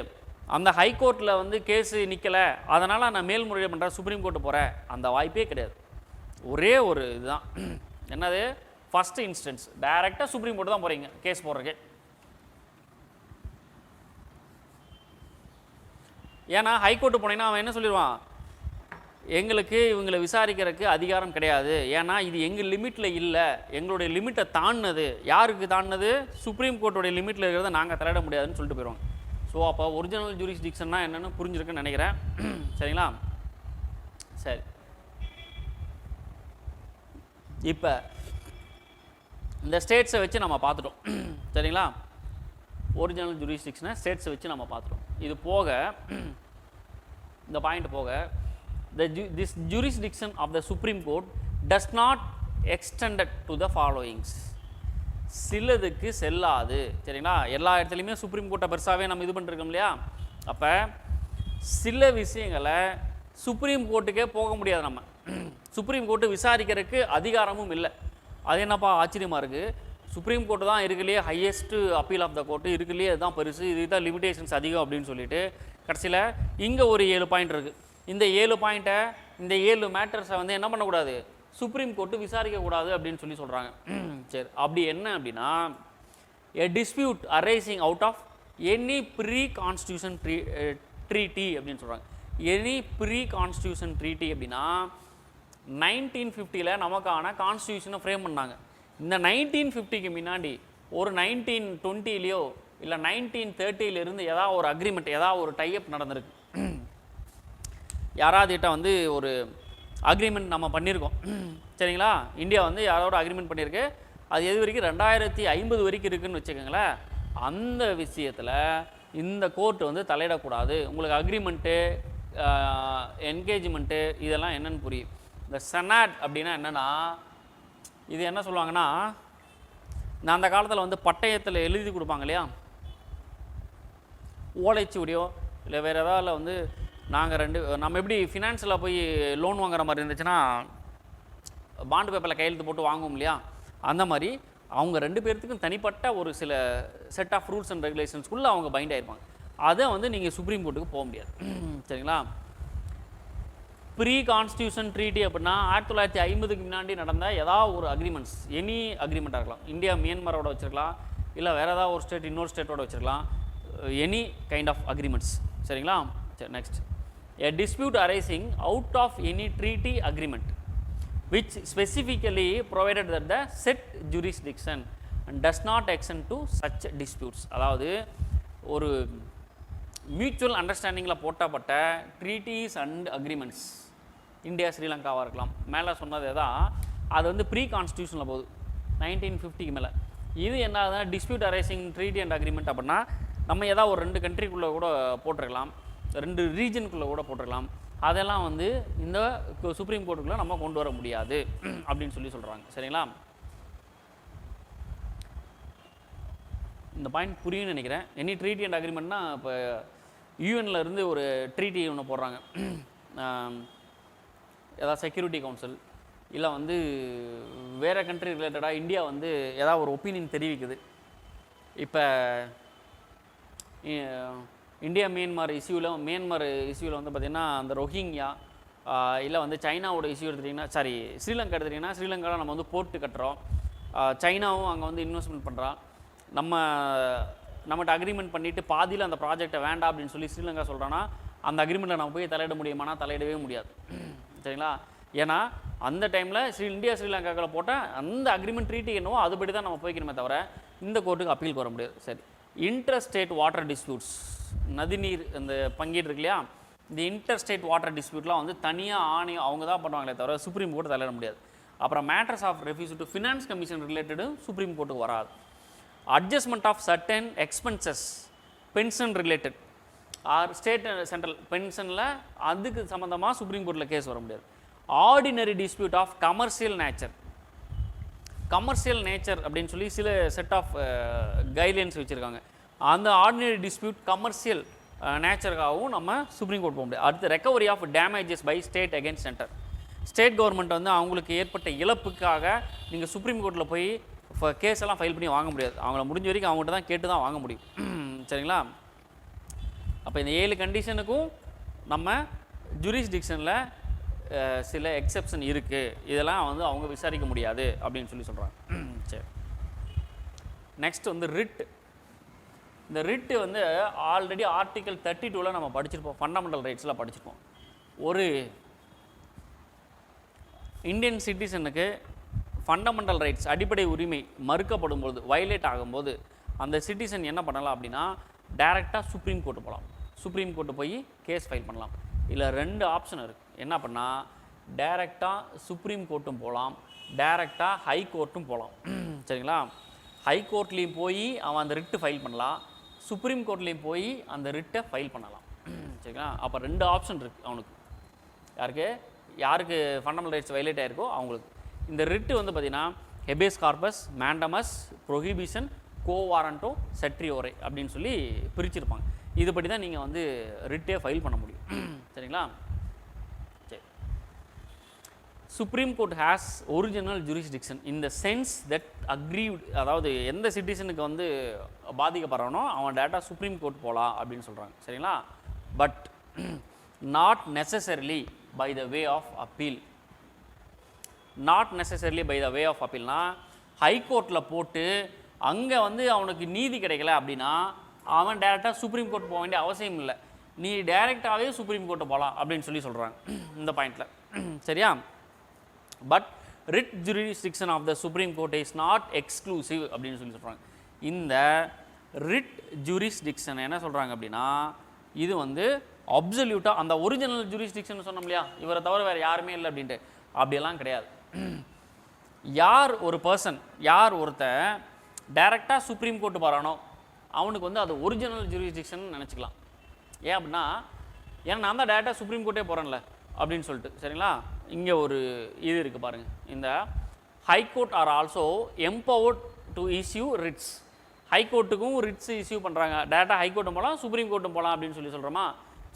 Speaker 1: அந்த ஹைகோர்ட்டில் வந்து கேஸு நிற்கலை, அதனால் நான் மேல்முறையீடு பண்ணுறேன், சுப்ரீம் கோர்ட்டு போகிறேன், அந்த வாய்ப்பே கிடையாது. ஒரே ஒரு இதுதான், என்னது, ஃபஸ்ட்டு இன்ஸ்டன்ஸ். டைரெக்டாக சுப்ரீம் கோர்ட்டு தான் போகிறீங்க கேஸ் போடுறதுக்கு. ஏன்னா ஹைகோர்ட்டு போனீங்கன்னா அவன் என்ன சொல்லிடுவான், எங்களுக்கு இவங்களை விசாரிக்கிறதுக்கு அதிகாரம் கிடையாது, ஏன்னா இது எங்கள் லிமிட்டில் இல்லை, எங்களுடைய லிமிட்டை தாண்டினது. யாருக்கு தாண்டினது? சுப்ரீம் கோர்ட்டுடைய லிமிட்டில் இருக்கிறத நாங்கள் தலையிட முடியாதுன்னு சொல்லிட்டு போயிடுவாங்க. ஸோ அப்போ ஒரிஜினல் ஜூரிஸ்டிக்ஷன்னா என்னென்னு புரிஞ்சிருக்குன்னு நினைக்கிறேன். சரிங்களா? சரி, இப்போ இந்த ஸ்டேட்ஸை வச்சு நம்ம பார்த்துட்டோம். சரிங்களா? ஒரிஜினல் ஜூரிஸ்டிக்ஷனை ஸ்டேட்ஸை வச்சு நம்ம பார்த்துட்டோம். இது போக, இந்த பாயிண்ட் போக, this jurisdiction of the Supreme Court does not extended to the followings. சிலதுக்கு செல்லாது. சரிங்களா? எல்லா இடத்துலையுமே சுப்ரீம் கோர்ட்டை பெருசாகவே நம்ம இது பண்ணிருக்கோம் இல்லையா? அப்போ சில விஷயங்களை சுப்ரீம் கோர்ட்டுக்கே போக முடியாது. நம்ம சுப்ரீம் கோர்ட்டு விசாரிக்கிறதுக்கு அதிகாரமும் இல்லை. அது என்னப்பா ஆச்சரியமாக இருக்குது, சுப்ரீம் கோர்ட்டு தான் இருக்குல்லையே highest appeal of the court, இருக்குல்லையே அதுதான் பெருசு, இதுதான் லிமிடேஷன்ஸ் அதிகம் அப்படின்னு சொல்லிட்டு கடைசியில் இங்கே ஒரு 7 பாயிண்ட் இருக்குது. இந்த 7 பாயிண்ட்டை, இந்த 7 மேட்டர்ஸை வந்து என்ன பண்ணக்கூடாது, சுப்ரீம் கோர்ட்டு விசாரிக்கக்கூடாது அப்படின்னு சொல்லி சொல்கிறாங்க. சரி, அப்படி என்ன அப்படின்னா, a dispute arising out of any pre constitution treaty அப்படின்னு சொல்கிறாங்க. எனி ப்ரீ கான்ஸ்டியூஷன் ட்ரீட்டி அப்படின்னா 1950 நமக்கான கான்ஸ்டியூஷனை ஃப்ரேம் பண்ணாங்க. இந்த 1950க்கு முன்னாடி ஒரு 1920லையோ இல்லை 1930லேருந்து ஏதாவது ஒரு அக்ரிமெண்ட், ஏதாவது ஒரு டைஅப் நடந்திருக்கு. யாராவது கிட்ட வந்து ஒரு அக்ரிமெண்ட் நம்ம பண்ணியிருக்கோம். சரிங்களா? இந்தியா வந்து யாரோட அக்ரிமெண்ட் பண்ணியிருக்கு, அது எது வரைக்கும் 2050 வரைக்கும் இருக்குதுன்னு வச்சுக்கோங்களேன். அந்த விஷயத்தில் இந்த கோர்ட்டு வந்து தலையிடக்கூடாது. உங்களுக்கு அக்ரிமெண்ட்டு, என்கேஜ்மெண்ட்டு இதெல்லாம் என்னென்னு புரியும். இந்த செனாட் அப்படின்னா என்னென்னா, இது என்ன சொல்லுவாங்கன்னா, நான் அந்த காலத்தில் வந்து பட்டயத்தில் எழுதி கொடுப்பாங்க இல்லையா, ஓலைச்சுவடியோ இல்லை வேறு ஏதாவது வந்து நம்ம எப்படி ஃபினான்ஸில் போய் லோன் வாங்குற மாதிரி இருந்துச்சுன்னா பாண்டு பேப்பரில் கையெழுத்து போட்டு வாங்குவோம் இல்லையா, அந்த மாதிரி அவங்க 2 பேர்த்துக்கும் தனிப்பட்ட ஒரு சில செட் ஆஃப் ரூல்ஸ் அண்ட் ரெகுலேஷன்ஸ்குள்ளே அவங்க பைண்ட் ஆகிருப்பாங்க. அதை வந்து நீங்கள் சுப்ரீம் கோர்ட்டுக்கு போக முடியாது. சரிங்களா? ப்ரீ கான்ஸ்டியூஷன் ட்ரீட்டி அப்படின்னா 1950க்கு முன்னாடி நடந்த ஏதாவது ஒரு அக்ரிமெண்ட்ஸ், எனி அக்ரிமெண்ட்டாக இருக்கலாம். இந்தியா மியான்மரோட வச்சுருக்கலாம், இல்லை வேறு ஏதாவது ஒரு ஸ்டேட் இன்னொரு ஸ்டேட்டோட வச்சுருக்கலாம். Any kind of agreements. சரிங்களா? சரி, next. A dispute arising out of any treaty agreement which specifically provided that the set jurisdiction and does not extend to such disputes. அதாவது ஒரு மியூச்சுவல் அண்டர்ஸ்டாண்டிங்கில் போட்டப்பட்ட ட்ரீட்டிஸ் அண்ட் அக்ரிமெண்ட்ஸ், இந்தியா ஸ்ரீலங்காவாக இருக்கலாம், மேலே சொன்னது தான் அது வந்து ப்ரீ கான்ஸ்டியூஷனில் போகுது 1950க்கு மேலே. இது என்ன ஆகுதுன்னா, dispute arising treaty and agreement அப்படின்னா நம்ம ஏதாவது ஒரு 2 கண்ட்ரிக்குள்ளே கூட போட்டிருக்கலாம், 2 ரீஜனுக்குள்ளே கூட போட்டிருக்கலாம். அதெல்லாம் வந்து இந்த சுப்ரீம் கோர்ட்டுக்குள்ளே நம்ம கொண்டு வர முடியாது அப்படின்னு சொல்லி சொல்கிறாங்க. சரிங்களா? இந்த பாயிண்ட் புரியும்னு நினைக்கிறேன். எனி ட்ரீட்டி அண்ட் அக்ரிமெண்ட்னா, இப்போ யூஎன்ல இருந்து ஒரு ட்ரீட்டி ஒன்று போடுறாங்க, ஏதாவது செக்யூரிட்டி கவுன்சில் இல்லை வந்து வேறு கண்ட்ரி ரிலேட்டடாக இந்தியா வந்து ஏதாவது ஒரு ஒப்பீனியன் தெரிவிக்குது. இப்போ இந்தியா மியான்மர் இஷ்யூவில் வந்து பார்த்திங்கன்னா அந்த ரோஹிங்யா இல்லை வந்து சைனாவோட இஷ்யூ எடுத்துட்டிங்கன்னா, சாரி ஸ்ரீலங்கா எடுத்துட்டிங்கன்னா, ஸ்ரீலங்காவில் நம்ம வந்து போர்ட்டு கட்டுறோம், சைனாவும் அங்கே வந்து இன்வெஸ்ட்மெண்ட் பண்ணுறான், நம்மகிட்ட அக்ரிமெண்ட் பண்ணிவிட்டு பாதியில் அந்த ப்ராஜெக்டை வேண்டாம் அப்படின்னு சொல்லி ஸ்ரீலங்கா சொல்கிறான்னா, அந்த அக்ரிமெண்ட்டில் நம்ம போய் தலையிட முடியுமானா தலையிடவே முடியாது. சரிங்களா? ஏன்னா அந்த டைமில் இந்தியா ஸ்ரீலங்காவில் போட்ட அந்த அக்ரிமெண்ட் ட்ரீட்டி என்னவோ அதுபடி தான் நம்ம போய்க்கணுமே தவிர இந்த கோர்ட்டுக்கு அப்பீலுக்கு வர முடியாது. சரி, இன்டர் ஸ்டேட் வாட்டர் டிஸ்பியூட்ஸ், நதிநீர் இந்த பங்கீடு இருக்கு இல்லையா, இந்த இன்டர் ஸ்டேட் வாட்டர் டிஸ்பியூட்லாம் வந்து தனியாக ஆணையம் அவங்க தான் பண்ணுவாங்களே தவிர சுப்ரீம் கோர்ட் தலையிட முடியாது. அப்புறம் matters of refuse to finance commission ரிலேட்டடும் சுப்ரீம் கோர்ட்டுக்கு வராது. Adjustment of certain expenses pension related or state central பென்ஷனில் அதுக்கு சம்மந்தமாக சுப்ரீம் கோர்ட்டில் கேஸ் வர முடியாது. Ordinary dispute of commercial nature அப்படின்னு சொல்லி சில செட் ஆஃப் கைட்லைன்ஸ் வச்சுருக்காங்க. அந்த ஆர்டினரி டிஸ்பியூட் கமர்ஷியல் நேச்சருக்காகவும் நம்ம சுப்ரீம் கோர்ட் போக முடியாது. அடுத்து recovery of damages by state against centre. State government வந்து அவங்களுக்கு ஏற்பட்ட இழப்புக்காக நீங்கள் சுப்ரீம் கோர்ட்டில் போய் கேஸ் எல்லாம் ஃபைல் பண்ணி வாங்க முடியாது. அவங்கள முடிஞ்ச வரைக்கும் அவங்ககிட்ட தான் கேட்டு தான் வாங்க முடியும். சரிங்களா? அப்போ இந்த 7 கண்டிஷனுக்கும் நம்ம ஜூரிஸ்டிக்ஷனில் சில எக்ஸெப்ஷன் இருக்குது. இதெல்லாம் வந்து அவங்க விசாரிக்க முடியாது அப்படின்னு சொல்லி சொல்கிறாங்க. சரி, நெக்ஸ்ட் வந்து ரிட். இந்த ரிட்டு வந்து ஆல்ரெடி ஆர்டிக்கல் 32 நம்ம படிச்சிருப்போம், ஃபண்டமெண்டல் ரைட்ஸில் படிச்சிருப்போம். ஒரு இந்தியன் சிட்டிசனுக்கு ஃபண்டமெண்டல் ரைட்ஸ் அடிப்படை உரிமை மறுக்கப்படும் போது, வயலேட் ஆகும்போது அந்த சிட்டிசன் என்ன பண்ணலாம் அப்படின்னா டைரெக்டாக சுப்ரீம் கோர்ட்டு போகலாம். சுப்ரீம் கோர்ட்டு போய் கேஸ் ஃபைல் பண்ணலாம். இல்லை 2 ஆப்ஷன் இருக்குது. என்ன பண்ணால் டைரெக்டாக சுப்ரீம் கோர்ட்டும் போகலாம், டைரெக்டாக ஹை கோர்ட்டும் போகலாம். சரிங்களா? ஹை கோர்ட்லேயும் போய் அவன் அந்த ரிட்டு ஃபைல் பண்ணலாம், சுப்ரீம் கோர்ட்லேயும் போய் அந்த ரிட்டை ஃபைல் பண்ணலாம். சரிங்களா? அப்போ 2 ஆப்ஷன் இருக்குது அவனுக்கு. யாருக்கு ஃபண்டமெண்டல் ரைட்ஸ் வயலேட் ஆகிருக்கோ அவங்களுக்கு. இந்த ரிட்டு வந்து பார்த்திங்கன்னா ஹெபேஸ் கார்பஸ், மேண்டமஸ், ப்ரொஹிபிஷன், கோ வாரண்டோ, செட்ரியோரை அப்படின்னு சொல்லி பிரிச்சிருப்பாங்க. இதுபடி தான் நீங்கள் வந்து ரிட்டே ஃபைல் பண்ண முடியும். சரிங்களா? சரி. Supreme court has original jurisdiction in the sense that aggrieved, அதாவது எந்த சிட்டிசனுக்கு வந்து பாதிக்கப்படுறானோ அவன் டேட்டா சுப்ரீம் கோர்ட் போகலாம் அப்படின்னு சொல்கிறாங்க. சரிங்களா? But not necessarily by the way of appeal. Not necessarily by the way of அப்பீல்னா ஹைகோர்ட்டில் போட்டு அங்கே வந்து அவனுக்கு நீதி கிடைக்கல அப்படின்னா அவன் டேரெக்டாக சுப்ரீம் கோர்ட் போக வேண்டிய அவசியம் இல்லை. நீ டைரெக்டாகவே சுப்ரீம் கோர்ட்டு போகலாம் அப்படின்னு சொல்லி சொல்கிறாங்க இந்த பாயிண்டில். சரியா? But writ jurisdiction of the supreme court is not exclusive அப்படின்னு சொல்லி சொல்கிறாங்க. இந்த ரிட் ஜூரிஸ்டிக்ஷன் என்ன சொல்கிறாங்க அப்படின்னா இது வந்து அப்சல்யூட்டாக அந்த ஒரிஜினல் ஜூரிஸ்டிக்ஷன் சொன்னோம் இல்லையா, இவரை தவிர வேறு யாருமே இல்லை அப்படின்ட்டு, அப்படியெல்லாம் கிடையாது. யார் ஒரு பர்சன், யார் ஒருத்தன் டைரெக்டாக சுப்ரீம் கோர்ட்டு போகிறானோ அவனுக்கு வந்து அது ஒரிஜினல் ஜூரிஸ்டிக்ஷன் நினச்சிக்கலாம். ஏன் அப்படின்னா ஏன்னா நான் தான் டைரெக்டாக சுப்ரீம் கோர்ட்டே போகிறேன்ல அப்படின்னு சொல்லிட்டு. சரிங்களா? இங்கே ஒரு இது இருக்குது பாருங்கள். இந்த high court are also empowered to issue writs. ஹைகோர்ட்டுக்கும் ரிட்ஸ் இஷ்யூ பண்ணுறாங்க. டேரெக்டாக ஹைகோர்ட்டும் போகலாம், சுப்ரீம் கோர்ட்டும் போகலாம் அப்படின்னு சொல்லி சொல்கிறோமா?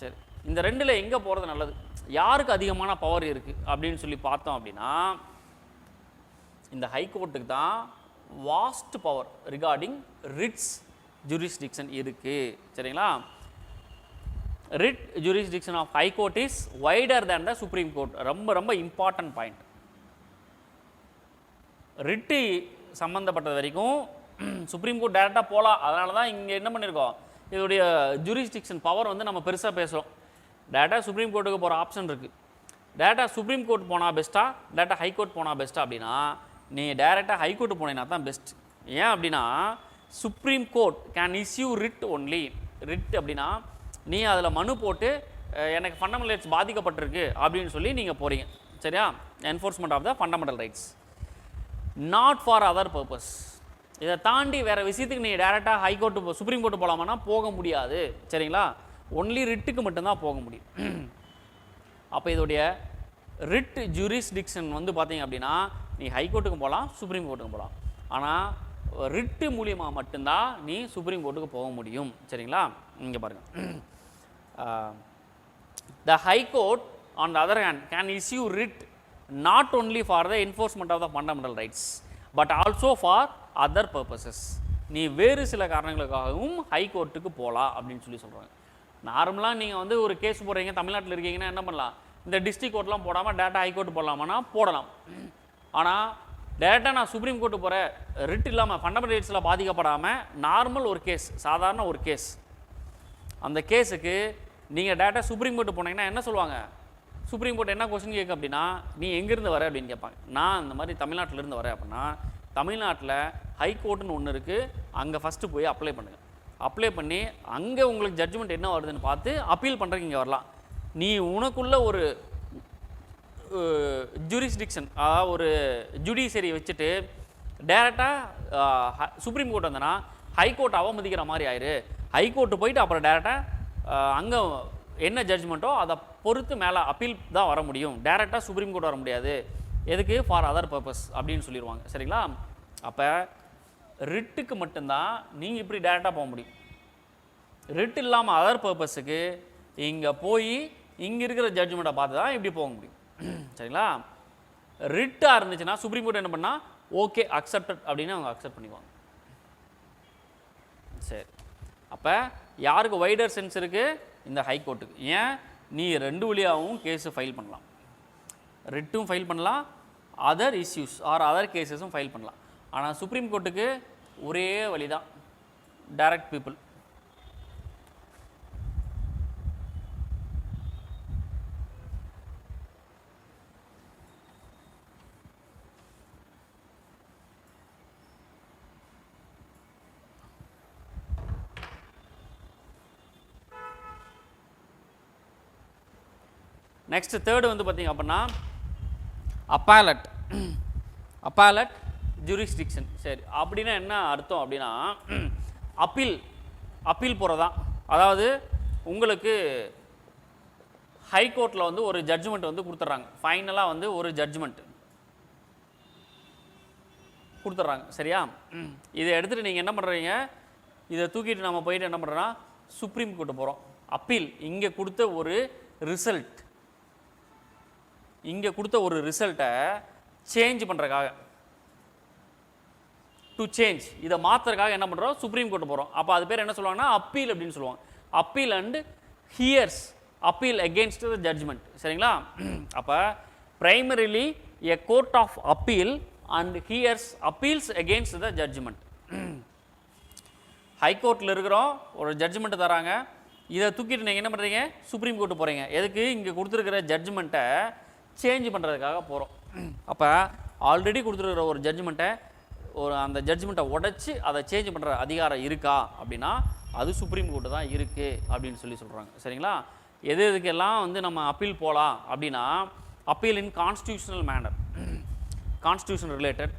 Speaker 1: சரி, இந்த 2ல் எங்கே போகிறது நல்லது, யாருக்கு அதிகமான பவர் இருக்குது அப்படின்னு சொல்லி பார்த்தோம் அப்படின்னா இந்த ஹைகோர்ட்டுக்கு தான் vast power regarding writs jurisdiction இருக்குது. சரிங்களா? Writ jurisdiction of high court is wider than the supreme court. ரொம்ப ரொம்ப இம்பார்ட்டன்ட் பாயிண்ட். ரிட்டு சம்மந்தப்பட்டது வரைக்கும் சுப்ரீம் கோர்ட் டைரெக்டாக போகலாம். அதனால தான் இங்கே என்ன பண்ணியிருக்கோம், இதோடைய ஜூரிஸ்டிக்ஷன் பவர் வந்து நம்ம பெருசாக பேசுகிறோம். டேரெக்டாக சுப்ரீம் கோர்ட்டுக்கு போகிற ஆப்ஷன் இருக்குது. டேரெக்டாக சுப்ரீம் கோர்ட் போனால் பெஸ்ட்டா, டேரெக்டாக ஹைகோர்ட் போனால் பெஸ்ட்டா அப்படின்னா நீ டேரெக்டாக ஹைகோர்ட்டு போனீங்கன்னா தான் பெஸ்ட். ஏன் அப்படின்னா supreme court can issue writ only. Writ அப்படின்னா நீ அதில் மனு போட்டு எனக்கு ஃபண்டமெண்டல் ரைட்ஸ் பாதிக்கப்பட்டிருக்கு அப்படின்னு சொல்லி நீங்கள் போகிறீங்க. சரியா? Enforcement of the fundamental rights, not for other purpose. இதை தாண்டி வேறு விஷயத்துக்கு நீ டேரெக்டாக ஹைகோர்ட்டு சுப்ரீம் கோர்ட்டு போகலாமான்னா போக முடியாது. சரிங்களா? ஒன்லி ரிட்டுக்கு மட்டும்தான் போக முடியும். அப்போ இதோடைய ரிட் ஜூரிஸ்டிக்ஷன் வந்து பார்த்தீங்க அப்படின்னா நீ ஹைகோர்ட்டுக்கும் போகலாம், சுப்ரீம் கோர்ட்டுக்கும் போகலாம். ஆனால் ரிட்டு மூலியமாக மட்டும்தான் நீ சுப்ரீம் கோர்ட்டுக்கு போக முடியும். சரிங்களா? இங்கே பாருங்கள். The high court on the other hand can issue writ not only for the enforcement of the fundamental rights but also for other purposes. நீ வேறு சில காரணங்களுக்காகவும் ஹைகோர்ட்டுக்கு போகலாம் அப்படின்னு சொல்லி சொல்கிறாங்க. நார்மலாக நீங்கள் வந்து ஒரு கேஸ் போடுறீங்க, தமிழ்நாட்டில் இருக்கீங்கன்னா என்ன பண்ணலாம், இந்த டிஸ்ட்ரிக்ட் கோர்ட்லாம் போடாமல் டேரெக்டாக ஹைகோர்ட்டு போடலாமான்னா போடலாம். ஆனால் டேரெக்டாக நான் சுப்ரீம் கோர்ட்டு போகிறேன், ரிட் இல்லாமல் ஃபண்டமெண்டல் ரைட்ஸில் பாதிக்கப்படாமல் நார்மல் ஒரு கேஸ், சாதாரண ஒரு கேஸ், அந்த கேஸுக்கு நீங்கள் டேரெக்டாக சுப்ரீம் கோர்ட்டு போனீங்கன்னா என்ன சொல்லுவாங்க, சுப்ரீம் கோர்ட் என்ன கொஸ்டின் கேட்க அப்படின்னா நீ எங்கேருந்து வர அப்படின்னு கேட்பாங்க. நான் இந்த மாதிரி தமிழ்நாட்டிலேருந்து வரேன் அப்படின்னா தமிழ்நாட்டில் ஹைகோர்ட்டுன்னு ஒன்று இருக்குது, அங்கே ஃபஸ்ட்டு போய் அப்ளை பண்ணுங்கள். அப்ளை பண்ணி அங்கே உங்களுக்கு ஜட்ஜ்மெண்ட் என்ன வருதுன்னு பார்த்து அப்பீல் பண்ணுறதுக்கு இங்கே வரலாம். நீ உனக்குள்ள ஒரு ஜூரிஸ்டிக்ஷன், அதாவது ஒரு ஜுடிஷியரி வச்சுட்டு டேரெக்டாக சுப்ரீம் கோர்ட் வந்தனா ஹைகோர்ட் அவமதிக்கிற மாதிரி ஆயிரு. ஹைகோர்ட்டு போயிட்டு அப்புறம் டேரெக்டாக அங்கே என்ன ஜட்ஜ்மெண்ட்டோ அதை பொறுத்து மேலே அப்பீல் தான் வர முடியும், டேரெக்டாக சுப்ரீம் கோர்ட் வர முடியாது. எதுக்கு? ஃபார் அதர் பர்பஸ் அப்படின்னு சொல்லிடுவாங்க. சரிங்களா? அப்போ ரிட்டுக்கு மட்டும்தான் நீங்கள் இப்படி டேரெக்டாக போக முடியும். ரிட் இல்லாமல் அதர் பர்பஸுக்கு இங்கே போய் இங்கே இருக்கிற ஜட்ஜ்மெண்ட்டை பார்த்து தான் இப்படி போக முடியும். சரிங்களா? ரிட்டாக இருந்துச்சுன்னா சுப்ரீம் கோர்ட் என்ன பண்ணால் ஓகே அக்செப்டட் அப்படின்னு அவங்க அக்செப்ட் பண்ணிக்குவாங்க. சரி, அப்போ யாருக்கு வைடர் சென்ஸ் இருக்குது? இந்த ஹைகோர்ட்டுக்கு. ஏன்? நீ 2 வழியாகவும் கேஸு ஃபைல் பண்ணலாம். ரிட்டும் ஃபைல் பண்ணலாம், அதர் இஷ்யூஸ் ஆர் அதர் கேஸஸும் ஃபைல் பண்ணலாம். ஆனால் சுப்ரீம் கோர்ட்டுக்கு ஒரே வழி தான், டைரக்ட் பீப்புள். நெக்ஸ்ட் தேர்டு வந்து பார்த்திங்க அப்படின்னா அப்பாலட் ஜூரிஸ்டிக்ஷன். சரி, அப்படின்னா என்ன அர்த்தம் அப்படின்னா அப்பீல் போகிறதான். அதாவது உங்களுக்கு ஹைகோர்ட்டில் வந்து ஒரு ஜட்ஜ்மெண்ட் வந்து கொடுத்துட்றாங்க, ஃபைனலாக வந்து ஒரு ஜட்ஜ்மெண்ட் கொடுத்துட்றாங்க. சரியா? இதை எடுத்துகிட்டு நீங்கள் என்ன பண்ணுறீங்க? இதை தூக்கிட்டு நம்ம போயிட்டு என்ன பண்ணுறோன்னா சுப்ரீம் கோர்ட்டு போகிறோம். அப்பீல் இங்கே கொடுத்த ஒரு ரிசல்ட்டை சேஞ்ச் பண்ணுறதுக்காக, டு சேஞ்ச், இதை மாற்றுறதுக்காக என்ன பண்ணுறோம்? சுப்ரீம் கோர்ட்டு போகிறோம். அப்போ அது பேர் என்ன சொல்லுவாங்கன்னா அப்பீல் அப்படின்னு சொல்லுவாங்க. Appeal and hears appeal against the judgment. சரிங்களா? அப்போ primarily a court of appeal and hears appeals against the judgment. ஹைகோர்ட்டில் இருக்கிறோம், ஒரு ஜட்ஜ்மெண்ட்டு தராங்க, இதை தூக்கிட்டு நீங்கள் என்ன பண்ணுறீங்க? சுப்ரீம் கோர்ட்டு போகிறீங்க. எதுக்கு? இங்கே கொடுத்துருக்கிற ஜட்ஜ்மெண்ட்டை சேஞ்ச் பண்ணுறதுக்காக போகிறோம். அப்போ ஆல்ரெடி கொடுத்துருக்கிற ஒரு ஜட்ஜ்மெண்ட்டை அந்த ஜட்ஜ்மெண்ட்டை உடச்சி அதை சேஞ்ச் பண்ணுற அதிகாரம் இருக்கா அப்படின்னா அது சுப்ரீம் கோர்ட்டு தான் இருக்குது அப்படின்னு சொல்கிறாங்க. சரிங்களா? எதுக்கெல்லாம் வந்து நம்ம அப்பீல் போகலாம் அப்படின்னா appeal in constitutional manner, constitution related,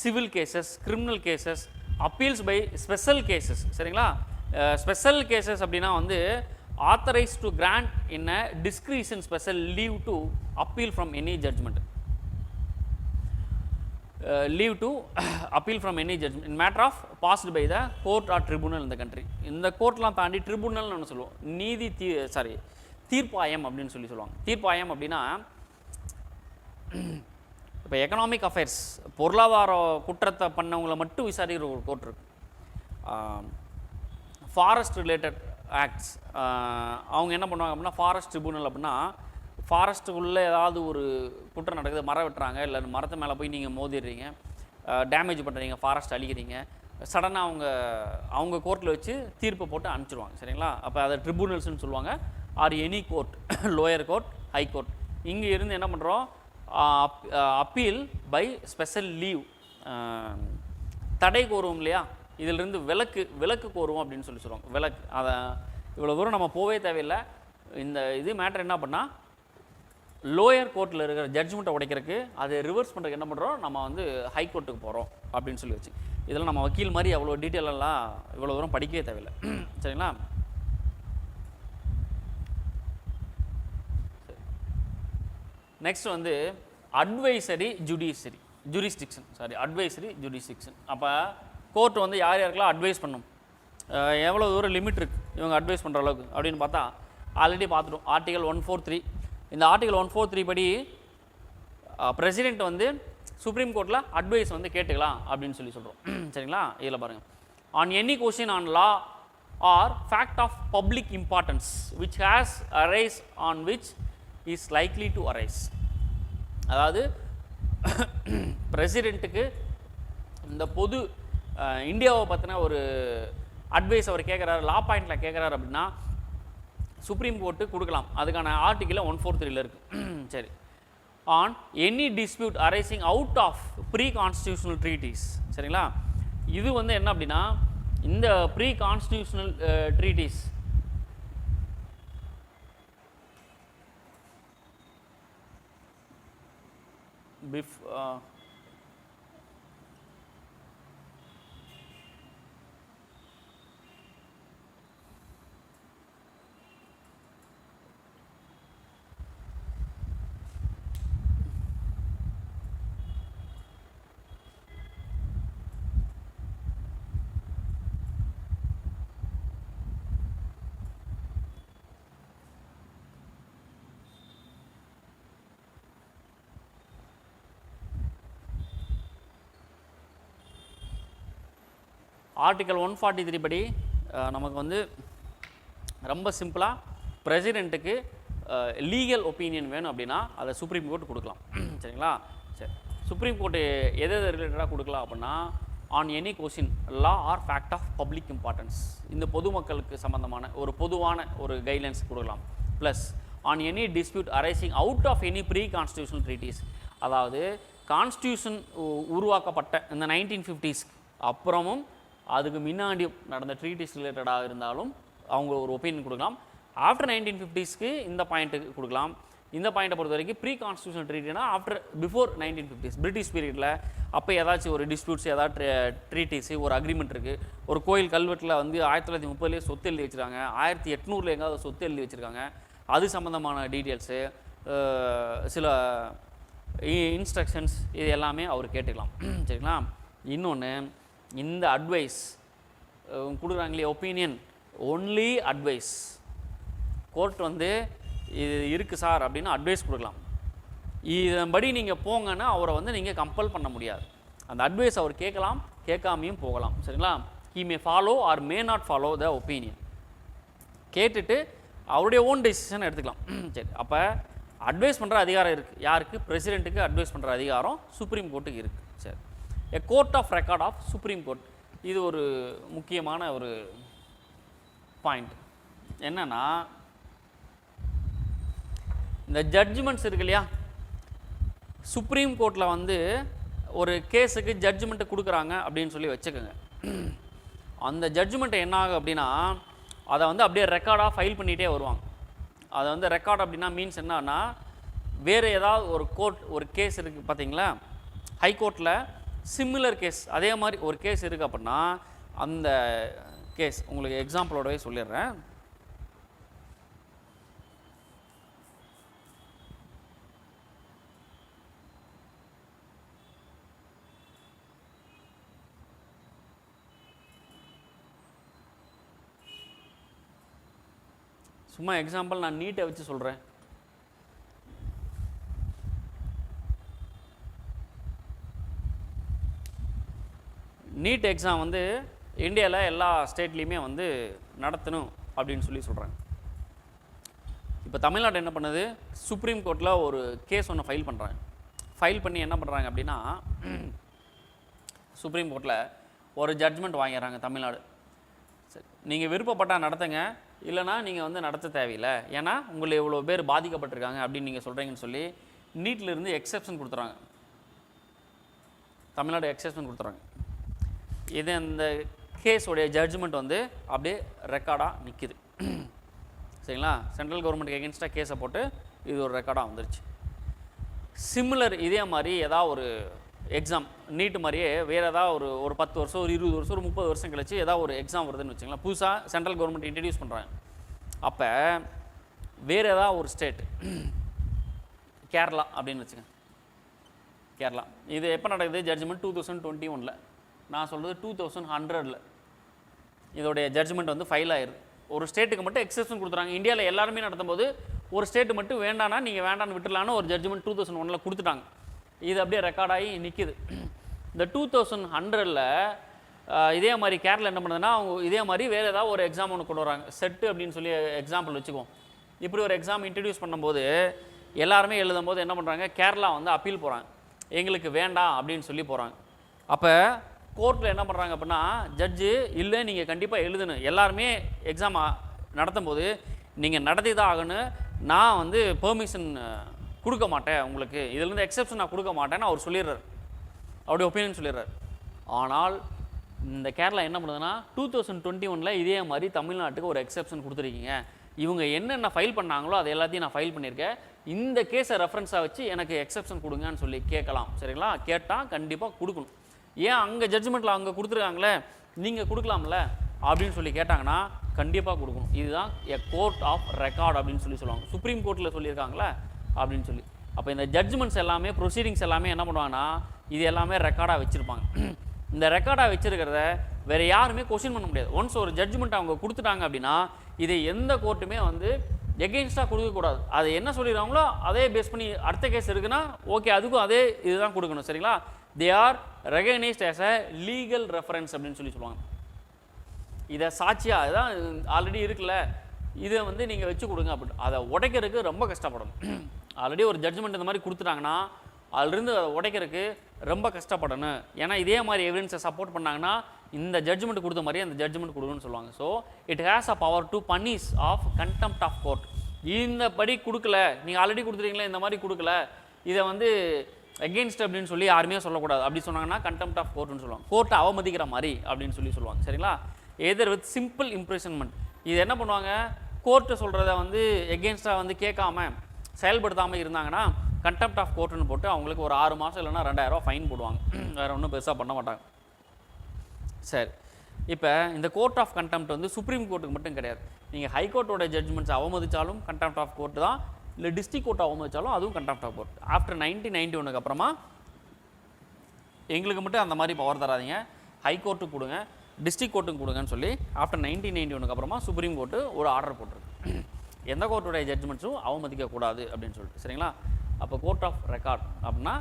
Speaker 1: civil cases, criminal cases, appeals by special cases. சரிங்களா? ஸ்பெஷல் கேசஸ் அப்படின்னா வந்து authorized to grant in a discretion special leave to appeal from any judgment. Leave to appeal from any judgment in matter of passed by the court or tribunal in the country. இந்த கோர்ட்லாம் தாண்டி ட்ரிபுனல்னு ஒன்று சொல்லுவோம், தீர்ப்பாயம் அப்படின்னு சொல்லுவாங்க. தீர்ப்பாயம் அப்படின்னா இப்போ எக்கனாமிக் அஃபேர்ஸ், பொருளாதார குற்றத்தை பண்ணவங்களை மட்டும் விசாரிக்கிற ஒரு கோர்ட் இருக்கு. ஃபாரஸ்ட் ரிலேட்டட் ஆக்ட்ஸ் அவங்க என்ன பண்ணுவாங்க அப்படின்னா ஃபாரஸ்ட் ட்ரிபுனல் அப்படின்னா ஃபாரஸ்ட்டுக்குள்ளே ஏதாவது ஒரு குற்றம் நடக்குது, மரம் வெட்டுறாங்க, இல்லை மரத்து மேலே போய் நீங்கள் மோதிடுறீங்க, டேமேஜ் பண்ணுறீங்க, ஃபாரஸ்ட் அழிக்கிறீங்க, சடனாக அவங்க கோர்ட்டில் வச்சு தீர்ப்பு போட்டு அனுப்பிச்சிடுவாங்க. சரிங்களா? அப்போ அதை ட்ரிபுனல்ஸ்னு சொல்லுவாங்க. Or any court, lower court, high court. இங்கே இருந்து என்ன பண்ணுறோம்? அப்பீல் பை ஸ்பெஷல் லீவ், தடை கோருவோம் இல்லையா, இதிலிருந்து விலக்கு கோருவோம் அப்படின்னு சொல்லுவாங்க. விலக்கு, அதை இவ்வளோ தூரம் நம்ம போவே தேவையில்லை. இந்த இது மேட்டர் என்ன பண்ணால் லோயர் கோர்ட்டில் இருக்கிற ஜட்ஜ்மெண்ட்டை உடைக்கிறதுக்கு அதை ரிவர்ஸ் பண்ணுறதுக்கு என்ன பண்ணுறோம்? நம்ம வந்து ஹை கோர்ட்டுக்கு போகிறோம் அப்படின்னு சொல்லி வச்சு, இதெல்லாம் நம்ம வக்கீல் மாதிரி அவ்வளோ டீட்டெயிலெல்லாம் இவ்வளோ தூரம் படிக்கவே தேவையில்லை. சரிங்களா? நெக்ஸ்ட் வந்து அட்வைசரி ஜூரிஸ்டிக்ஷன். அப்போ கோர்ட் வந்து யாருக்கெல்லாம் அட்வைஸ் பண்ணும், எவ்வளோ தூரம் லிமிட் இருக்குது இவங்க அட்வைஸ் பண்ணுற அளவுக்கு அப்படின்னு பார்த்தா ஆல்ரெடி பார்த்துட்டோம். ஆர்டிகல் 143. இந்த ஆர்டிகல் 143 படி பிரசிடெண்ட் வந்து சுப்ரீம் கோர்ட்டில் அட்வைஸ் வந்து கேட்டுக்கலாம் அப்படின்னு சொல்கிறோம். சரிங்களா? இதில் பாருங்கள், on any question on law or fact of public importance which has arise on which is likely to arise. அதாவது பிரசிடெண்ட்டுக்கு இந்த பொது இந்தியாவை பற்றின ஒரு அட்வைஸ் அவர் கேட்குறாரு, லா பாயிண்டில் கேட்குறாரு அப்படின்னா சுப்ரீம் கோர்ட்டு கொடுக்கலாம். அதுக்கான ஆர்டிகிள் 143 இருக்குது. சரி, on any dispute arising out of pre constitutional treaties. சரிங்களா? இது வந்து என்ன அப்படின்னா இந்த ப்ரீ கான்ஸ்டியூஷனல் ட்ரீட்டிஸ் பிஃப் ஆர்டிகல் 143 படி நமக்கு வந்து ரொம்ப சிம்பிளாக பிரசிடெண்ட்டுக்கு லீகல் ஒப்பீனியன் வேணும் அப்படின்னா அதை சுப்ரீம் கோர்ட் கொடுக்கலாம். சரிங்களா? சரி, சுப்ரீம் கோர்ட்டு எது எது ரிலேட்டடாக கொடுக்கலாம் அப்படின்னா on any question law or fact of public importance, இந்த பொதுமக்களுக்கு சம்மந்தமான ஒரு பொதுவான ஒரு கைட்லைன்ஸ் கொடுக்கலாம். Plus on any dispute arising out of any pre constitutional treaties, அதாவது கான்ஸ்டியூஷன் உருவாக்கப்பட்ட இந்த 1950s அப்புறமும் அதுக்கு முன்னாடியும் நடந்த ட்ரீட்டிஸ் ரிலேட்டடாக இருந்தாலும் அவங்க ஒரு ஒப்பீனியன் கொடுக்கலாம். ஆஃப்டர் 1950ஸ்க்கு இந்த பாயிண்ட்டுக்கு கொடுக்கலாம். இந்த பாயிண்ட்டை பொறுத்த வரைக்கும் ப்ரீ கான்ஸ்டியூஷன் ட்ரீட்டினா ஆஃப்டர் பிஃபோர் 1950s பிரிட்டிஷ் பீரியடில் அப்போ ஏதாச்சும் ஒரு டிஸ்பியூட்ஸ் ஏதாவது ட்ரீட்டிஸு ஒரு அக்ரிமெண்ட் இருக்குது. ஒரு கோயில் கல்வெட்டில் வந்து 1930 சொத்து எழுதி வச்சுருக்காங்க, 1800 எங்காவது சொத்து எழுதி வச்சுருக்காங்க, அது சம்மந்தமான டீட்டெயில்ஸு சில இன்ஸ்ட்ரக்ஷன்ஸ் இது எல்லாமே அவர் கேட்டுக்கலாம். சரிங்களா? இன்னொன்று, இந்த அட்வைஸ் கொடுக்குறாங்களே ஒப்பீனியன் ஒன்லி அட்வைஸ், கோர்ட் வந்து இது இருக்குது சார் அப்படின்னு அட்வைஸ் கொடுக்கலாம். இதன்படி நீங்கள் போங்கன்னா அவரை வந்து நீங்கள் கம்பல் பண்ண முடியாது. அந்த அட்வைஸ் அவர் கேட்கலாம், கேட்காமையும் போகலாம். சரிங்களா? He may follow or may not follow the opinion, கேட்டுட்டு அவருடைய ஓன் டெசிஷன் எடுத்துக்கலாம். சரி, அப்போ அட்வைஸ் பண்ணுற அதிகாரம் இருக்குது யாருக்கு? பிரசிடெண்ட்டுக்கு அட்வைஸ் பண்ணுற அதிகாரம் சுப்ரீம் கோர்ட்டுக்கு இருக்குது. சரி, a court of record of supreme court, இது ஒரு முக்கியமான ஒரு பாயிண்ட். என்னன்னா, இந்த ஜட்ஜ்மெண்ட்ஸ் இருக்கு இல்லையா, சுப்ரீம் கோர்ட்டில் வந்து ஒரு கேஸுக்கு ஜட்ஜ்மெண்ட்டு கொடுக்குறாங்க அப்படின்னு சொல்லி வச்சுக்கோங்க. அந்த ஜட்ஜ்மெண்ட்டை என்ன ஆகும் அப்படின்னா அதை வந்து அப்படியே ரெக்கார்டாக ஃபைல் பண்ணிகிட்டே வருவாங்க. அதை வந்து ரெக்கார்ட் அப்படின்னா மீன்ஸ் என்னன்னா, வேறு ஏதாவது ஒரு கோர்ட் ஒரு கேஸ் இருக்குது பார்த்தீங்களா, ஹைகோர்ட்டில் சிமிலர் கேஸ் அதே மாதிரி ஒரு கேஸ் இருக்குது அப்படின்னா அந்த கேஸ் உங்களுக்கு எக்ஸாம்பிளோடவே சொல்லிடுறேன். சும்மா எக்ஸாம்பிள் நான் நீட்டை வச்சு சொல்கிறேன். நீட் எக்ஸாம் வந்து இந்தியாவில் எல்லா ஸ்டேட்லேயுமே வந்து நடத்தணும் அப்படின்னு சொல்லி சொல்கிறாங்க. இப்போ தமிழ்நாடு என்ன பண்ணுது, சுப்ரீம் கோர்ட்டில் ஒரு கேஸ் ஒன்று ஃபைல் பண்ணுறாங்க. ஃபைல் பண்ணி என்ன பண்ணுறாங்க அப்படின்னா, சுப்ரீம் கோர்ட்டில் ஒரு ஜட்ஜ்மெண்ட் வாங்கிடுறாங்க தமிழ்நாடு. சரி, நீங்கள் விருப்பப்பட்டால் நடத்துங்க, இல்லைனா நீங்கள் வந்து நடத்த தேவையில்லை, ஏன்னா உங்களை எவ்வளோ பேர் பாதிக்கப்பட்டிருக்காங்க அப்படின்னு நீங்கள் சொல்கிறீங்கன்னு சொல்லி நீட்லேருந்து எக்ஸெப்ஷன் கொடுத்துறாங்க. தமிழ்நாடு எக்ஸெப்ஷன் கொடுத்துறாங்க. இது இந்த கேஸோடைய ஜட்ஜ்மெண்ட் வந்து அப்படியே ரெக்கார்டாக நிற்கிது. சரிங்களா? சென்ட்ரல் கவர்மெண்ட்டுக்கு எகென்ஸ்டாக கேஸை போட்டு இது ஒரு ரெக்கார்டாக வந்துருச்சு. சிமிலர் இதே மாதிரி ஏதாவது ஒரு எக்ஸாம் நீட்டு மாதிரியே வேறு ஏதாவது ஒரு 10 வருஷம் ஒரு 20 வருஷம் ஒரு 30 வருஷம் கழிச்சு ஏதாவது ஒரு எக்ஸாம் வருதுன்னு வச்சுங்களேன், புதுசாக சென்ட்ரல் கவர்மெண்ட் இன்ட்ரடியூஸ் பண்ணுறாங்க. அப்போ வேறு ஏதாவது ஒரு ஸ்டேட், கேரளா அப்படின்னு வச்சுங்க, கேரளா இது எப்போ நடக்குது ஜட்ஜ்மெண்ட் 2021, நான் சொல்கிறது 2100 இதோடைய ஜட்ஜ்மெண்ட் வந்து ஃபைல் ஆயிடுது. ஒரு ஸ்டேட்டுக்கு மட்டும் எக்ஸெப்ஷன் கொடுத்துறாங்க. இந்தியாவில் எல்லாருமே நடத்தும் போது ஒரு ஸ்டேட்டு மட்டும் வேண்டானா நீங்கள் வேண்டான்னு விட்டுலான்னு ஒரு ஜட்ஜ்மெண்ட் 2001 கொடுத்துட்டாங்க. இது அப்படியே ரெக்கார்டாகி நிற்கிது. இந்த 2100 இதே மாதிரி கேரளா என்ன பண்ணுதுன்னா, அவங்க இதே மாதிரி வேறு ஏதாவது ஒரு எக்ஸாம் ஒன்று கொண்டு வராங்க. செட்டு அப்படின்னு சொல்லி எக்ஸாம்பிள் வச்சுக்குவோம். இப்படி ஒரு எக்ஸாம் இன்ட்ரடியூஸ் பண்ணும்போது எல்லாருமே எழுதும் போது என்ன பண்ணுறாங்க, கேரளா வந்து அப்பீல் போகிறாங்க, எங்களுக்கு வேண்டாம் அப்படின்னு சொல்லி போகிறாங்க. அப்போ கோர்ட்டில் என்ன பண்ணுறாங்க அப்படின்னா, ஜட்ஜு இல்லை நீங்கள் கண்டிப்பாக எழுதணும், எல்லாருமே எக்ஸாம் நடத்தும் போது நீங்கள் நடத்தி தான் ஆகணும், நான் வந்து பெர்மிஷன் கொடுக்க மாட்டேன், உங்களுக்கு இதுலேருந்து எக்ஸெப்ஷன் நான் கொடுக்க மாட்டேன்னு அவர் சொல்லிடுறார், அவருடைய ஒப்பீனியன் சொல்லிடுறார். ஆனால் இந்த கேரளா என்ன பண்ணுதுன்னா 2021 இதே மாதிரி தமிழ்நாட்டுக்கு ஒரு எக்ஸெப்ஷன் கொடுத்துருக்கீங்க, இவங்க என்னென்ன ஃபைல் பண்ணாங்களோ அது எல்லாத்தையும் நான் ஃபைல் பண்ணியிருக்கேன், இந்த கேஸை ரெஃபரன்ஸாக வச்சு எனக்கு எக்ஸப்ஷன் கொடுங்கன்னு சொல்லி கேட்கலாம். சரிங்களா? கேட்டால் கண்டிப்பாக கொடுக்கணும். ஏன் அங்கே ஜட்ஜ்மெண்ட்டில் அங்கே கொடுத்துருக்காங்களே நீங்கள் கொடுக்கலாம்ல அப்படின்னு சொல்லி கேட்டாங்கன்னா கண்டிப்பாக கொடுக்கணும். இதுதான் எ கோர்ட் ஆஃப் ரெக்கார்ட் அப்படின்னு சொல்லி சொல்லுவாங்க. சுப்ரீம் கோர்ட்டில் சொல்லியிருக்காங்களே அப்படின்னு சொல்லி. அப்போ இந்த ஜட்ஜ்மெண்ட்ஸ் எல்லாமே ப்ரொசீடிங்ஸ் எல்லாமே என்ன பண்ணுவாங்கன்னா இது எல்லாமே ரெக்கார்டாக வச்சுருப்பாங்க. இந்த ரெக்கார்டாக வச்சுருக்கிறத வேறு யாருமே கொஸ்டின் பண்ண முடியாது. ஒன்ஸ் ஒரு ஜட்ஜ்மெண்ட் அவங்க கொடுத்துட்டாங்க அப்படின்னா இதை எந்த கோர்ட்டுமே வந்து எகெயின்ஸ்டாக கொடுக்கக்கூடாது. அதை என்ன சொல்லிடுறாங்களோ அதே பேஸ் பண்ணி அடுத்த கேஸ் இருக்குன்னா ஓகே அதுக்கும் அதே இதுதான் கொடுக்கணும். சரிங்களா? They are recognised as a legal reference அப்படின்னு சொல்லி சொல்லுவாங்க. இதை சாட்சியாக இதுதான் ஆல்ரெடி இருக்குல்ல இதை வந்து நீங்கள் வச்சு கொடுங்க அப்படின்னு அதை உடைக்கிறதுக்கு ரொம்ப கஷ்டப்படணும். ஆல்ரெடி ஒரு ஜட்ஜ்மெண்ட் இந்த மாதிரி கொடுத்துட்டாங்கன்னா அதுலேருந்து அதை உடைக்கிறதுக்கு ரொம்ப கஷ்டப்படணும். ஏன்னா இதே மாதிரி எவிடன்ஸை சப்போர்ட் பண்ணாங்கன்னா இந்த ஜட்ஜ்மெண்ட் கொடுத்த மாதிரி அந்த ஜட்ஜ்மெண்ட் கொடுக்கணும்னு சொல்லுவாங்க. So it has a power to punish of contempt of court. இந்த படி கொடுக்கல, நீங்கள் ஆல்ரெடி கொடுத்துருக்கீங்களே இந்த மாதிரி கொடுக்கல, இதை வந்து அகெயின்ஸ்ட் அப்படின்னு சொல்லி யாருமே சொல்லக்கூடாது. அப்படி சொன்னாங்கன்னா கண்டெம்ப்ட் ஆஃப் கோர்ட்னு சொல்லுவாங்க. கோர்ட்டை அவமதிக்கிற மாதிரி அப்படின்னு சொல்லி சொல்லுவாங்க. சரிங்களா? எதர் வித் சிம்பிள் இம்ப்ரெஷன்மெண்ட். இது என்ன பண்ணுவாங்க, கோர்ட்டு சொல்கிறத வந்து எகெயின்ஸ்டாக வந்து கேட்காம செயல்படுத்தாமல் இருந்தாங்கன்னா கண்டெம்ப்ட் ஆஃப் கோர்ட்டுன்னு போட்டு அவங்களுக்கு ஒரு 6 மாதம் இல்லைன்னா 2000 ரூபா ஃபைன் போடுவாங்க. வேறு ஒன்றும் பெருசாக பண்ண மாட்டாங்க. சரி, இப்போ இந்த கோர்ட் ஆஃப் கண்டெம்ப்ட் வந்து சுப்ரீம் கோர்ட்டுக்கு மட்டும் கிடையாது. நீங்கள் ஹைகோர்ட்டோட ஜட்ஜ்மெண்ட்ஸ் அவமதித்தாலும் கண்டெம்ப்ட் ஆஃப் கோர்ட் தான், இல்லை டிஸ்ட்ரிக் கோர்ட் அவமதித்தாலும் அதுவும் கண்டெம்ப்ட் ஆஃப் கோர்ட். ஆஃப்டர் 1991 அப்புறமா எங்களுக்கு மட்டும் அந்த மாதிரி பவர் தராதிங்க, ஹைகோர்ட்டுக்கு கொடுங்க, டிஸ்ட்ரிக் கோர்ட்டுக்கு கொடுங்கன்னு சொல்லி ஆஃப்டர் 1991 அப்புறமா சுப்ரீம் கோர்ட்டு ஒரு ஆர்டர் போட்டிருக்கு. எந்த கோர்ட்டுடைய ஜட்ஜ்மெண்ட்ஸும் அவமதிக்கக்கூடாது அப்படின்னு சொல்லிட்டு. சரிங்களா? அப்போ கோர்ட் ஆஃப் ரெக்கார்ட் அப்படின்னா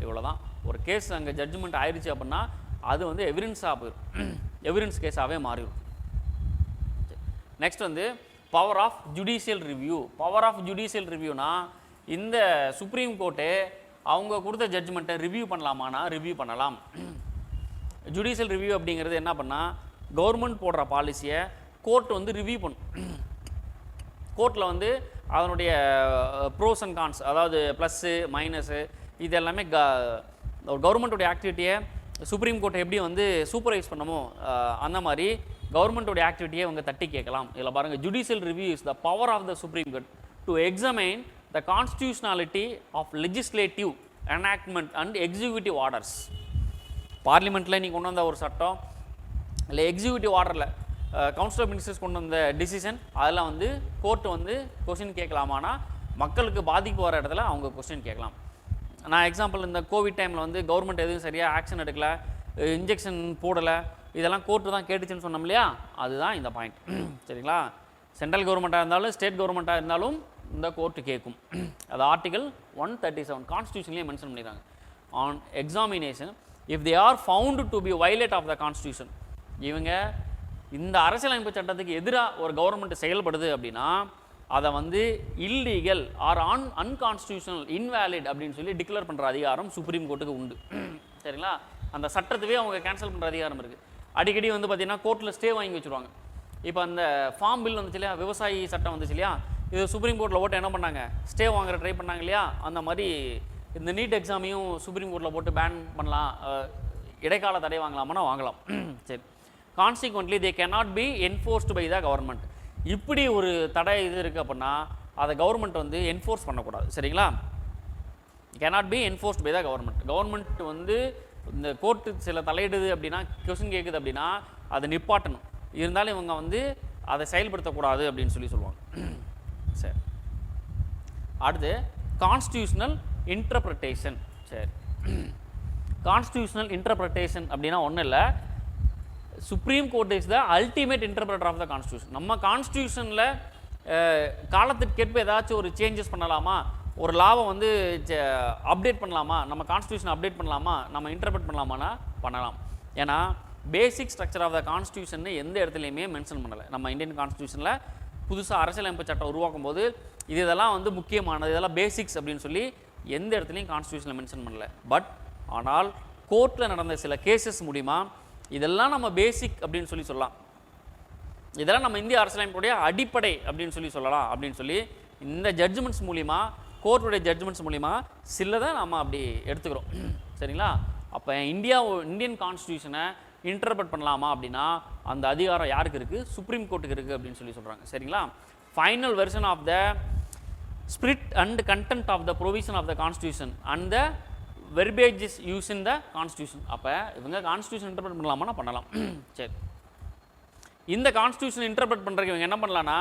Speaker 1: இவ்வளோ தான். ஒரு கேஸ் அங்கே ஜட்ஜ்மெண்ட் ஆயிடுச்சு அப்படின்னா அது வந்து எவிடன்ஸாக போயிடும், எவிடன்ஸ் கேஸாகவே மாறிடும். நெக்ஸ்ட் வந்து power of judicial review. Power of judicial ரிவ்யூனா இந்த சுப்ரீம் கோர்ட்டு அவங்க கொடுத்த ஜட்ஜ்மெண்ட்டை ரிவ்யூ பண்ணலாமானா ரிவ்யூ பண்ணலாம். ஜுடிஷியல் ரிவ்யூ அப்படிங்கிறது என்ன பண்ணால் கவர்மெண்ட் போடுற பாலிசியை கோர்ட் வந்து ரிவ்யூ பண்ணும். கோர்ட்டில் வந்து அதனுடைய ப்ரோஸ் அண்ட் கான்ஸ், அதாவது ப்ளஸ்ஸு மைனஸு, இது எல்லாமே ஒரு கவர்மெண்ட்டுடைய ஆக்டிவிட்டியை சுப்ரீம் கோர்ட்டை எப்படி வந்து சூப்பர்வைஸ் பண்ணமோ அந்த மாதிரி கவர்மெண்ட்டுடைய ஆக்டிவிட்டியை அவங்க தட்டி கேட்கலாம். இதில் பாருங்கள், judicial review is the power of the supreme Court to examine the constitutionality of legislative enactment and executive orders. பார்லிமெண்ட்டில் நீ கொண்டு வந்த ஒரு சட்டம் இல்லை எக்ஸிக்யூட்டிவ் ஆர்டரில் கவுன்சில் ஆஃப் மினிஸ்டர்ஸ் கொண்டு வந்த டிசிஷன் அதில் வந்து கோர்ட்டு வந்து கொஸ்டின் கேட்கலாமானா மக்களுக்கு பாதிப்பு வர இடத்துல அவங்க கொஸ்டின் கேட்கலாம். நான் எக்ஸாம்பிள் இந்த கோவிட் டைமில் வந்து கவர்மெண்ட் எதுவும் சரியாக ஆக்ஷன் எடுக்கலை, இன்ஜெக்ஷன் போடலை, இதெல்லாம் கோர்ட்டு தான் கேட்டுச்சுன்னு சொன்னோம் இல்லையா, அதுதான் இந்த பாயிண்ட். சரிங்களா? சென்ட்ரல் கவர்மெண்ட்டாக இருந்தாலும் ஸ்டேட் கவர்மெண்ட்டாக இருந்தாலும் இந்த கோர்ட்டு கேட்கும். அது ஆர்டிகல் 137 கான்ஸ்டியூஷன்லேயே மென்ஷன் பண்ணிடுறாங்க. On examination if they are found to be violate of the constitution, இவங்க இந்த அரசியலமைப்பு சட்டத்துக்கு எதிராக ஒரு கவர்மெண்ட் செயல்படுது அப்படின்னா அதை வந்து இல்லீகல் ஆர் அன்கான்ஸ்டியூஷனல் இன்வேலிட் அப்படின்னு சொல்லி டிக்ளேர் பண்ணுற அதிகாரம் சுப்ரீம் கோர்ட்டுக்கு உண்டு. சரிங்களா? அந்த சட்டத்துவே அவங்க கேன்சல் பண்ணுற அதிகாரம் இருக்குது. அடிக்கடி வந்து பார்த்திங்கன்னா கோர்ட்டில் ஸ்டே வாங்கி வச்சுருவாங்க. இப்போ அந்த ஃபார்ம் பில் வந்துச்சு இல்லையா, விவசாயி சட்டம் வந்துச்சு இல்லையா, இது சுப்ரீம் கோர்ட்டில் ஓட்டு என்ன பண்ணாங்க, ஸ்டே வாங்குற ட்ரை பண்ணாங்க இல்லையா, அந்த மாதிரி இந்த நீட் எக்ஸாமையும் சுப்ரீம் கோர்ட்டில் போட்டு பேன் பண்ணலாம், இடைக்கால தடை வாங்கலாமான்னா வாங்கலாம். சரி, consequently they cannot be enforced by the government. இப்படி ஒரு தடை இது இருக்குது அப்படின்னா அதை கவர்மெண்ட் வந்து என்ஃபோர்ஸ் பண்ணக்கூடாது. சரிங்களா? Cannot be enforced by the government. Government வந்து இந்த கோர்ட்டு சில தலையிடுது அப்படின்னா, கொஸ்டின் கேட்குது அப்படின்னா அதை நிப்பாட்டணும். இருந்தாலும் இவங்க வந்து அதை செயல்படுத்தக்கூடாது அப்படின்னு சொல்லி சொல்லுவாங்க. சரி, அடுத்து கான்ஸ்டியூஷனல் இன்டர்பிரிட்டேஷன். சரி, கான்ஸ்டியூஷனல் இன்டர்பிரிட்டேஷன் அப்படின்னா ஒன்றும் இல்லை, supreme court is the ultimate interpreter of the constitution. நம்ம கான்ஸ்டியூஷனில் காலத்திற்கேற்ப ஏதாச்சும் ஒரு சேஞ்சஸ் பண்ணலாமா, ஒரு லாவை வந்து அப்டேட் பண்ணலாமா, நம்ம கான்ஸ்டியூஷனை அப்டேட் பண்ணலாமா, நம்ம இன்டர்பிரட் பண்ணலாமான்னா பண்ணலாம். ஏன்னா basic structure of the constitution எந்த இடத்துலையுமே மென்ஷன் பண்ணலை. நம்ம இந்தியன் கான்ஸ்டியூஷனில் புதுசாக அரசியலமைப்பு சட்டம் உருவாக்கும் போது இதெல்லாம் வந்து முக்கியமானது, இதெல்லாம் பேசிக்ஸ் அப்படின்னு சொல்லி எந்த இடத்துலையும் கான்ஸ்டியூஷனில் மென்ஷன் பண்ணலை. பட் ஆனால் கோர்ட்டில் நடந்த சில கேசஸ் மூலிமா இதெல்லாம் நம்ம பேசிக் அப்படின்னு சொல்லி சொல்லலாம், இதெல்லாம் நம்ம இந்திய அரசியலமைப்புடைய அடிப்படை அப்படின்னு சொல்லி சொல்லலாம் அப்படின்னு சொல்லி இந்த ஜட்ஜ்மெண்ட்ஸ் மூலிமா, கோர்ட்டுடைய ஜட்ஜ்மெண்ட்ஸ் மூலிமா சிலதை நம்ம அப்படி எடுத்துக்கிறோம். சரிங்களா? அப்போ இந்தியன் கான்ஸ்டியூஷனை இன்டர்பிரட் பண்ணலாமா அப்படின்னா அந்த அதிகாரம் யாருக்கு இருக்குது, சுப்ரீம் கோர்ட்டுக்கு இருக்குது அப்படின்னு சொல்லி சொல்கிறாங்க. சரிங்களா? Final version of the spirit and content of the provision of the constitution and the verbiage is use in the constitution. அப்போ இவங்க கான்ஸ்டியூஷன் இன்டர்பிரட் பண்ணலாமா பண்ணலாம். சரி, இந்த கான்ஸ்டியூஷன் இன்டர்பிரட் பண்ணுறதுக்கு இவங்க என்ன பண்ணலான்னா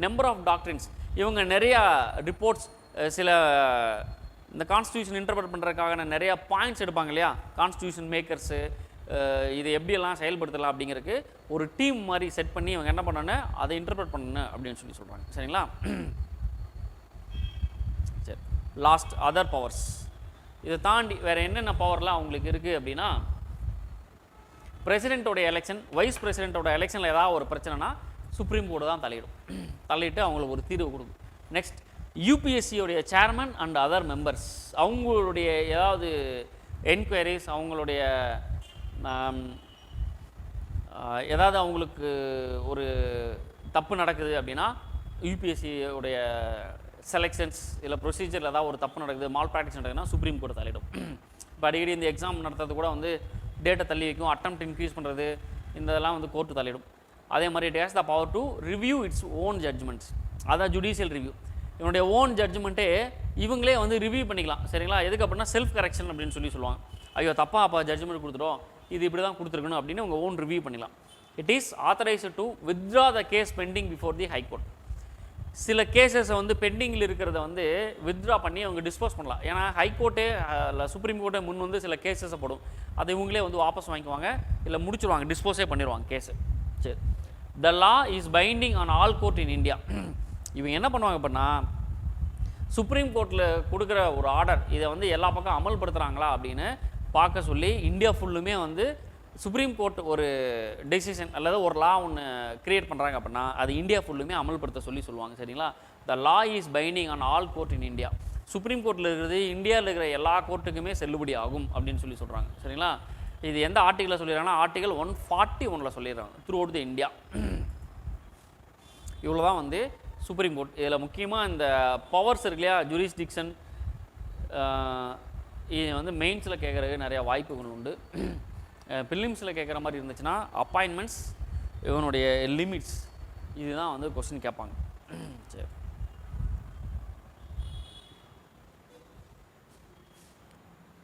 Speaker 1: நம்பர் ஆஃப் டாக்ட்ரின்ஸ், இவங்க நிறையா ரிப்போர்ட்ஸ் சில இந்த கான்ஸ்டியூஷன் இன்டர்பிரட் பண்ணுறதுக்காக நிறையா பாயிண்ட்ஸ் எடுப்பாங்க இல்லையா, கான்ஸ்டியூஷன் மேக்கர்ஸு இதை எப்படியெல்லாம் செயல்படுத்தலாம் அப்படிங்கிறதுக்கு ஒரு டீம் மாதிரி செட் பண்ணி இவங்க என்ன பண்ணணுன்னு அதை இன்டர்பிரட் பண்ணணும் அப்படின்னு சொல்லி சொல்கிறாங்க. சரிங்களா? சரி, லாஸ்ட் அதர் பவர்ஸ். இதை தாண்டி வேறு என்னென்ன பவர்லாம் அவங்களுக்கு இருக்குது அப்படின்னா, பிரசிடெண்ட்டோடைய எலெக்ஷன், வைஸ் பிரசிடெண்ட்டோட எலெக்ஷனில் ஏதாவது ஒரு பிரச்சனைனா சுப்ரீம் கோர்ட்டு தான் தலையிட்டு அவங்களுக்கு ஒரு தீர்வு கொடுக்கும். நெக்ஸ்ட் யூபிஎஸ்சியோடைய சேர்மன் அண்ட் அதர் மெம்பர்ஸ், அவங்களுடைய ஏதாவது என்கொயரிஸ், அவங்களுடைய ஏதாவது அவங்களுக்கு ஒரு தப்பு நடக்குது அப்படின்னா யூபிஎஸ்சியோடைய செலெக்ஷன்ஸ் இல்லை ப்ரொசீஜரில் ஏதாவது ஒரு தப்பு நடக்குது, மால் ப்ராக்டிஸ் நடக்குதுன்னா சுப்ரீம் கோர்ட் தலையிடும். இப்போ அடிக்கடி இந்த எக்ஸாம் நடத்துறது கூட வந்து டேட்டை தள்ளி வைக்கும், அட்டெம்ப்ட் இன்க்ரீஸ் பண்ணுறது, இந்த இதெல்லாம் வந்து கோர்ட்டு தலையிடும். அதே மாதிரி it has the power to review its own judgements, அதான் ஜுடிஷியல் ரிவ்யூ. இவனுடைய ஓன் ஜட்ஜ்மெண்ட்டே இவங்களே வந்து ரிவ்யூ பண்ணிக்கலாம். சரிங்களா? எதுக்கு அப்படின்னா செல்ஃப் கரெக்ஷன் அப்படின்னு சொல்லுவாங்க. ஐயோ தப்பா அப்போ ஜட்ஜ்மெண்ட் கொடுத்துட்டோம், இது இப்படி தான் கொடுத்துருக்கணும் அப்படின்னு உங்கள் ஓன் ரிவ்யூ பண்ணிக்கலாம். It is authorized to withdraw the case pending before the high court. சில கேசஸை வந்து பெண்டிங்கில் இருக்கிறத வந்து வித்ட்ரா பண்ணி அவங்க டிஸ்போஸ் பண்ணலாம். ஏன்னா ஹைகோர்ட்டே இல்லை சுப்ரீம் கோர்ட்டே முன் வந்து சில கேசஸை போடும், அதை இவங்களே வந்து வாபஸ் வாங்கிக்குவாங்க, இல்லை முடிச்சுருவாங்க, டிஸ்போஸே பண்ணிடுவாங்க கேஸு. சரி, the law is binding on all court in India. இவங்க என்ன பண்ணுவாங்க அப்படின்னா, சுப்ரீம் கோர்ட்டில் கொடுக்குற ஒரு ஆர்டர் இதை வந்து எல்லா பக்கம் அமல்படுத்துகிறாங்களா அப்படின்னு பார்க்க சொல்லி இந்தியா ஃபுல்லுமே வந்து சுப்ரீம் கோர்ட் ஒரு டெசிஷன் அல்லது ஒரு லா ஒன்று கிரியேட் பண்ணுறாங்க அப்படின்னா அது இந்தியா ஃபுல்லுமே அமல்படுத்த சொல்லுவாங்க. சரிங்களா? The law is binding on all court in India. Supreme கோர்ட்டில் இருக்கிறது இந்தியாவில் இருக்கிற எல்லா கோர்ட்டுக்குமே செல்லுபடி ஆகும் அப்படின்னு சொல்கிறாங்க. சரிங்களா? இது எந்த ஆர்டிகிளில் சொல்லிடுறாங்கன்னா ஆர்டிகல் 141 சொல்லிடுறாங்க, த்ரூ அவுட் தி இந்தியா. இவ்வளோ தான் வந்து சுப்ரீம் கோர்ட். இதில் முக்கியமாக இந்த பவர்ஸ் இருக்கு இல்லையா, ஜூரிஸ்டிக்ஷன், இது வந்து மெயின்ஸில் கேட்குறதுக்கு நிறையா வாய்ப்புகள் உண்டு. பிலிம்ஸில் கேட்குற மாதிரி இருந்துச்சுன்னா அப்பாயின்மெண்ட்ஸ், இவனுடைய லிமிட்ஸ், இதுதான் வந்து கொஸ்டின் கேட்பாங்க. சரி.